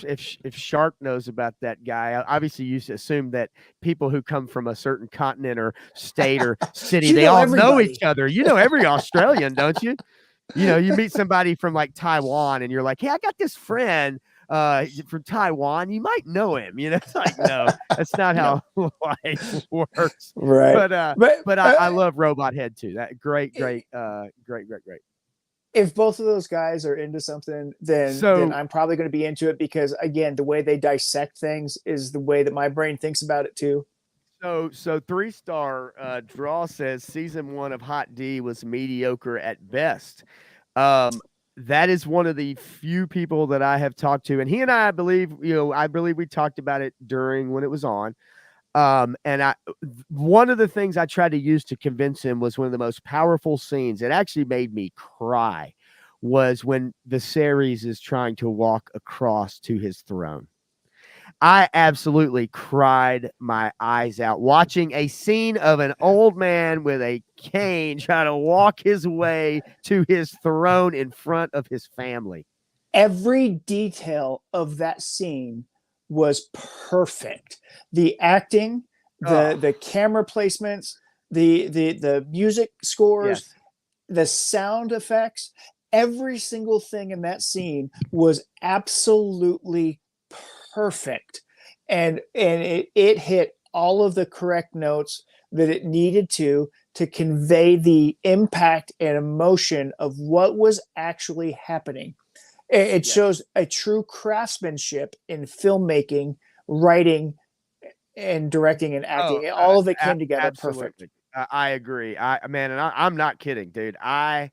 if Shark knows about that guy. Obviously, you assume that people who come from a certain continent or state or city, You they know all know each everybody. other. You know every Australian, don't you? You meet somebody from like Taiwan, and you're like, "Hey, I got this friend from Taiwan. You might know him." It's like, no, that's not No. how life works. Right. But I love Robot Head too. That great, great. If both of those guys are into something, then So I'm probably going to be into it because again, the way they dissect things is the way that my brain thinks about it too. so 3-star draw says season 1 of Hot D was mediocre at best. Um, that is one of the few people that I have talked to, and he and I believe, I believe we talked about it during when it was on. And one of the things I tried to use to convince him was one of the most powerful scenes. It actually made me cry. Was when Viserys is trying to walk across to his throne. I absolutely cried my eyes out watching a scene of an old man with a cane trying to walk his way to his throne in front of his family. Every detail of that scene was perfect. The acting, Oh, the camera placements, the music scores, yes. the sound effects, every single thing in that scene was absolutely perfect. And it hit all of the correct notes that it needed to convey the impact and emotion of what was actually happening. It Yes. shows a true craftsmanship in filmmaking, writing, and directing and Oh, acting. All of it came together perfect. absolutely. I agree. I'm not kidding, dude. I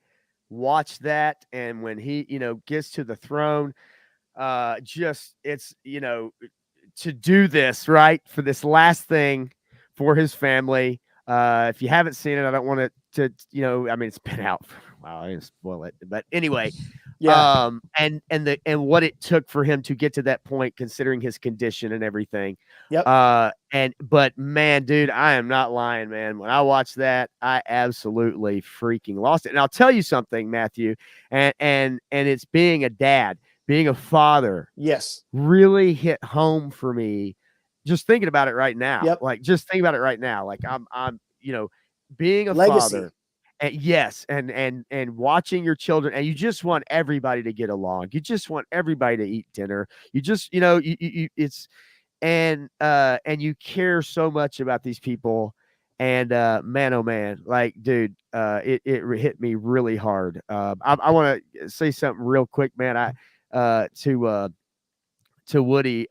watched that, and when he, gets to the throne, just it's to do this right for this last thing for his family. If you haven't seen it, I don't want it to, I mean, it's been out. Wow, I didn't spoil it, but anyway, Yeah. and what it took for him to get to that point, considering his condition and everything. Yep. And but man, dude, I am not lying, man. When I watched that, I absolutely freaking lost it. And I'll tell you something, Matthew, and it's being a dad, being a father Yes. really hit home for me just thinking about it right now. Yep. Like just think about it right now. Like I'm being a father, Legacy. and yes, and watching your children, and you just want everybody to get along. You just want everybody to eat dinner. You just it's and you care so much about these people. And man, oh man, like dude, it hit me really hard. I want to say something real quick, man. I to Woody.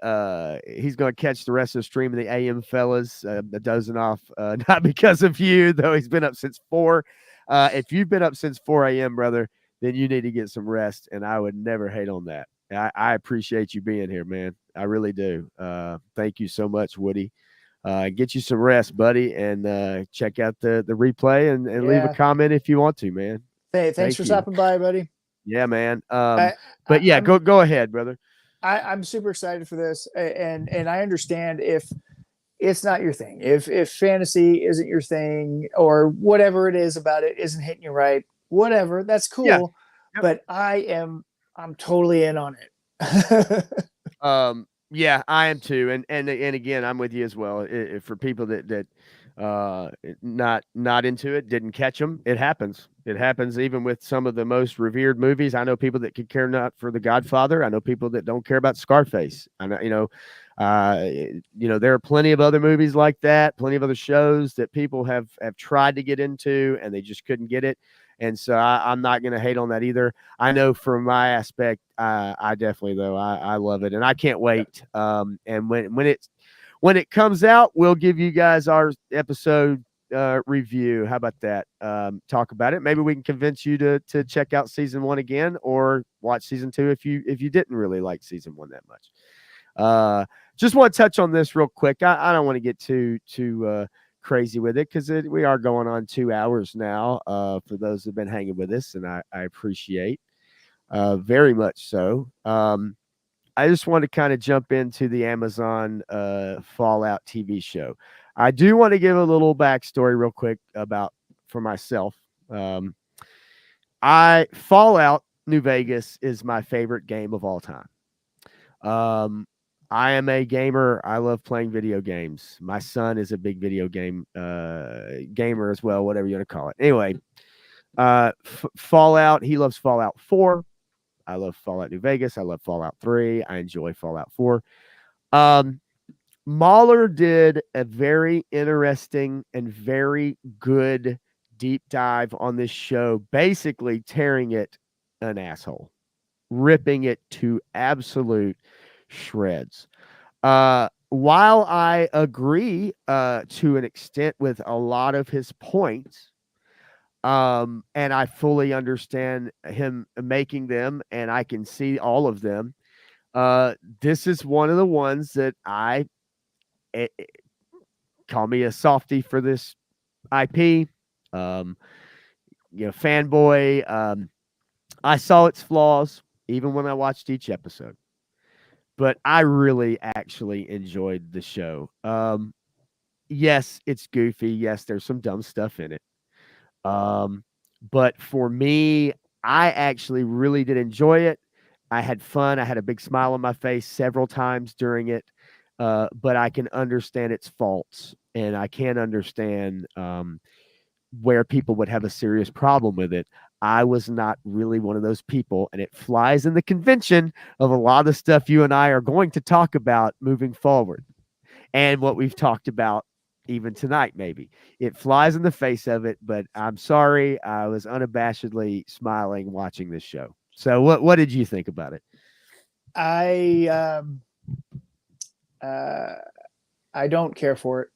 He's going to catch the rest of the stream of the AM fellas, a dozen off, not because of you, though he's been up since 4. If you've been up since 4 a.m., brother, then you need to get some rest. And I would never hate on that. I appreciate you being here, man. I really do. Thank you so much, Woody. Get you some rest, buddy, and check out the replay and leave a Yeah. comment if you want to, man. Hey, thanks for Thank you. stopping by, buddy. Yeah, man. I, But yeah, I'm go ahead, brother. I'm super excited for this, and I understand if it's not your thing, if fantasy isn't your thing, or whatever it is about it isn't hitting you right, whatever, that's Yeah. cool. Yep. But I'm totally in on it. Yeah, I am too, and again, I'm with you as well. For people that not into it, didn't catch them, it happens. It happens even with some of the most revered movies. I know people that could care not for The Godfather. I know people that don't care about Scarface. I know, there are plenty of other movies like that, plenty of other shows that people have tried to get into and they just couldn't get it. And so I'm not going to hate on that either. I know from my aspect, I definitely though I love it, and I can't wait. And when it comes out, we'll give you guys our episode review. How about that? Talk about it. Maybe we can convince you to check out season 1 again, or watch season 2 if you didn't really like season 1 that much. Just want to touch on this real quick. I don't want to get too crazy with it because we are going on 2 hours now. For those who've been hanging with us, and I appreciate very much so. I just want to kind of jump into the Amazon Fallout TV show. I do want to give a little backstory real quick about for myself. Um, I Fallout New Vegas is my favorite game of all time. Um, I am a gamer. I love playing video games. My son is a big video game gamer as well, whatever you want to call it. Anyway, Fallout. He loves Fallout 4. I love Fallout New Vegas. I love Fallout 3. I enjoy Fallout 4. Um, Mahler did a very interesting and very good deep dive on this show, basically tearing it an asshole, ripping it to absolute shreds. While I agree to an extent with a lot of his points, and I fully understand him making them, and I can see all of them. This is one of the ones that call me a softy for this IP. Um, fanboy. I saw its flaws even when I watched each episode, but I really actually enjoyed the show. Yes, it's goofy. Yes, there's some dumb stuff in it. Um, but for me, I actually really did enjoy it. I had fun. I had a big smile on my face several times during it. But I can understand its faults, and I can understand where people would have a serious problem with it. I was not really one of those people, and it flies in the convention of a lot of the stuff you and I are going to talk about moving forward and what we've talked about even tonight, maybe. It flies in the face of it, but I'm sorry. I was unabashedly smiling watching this show. So what did you think about it? I uh, I don't care for it.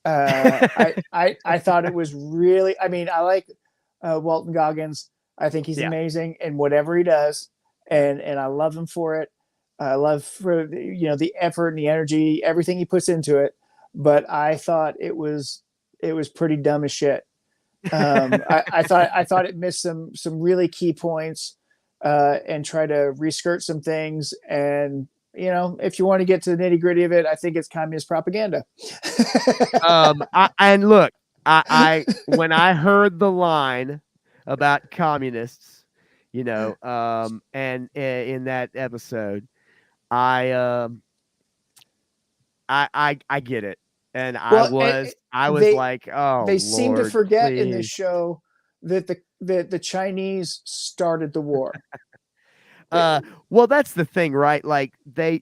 I thought it was really. I mean, I like Walton Goggins. I think he's Yeah. amazing in whatever he does, and I love him for it. I love for the effort and the energy, everything he puts into it. But I thought it was pretty dumb as shit. I thought it missed some really key points, and try to reskirt some things. And if you want to get to the nitty gritty of it, I think it's communist propaganda. And look, I when I heard the line about communists, and in that episode, I I get it, and I Well, was I was they like, oh they seem to Lord, forget in this please. show that the Chinese started the war. They, Uh, well, that's the thing, right? Like they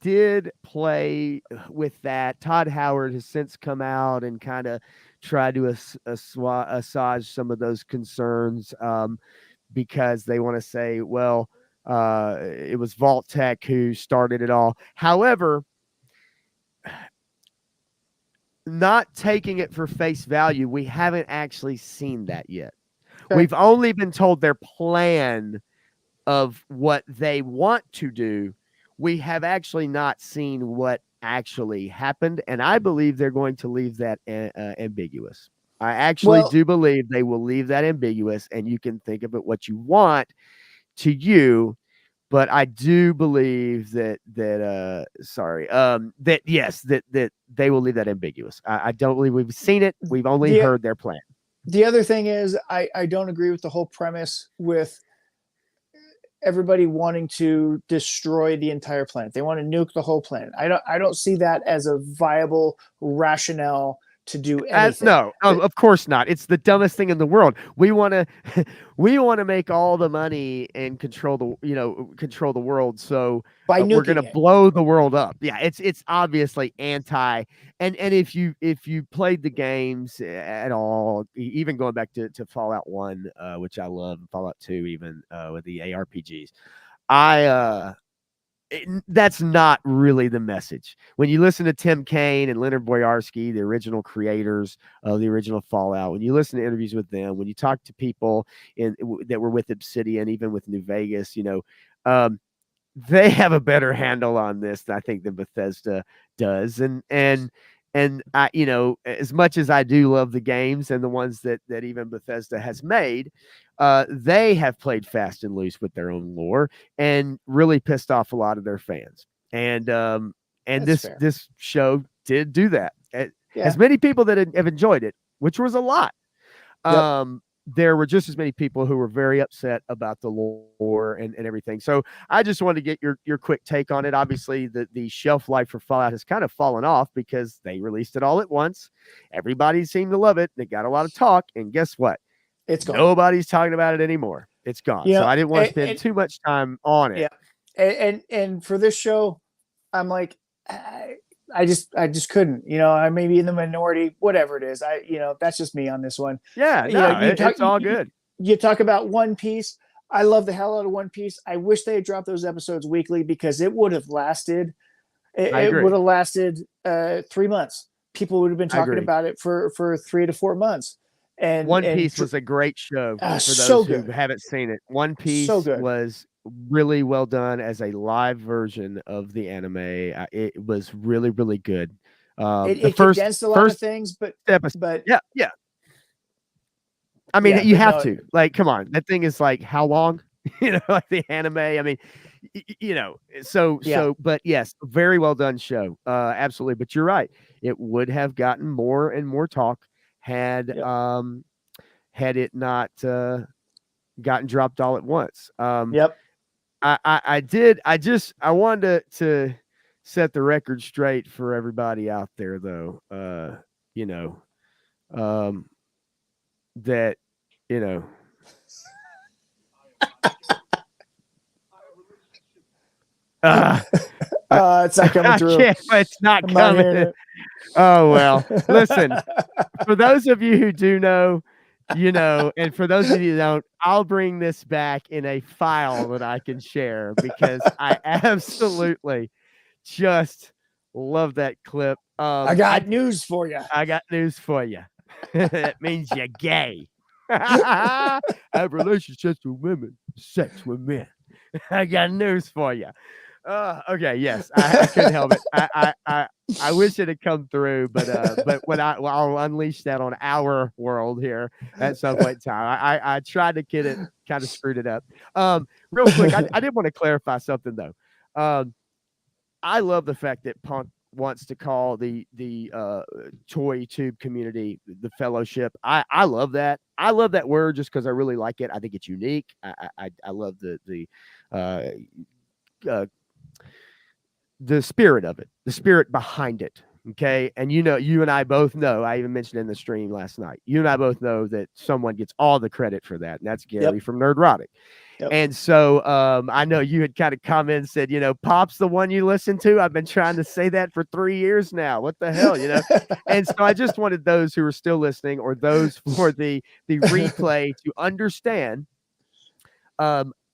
did play with that. Todd Howard has since come out and kind of tried to assuage some of those concerns, because they want to say, well, it was Vault Tech who started it all. However, not taking it for face value, we haven't actually seen that yet. okay. We've only been told their plan of what they want to do. We have actually not seen what actually happened, and I believe they're going to leave that ambiguous. I actually Well, do believe they will leave that ambiguous, and you can think of it what you want to you. But I do believe that yes, that they will leave that ambiguous. I don't believe we've seen it. We've only the heard their plan. the other thing is I don't agree with the whole premise with everybody wanting to destroy the entire planet. They want to nuke the whole planet. I don't see that as a viable rationale to do anything. No, of course not. It's the dumbest thing in the world. We want to, we want to make all the money and control the world. So By we're gonna nuking it. blow the world up. Yeah, it's obviously anti. And if you played the games at all, even going back to Fallout 1, which I love, Fallout 2, even with the ARPGs, I that's not really the message. When you listen to Tim Kaine and Leonard Boyarsky, the original creators of the original Fallout, when you listen to interviews with them, when you talk to people that were with Obsidian, even with New Vegas, um, they have a better handle on this, I think, than Bethesda does. And I, as much as I do love the games and the ones that even Bethesda has made, they have played fast and loose with their own lore and really pissed off a lot of their fans. And That's this fair. this show did do that. As Yeah. many people that have enjoyed it, which was a lot, Yep. there were just as many people who were very upset about the lore and everything. So I just wanted to get your quick take on it. Obviously, the shelf life for Fallout has kind of fallen off because they released it all at once. Everybody seemed to love it. They got a lot of talk, and guess what? It's gone. Nobody's talking about it anymore. It's gone. You So know, I didn't want to spend too much time on it. yeah, and for this show, I'm like, I just couldn't. I may be in the minority, whatever it is. That's just me on this one. Yeah, You know, no, you talk it's all good. you talk about One Piece. I love the hell out of One Piece. I wish they had dropped those episodes weekly because it would have lasted. It, I it would agree. have lasted 3 months. People would have been I talking agree. about it for 3 to 4 months, and One and Piece was a great show for so those who good, haven't seen it. One so Piece good. was really well done as a live version of the anime. It was really, really good. It, The it condensed a lot of first things, episode, but yeah, yeah. I mean, yeah, you but have no, to. Like, come on, that thing is like how long? Like the anime. I mean, Yeah. But yes, very well done show. Absolutely. But you're right. It would have gotten more and more talk had Yep. had it not gotten dropped all at once. Yep. I wanted to set the record straight for everybody out there, though. You know, um, that you know, uh, It's not coming I through. can't. It's not I'm not hearing coming. it. Oh well. Listen, for those of you who do know, and for those of you who don't, I'll bring this back in a file that I can share because I absolutely just love that clip. I got news for you. I got news for you. That means you're gay. Have relationships with women, sex with men. I got news for you. Okay, yes, I couldn't help it. I wish it had come through, but I'll unleash that on our world here at some point in time. I tried to get it, kind of screwed it up. Real quick, I did want to clarify something though. I love the fact that Punk wants to call the toy tube community the fellowship. I love that. I love that word just because I really like it. I think it's unique. I love uh, uh, the spirit of it, the spirit behind it. Okay. And you and I both know, I even mentioned in the stream last night, you and I both know that someone gets all the credit for that. And that's Gary Yep. from Nerdrotic. Yep. And so I know you had kind of commented and said, Pop's the one you listen to. I've been trying to say that for 3 years now. What the hell, And so I just wanted those who are still listening or those for the replay to understand.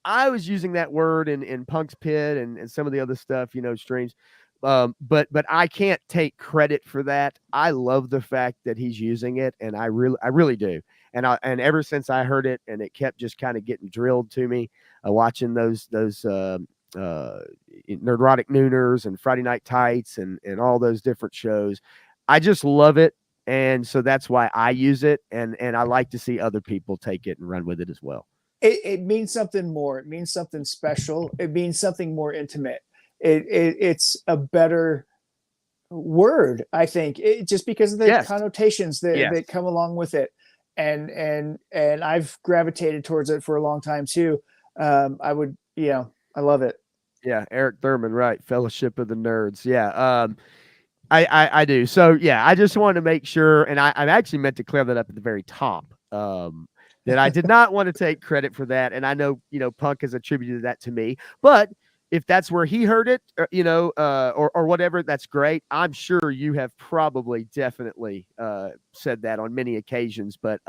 I was using that word in Punk's Pit and some of the other stuff, streams. But I can't take credit for that. I love the fact that he's using it, and I really do. And ever since I heard it, and it kept just kind of getting drilled to me, watching those Nerdrotic Nooners and Friday Night Tights and all those different shows, I just love it, and so that's why I use it, and I like to see other people take it and run with it as well. It means something more. It means something special. It means something more intimate. It's a better word, I think, just because of the connotations that come along with it. And I've gravitated towards it for a long time too. I love it. Yeah, Eric Thurman, right? Fellowship of the Nerds. Yeah. I do. So yeah, I just wanted to make sure, and I actually meant to clear that up at the very top. That I did not want to take credit for that, and I know Punk has attributed that to me, but if that's where he heard it, or whatever, that's great. I'm sure you have probably definitely said that on many occasions, but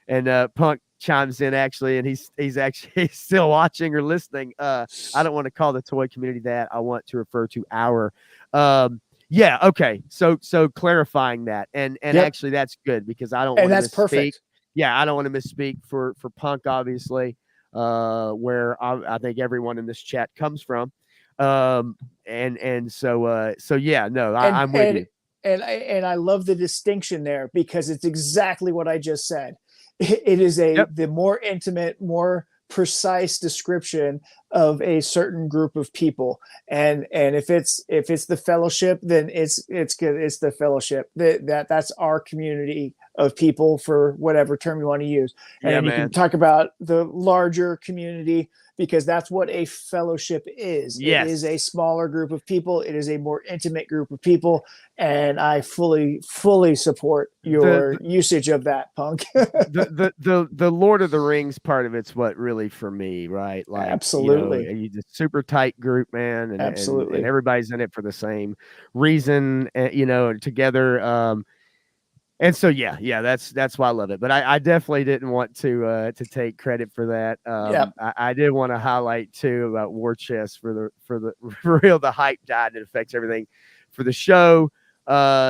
and Punk chimes in actually, and he's actually still watching or listening. I don't want to call the toy community that. I want to refer to our. Yeah. Okay. So clarifying that, and Yep. actually that's good because I don't want to misspeak. Perfect. Yeah, I don't want to misspeak for Punk, obviously, where I think everyone in this chat comes from, and so yeah, no, I'm with you. And I love the distinction there because it's exactly what I just said. It is the more intimate, more precise description of a certain group of people, and if it's the fellowship, then it's good. It's the fellowship that's our community of people, for whatever term you want to use. And you can talk about the larger community because that's what a fellowship is. Yes. It is a smaller group of people. It is a more intimate group of people. And I fully support your usage of that, Punk. the Lord of the Rings part of it's what really for me, right? Like, absolutely, you just super tight group, man, and absolutely, and everybody's in it for the same reason, together. And so yeah, that's why I love it. But I definitely didn't want to take credit for that. I did want to highlight too about War Chest for real, the hype died and it affects everything for the show.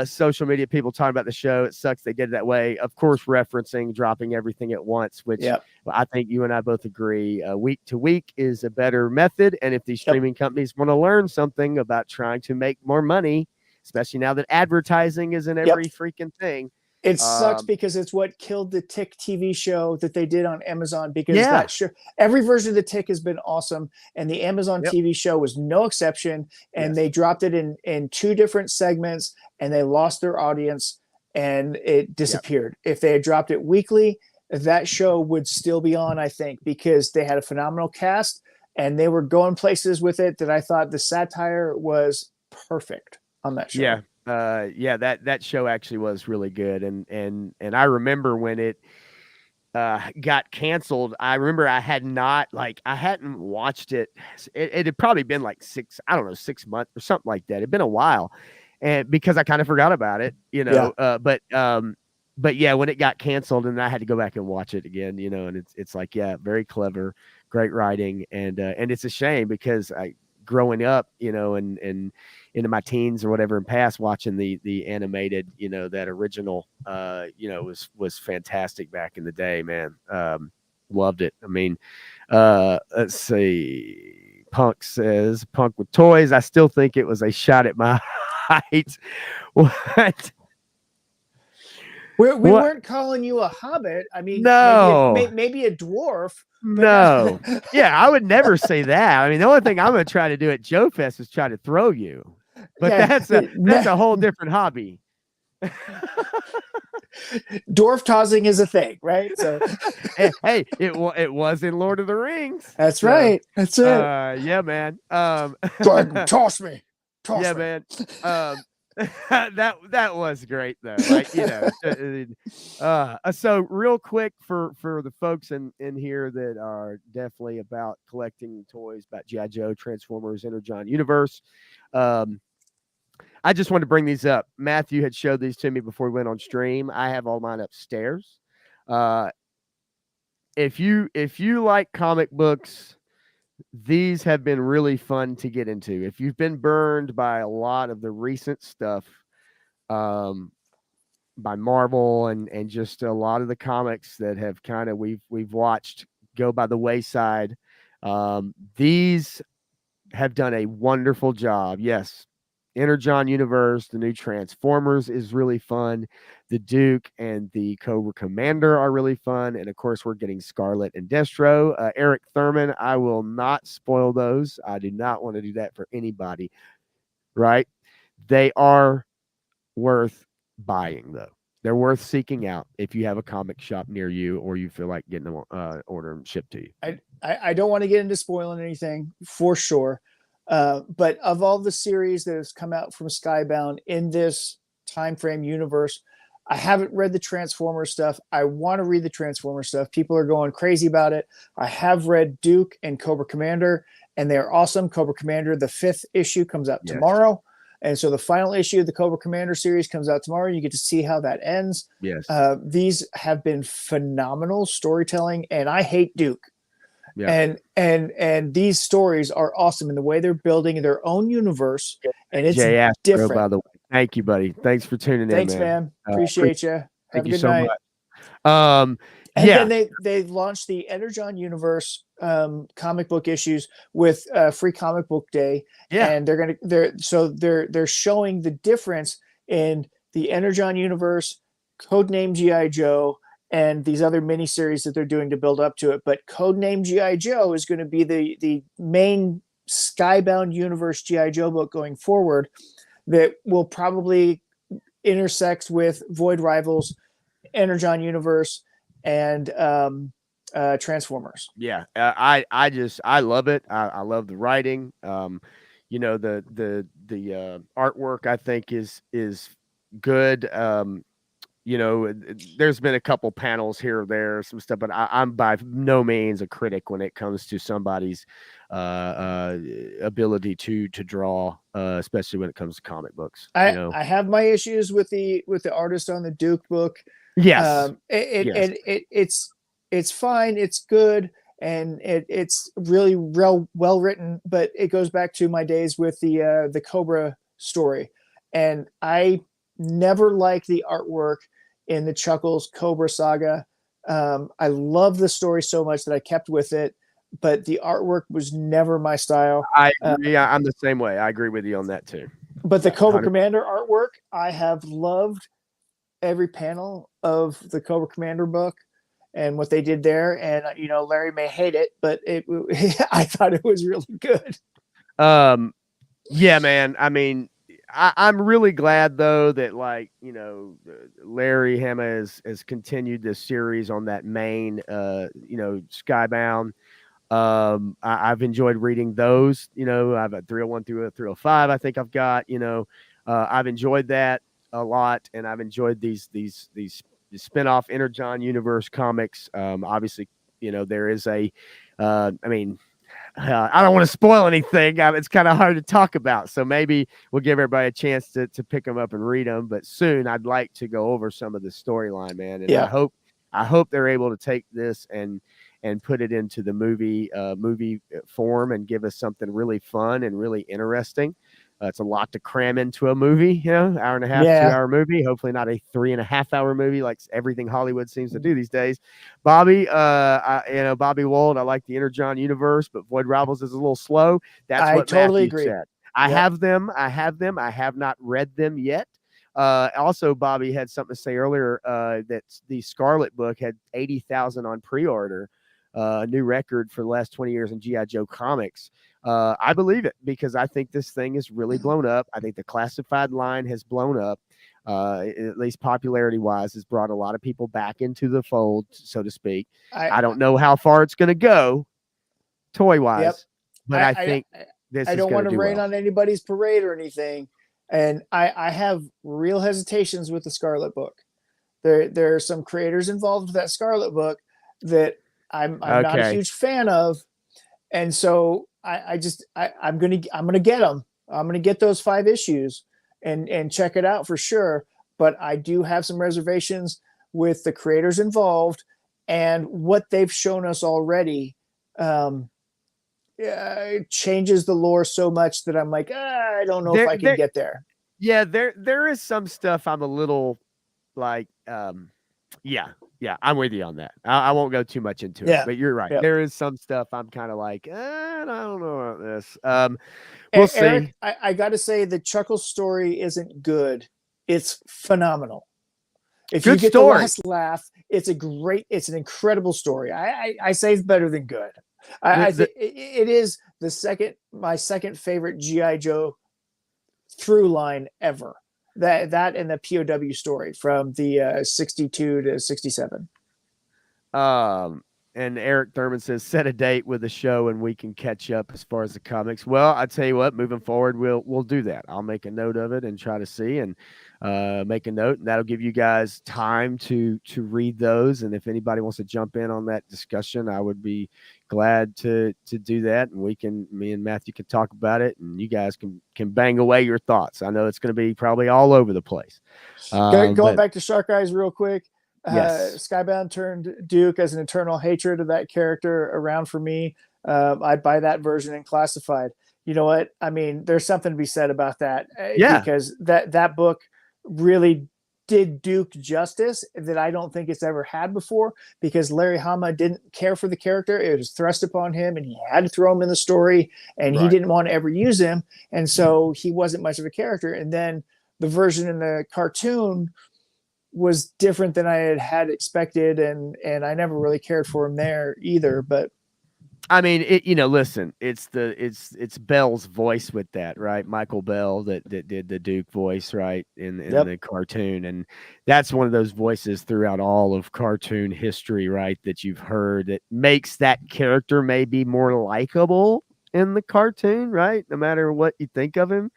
Social media people talking about the show. It sucks they did it that way. Of course, referencing dropping everything at once, which I think you and I both agree week to week is a better method. And if these streaming companies want to learn something about trying to make more money, especially now that advertising is in every freaking thing. It sucks because it's what killed the Tick TV show that they did on Amazon, because Yeah. that show, every version of the Tick has been awesome, and the Amazon Yep. TV show was no exception. And Yes. they dropped it in 2 different segments, and they lost their audience, and it disappeared. Yep. If they had dropped it weekly, that show would still be on, I think, because they had a phenomenal cast and they were going places with it that I thought the satire was perfect on that show. Yeah. Yeah, that show actually was really good. And I remember when it got canceled, I remember I hadn't watched it. It had probably been like 6 months or something like that. It'd been a while. And because I kind of forgot about it, Yeah. But yeah, when it got canceled and I had to go back and watch it again, and it's like, yeah, very clever, great writing. And it's a shame because growing up, and into my teens or whatever and past, watching the animated, that original, was fantastic back in the day, man. Loved it. I mean, let's see. Punk says, Punk with toys. I still think it was a shot at my height. What? We weren't calling you a hobbit. I mean, no, maybe a dwarf. No. Yeah, I would never say that. I mean, the only thing I'm going to try to do at Joe Fest is try to throw you. But yeah, that's a whole different hobby. Dwarf tossing is a thing, right? So hey, it was in Lord of the Rings. That's right. That's it. Yeah, man. Dragon, toss me. Toss me. Man. that was great though. Like, so real quick for the folks in here that are definitely about collecting toys about G.I. Joe, Transformers, Energon Universe. I just wanted to bring these up. Matthew had showed these to me before we went on stream. I have all mine upstairs. If you like comic books, these have been really fun to get into. If you've been burned by a lot of the recent stuff, by Marvel and just a lot of the comics that have kind of we've watched go by the wayside, these have done a wonderful job. Yes, Energon Universe, the new Transformers is really fun. The Duke and the Cobra Commander are really fun. And of course, we're getting Scarlet and Destro. Eric Thurman, I will not spoil those. I do not want to do that for anybody. Right? They are worth buying, though. They're worth seeking out if you have a comic shop near you or you feel like getting them order them shipped to you. I don't want to get into spoiling anything for sure. But of all the series that has come out from Skybound in this time frame universe, I haven't read the Transformers stuff. I want to read the Transformers stuff. People are going crazy about it. I have read Duke and Cobra Commander, and they're awesome. Cobra Commander, the 5th issue comes out tomorrow. And so the final issue of the Cobra Commander series comes out tomorrow. You get to see how that ends. Yes. These have been phenomenal storytelling, and I hate Duke. Yeah. And these stories are awesome in the way they're building their own universe, and it's Jay Astro, different. By the way, thank you, buddy. Thanks for tuning in. Thanks, man. Appreciate you. Have a good night. Much. And then they launched the Energon Universe comic book issues with Free Comic Book Day. Yeah, and they're showing the difference in the Energon Universe, Codename G.I. Joe, and these other miniseries that they're doing to build up to it. But Codename G.I. Joe is going to be the main Skybound Universe G.I. Joe book going forward that will probably intersect with Void Rivals, Energon Universe, and Transformers. Yeah, I love it. I love the writing. The artwork I think is good. There's been a couple panels here or there, some stuff, but I'm by no means a critic when it comes to somebody's ability to draw, especially when it comes to comic books. I have my issues with the artist on the Duke book. Yes, it's fine, it's good, and it's really well written, but it goes back to my days with the Cobra story, and I never liked the artwork in the Chuckles Cobra saga. I love the story so much that I kept with it, but the artwork was never my style. I agree. I'm the same way. I agree with you on that too. But the Cobra 100%. Commander artwork I have loved every panel of the Cobra Commander book and what they did there. And Larry may hate it, but I thought it was really good. Um, yeah, man. I mean, I'm really glad though that like Larry Hama has continued this series on that main Skybound. I've enjoyed reading those. I've got 301 through 305. I think I've got. I've enjoyed that a lot, and I've enjoyed these spin-off Energon universe comics. Obviously, there is a. I mean, I don't want to spoil anything. It's kind of hard to talk about, so maybe we'll give everybody a chance to pick them up and read them. But soon, I'd like to go over some of the storyline, man, and Yeah. I hope they're able to take this and put it into the movie form and give us something really fun and really interesting. It's a lot to cram into a movie, hour and a half, Yeah. 2 hour movie. Hopefully not a 3.5 hour movie like everything Hollywood seems to do these days. Bobby, Bobby Wold, I like the Energon universe, but Void Rivals is a little slow. That's I what totally Matthew agree. said. I Yep. have them. I have not read them yet. Also, Bobby had something to say earlier that the Scarlet book had 80,000 on pre-order, a new record for the last 20 years in G.I. Joe comics. I believe it because I think this thing is really blown up. I think the classified line has blown up, at least popularity wise, has brought a lot of people back into the fold, so to speak. I don't know how far it's going to go toy Yep. wise, but I think this I is don't going want to to do rain well. on anybody's parade or anything. And I have real hesitations with the Scarlet book. There are some creators involved with that Scarlet book that I'm not a Okay. huge fan of. And so I'm gonna get them. I'm gonna get those 5 issues and check it out for sure. But I do have some reservations with the creators involved and what they've shown us already. It changes the lore so much that I'm like, I don't know if There, I can there, get there. yeah, there is some stuff I'm a little like, yeah, I'm with you on that. I won't go too much into it, Yeah. but you're right. Yep. There is some stuff I'm kind of like, I don't know about this. We'll see. Eric, I got to say the Chuckle story isn't good. It's phenomenal. If you Good get the story. last laugh, it's an incredible story. I say it's better than good. The, I the, think it is my second favorite GI Joe through line ever. That and the POW story from the 62 to 67. Um, and Eric Thurman says, set a date with the show and we can catch up as far as the comics. Well, I tell you what, moving forward, we'll do that. I'll make a note of it and try to see and make a note, and that'll give you guys time to read those. And if anybody wants to jump in on that discussion, I would be glad to do that. And me and Matthew can talk about it, and you guys can bang away your thoughts. I know it's going to be probably all over the place. Going back to Shark Eyes real quick. Yes. Skybound turned Duke as an eternal hatred of that character around for me. I'd buy that version in classified. You know what? I mean, there's something to be said about that Yeah. because that book really did Duke justice that I don't think it's ever had before because Larry Hama didn't care for the character. It was thrust upon him and he had to throw him in the story and he didn't want to ever use him. And so he wasn't much of a character. And then the version in the cartoon was different than I had expected, and I never really cared for him there either. But I mean, listen, it's Bell's voice with that, right? Michael Bell that did the Duke voice, right, in the cartoon, and that's one of those voices throughout all of cartoon history, right, that you've heard that makes that character maybe more likable in the cartoon, right? No matter what you think of him.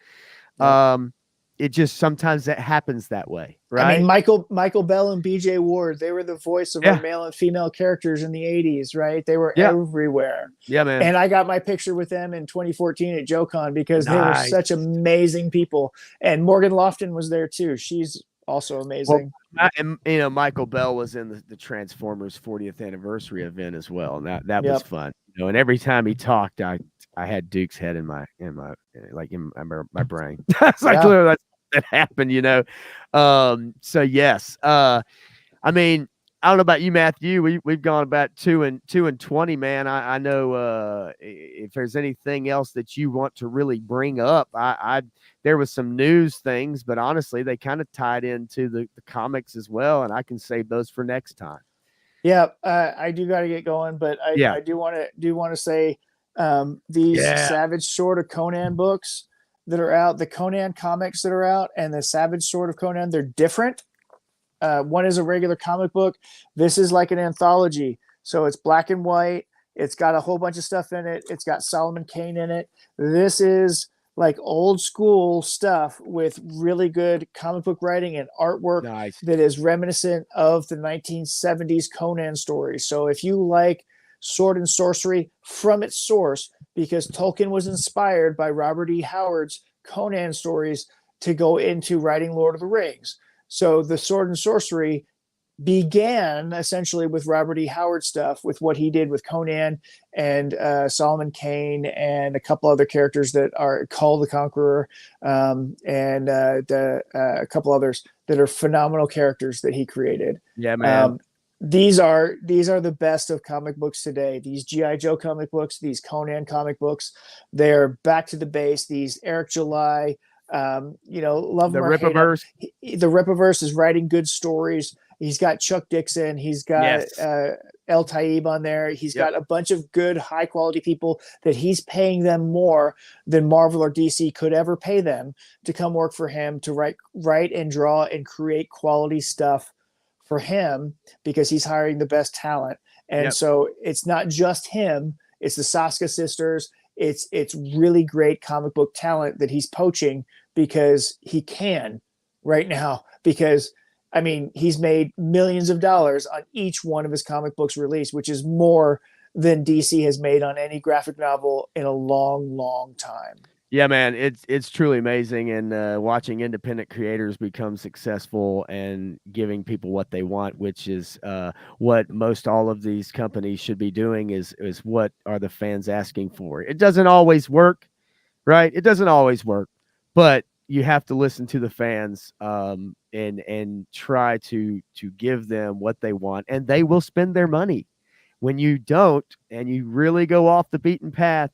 Yep. It just sometimes that happens that way, right? I mean, Michael Bell and BJ Ward, they were the voice of our male and female characters in the 80s, right? They were everywhere. Yeah, man. And I got my picture with them in 2014 at JoeCon because they were such amazing people. And Morgan Lofton was there too. She's also amazing. Well, and Michael Bell was in the Transformers 40th anniversary event as well, and that was fun. And every time he talked, I had Duke's head in my brain. It's like literally that happened, So yes, I mean, I don't know about you, Matthew. We've gone about 2 and 20, man. I know if there's anything else that you want to really bring up, I there was some news things, but honestly, they kind of tied into the comics as well, and I can save those for next time. Yeah, I do got to get going, but Yeah, I do want to say these yeah, Savage Sword of Conan books that are out, the Conan comics that are out, and the Savage Sword of Conan, they're different. One is a regular comic book. This is like an anthology, so it's black and white. It's got a whole bunch of stuff in it. It's got Solomon Kane in it. This is like old school stuff with really good comic book writing and artwork nice. that is reminiscent of the 1970s Conan stories. So if you like sword and sorcery from its source, because Tolkien was inspired by Robert E. Howard's Conan stories to go into writing Lord of the Rings. So the sword and sorcery began essentially with Robert E. Howard stuff, with what he did with Conan and Solomon Kane and a couple other characters that are called the Conqueror, and a couple others that are phenomenal characters that he created. Yeah, man. Um, these are the best of comic books today. These GI Joe comic books, these Conan comic books, they're back to the base. These Eric July, love The him or hate him. Rippaverse. The Rippaverse is writing good stories. He's got Chuck Dixon. He's got Yes. El Taib on there. He's Yep. got a bunch of good, high quality people that he's paying them more than Marvel or DC could ever pay them to come work for him to write and draw and create quality stuff for him, because he's hiring the best talent. And Yep. so it's not just him, it's the Saska sisters. It's really great comic book talent that he's poaching because he can right now, because I mean, he's made millions of dollars on each one of his comic books released, which is more than DC has made on any graphic novel in a long, long time. Yeah, man, it's truly amazing, and watching independent creators become successful and giving people what they want, which is what most all of these companies should be doing. Is what are the fans asking for? It doesn't always work, right? It doesn't always work, but you have to listen to the fans, and try to give them what they want, and they will spend their money. When you don't, and you really go off the beaten path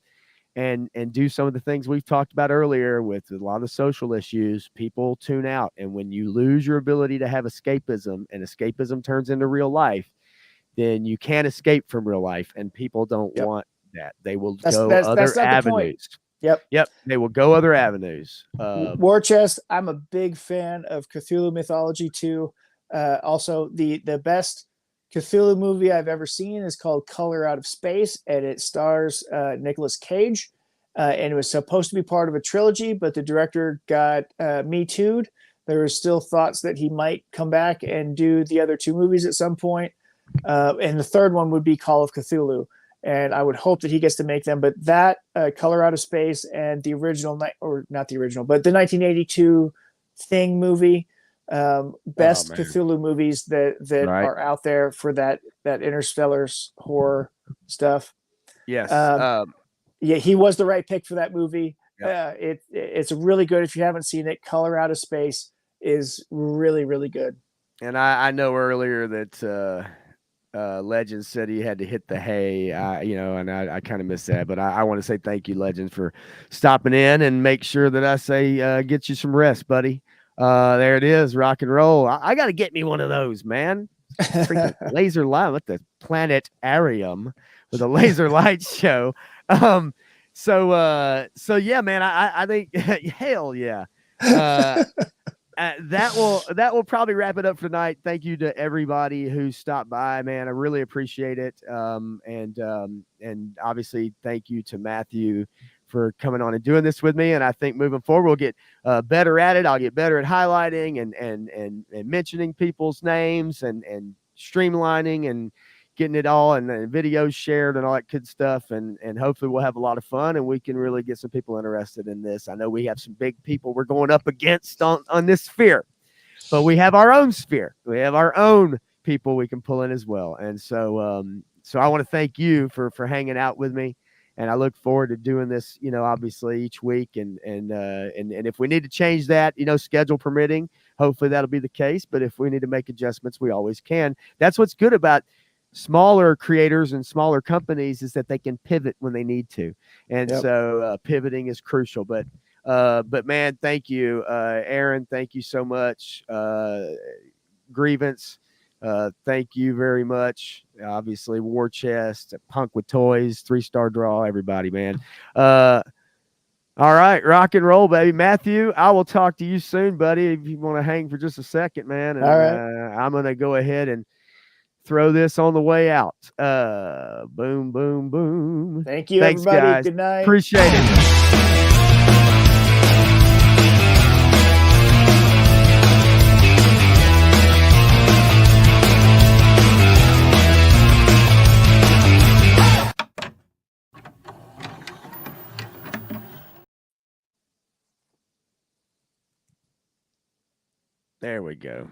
and do some of the things we've talked about earlier with a lot of the social issues, people tune out. And when you lose your ability to have escapism, and escapism turns into real life, then you can't escape from real life, and people don't Yep. want that. They will That's go that's that's other not the point. avenues. Yep. Yep, they will go other avenues. War Chest. I'm a big fan of Cthulhu mythology too. Also, the best Cthulhu movie I've ever seen is called Color Out of Space, and it stars Nicolas Cage. And it was supposed to be part of a trilogy, but the director got Me Too'd. There were still thoughts that he might come back and do the other two movies at some point. And the third one would be Call of Cthulhu. And I would hope that he gets to make them. But that Color Out of Space and the original, or not the original, but the 1982 Thing movie, best man. Cthulhu movies that Right. are out there for that interstellar horror stuff. Yes. Yeah, he was the right pick for that movie. Yep. It's really good. If you haven't seen it, Color Out of Space is really, really good. And I know earlier that Legends said he had to hit the hay, and I kind of missed that. But I want to say thank you, Legends, for stopping in, and make sure that I say get you some rest, buddy. There it is, rock and roll. I got to get me one of those, man. Freaking laser light at the planetarium with a laser light show. So yeah, man, I think hell yeah. That will probably wrap it up for tonight. Thank you to everybody who stopped by, man. I really appreciate it. And obviously thank you to Matthew for coming on and doing this with me. And I think moving forward, we'll get better at it. I'll get better at highlighting and mentioning people's names and streamlining and getting it all, and videos shared and all that good stuff. And hopefully we'll have a lot of fun, and we can really get some people interested in this. I know we have some big people we're going up against on this sphere, but we have our own sphere. We have our own people we can pull in as well. And so I want to thank you for hanging out with me. and I look forward to doing this, obviously each week, and if we need to change that, schedule permitting, hopefully that'll be the case. But if we need to make adjustments, we always can. That's what's good about smaller creators and smaller companies, is that they can pivot when they need to, and Yep. so pivoting is crucial. But man, thank you, Aaron. Thank you so much. Grievance. Thank you very much. Obviously, War Chest, Punk with Toys, 3-star draw, everybody, man. All right, rock and roll, baby. Matthew, I will talk to you soon, buddy. If you want to hang for just a second, man, All and right. I'm gonna go ahead and throw this on the way out. Boom, boom, boom. Thank you, Thanks, everybody. guys. Good night. Appreciate it. There we go.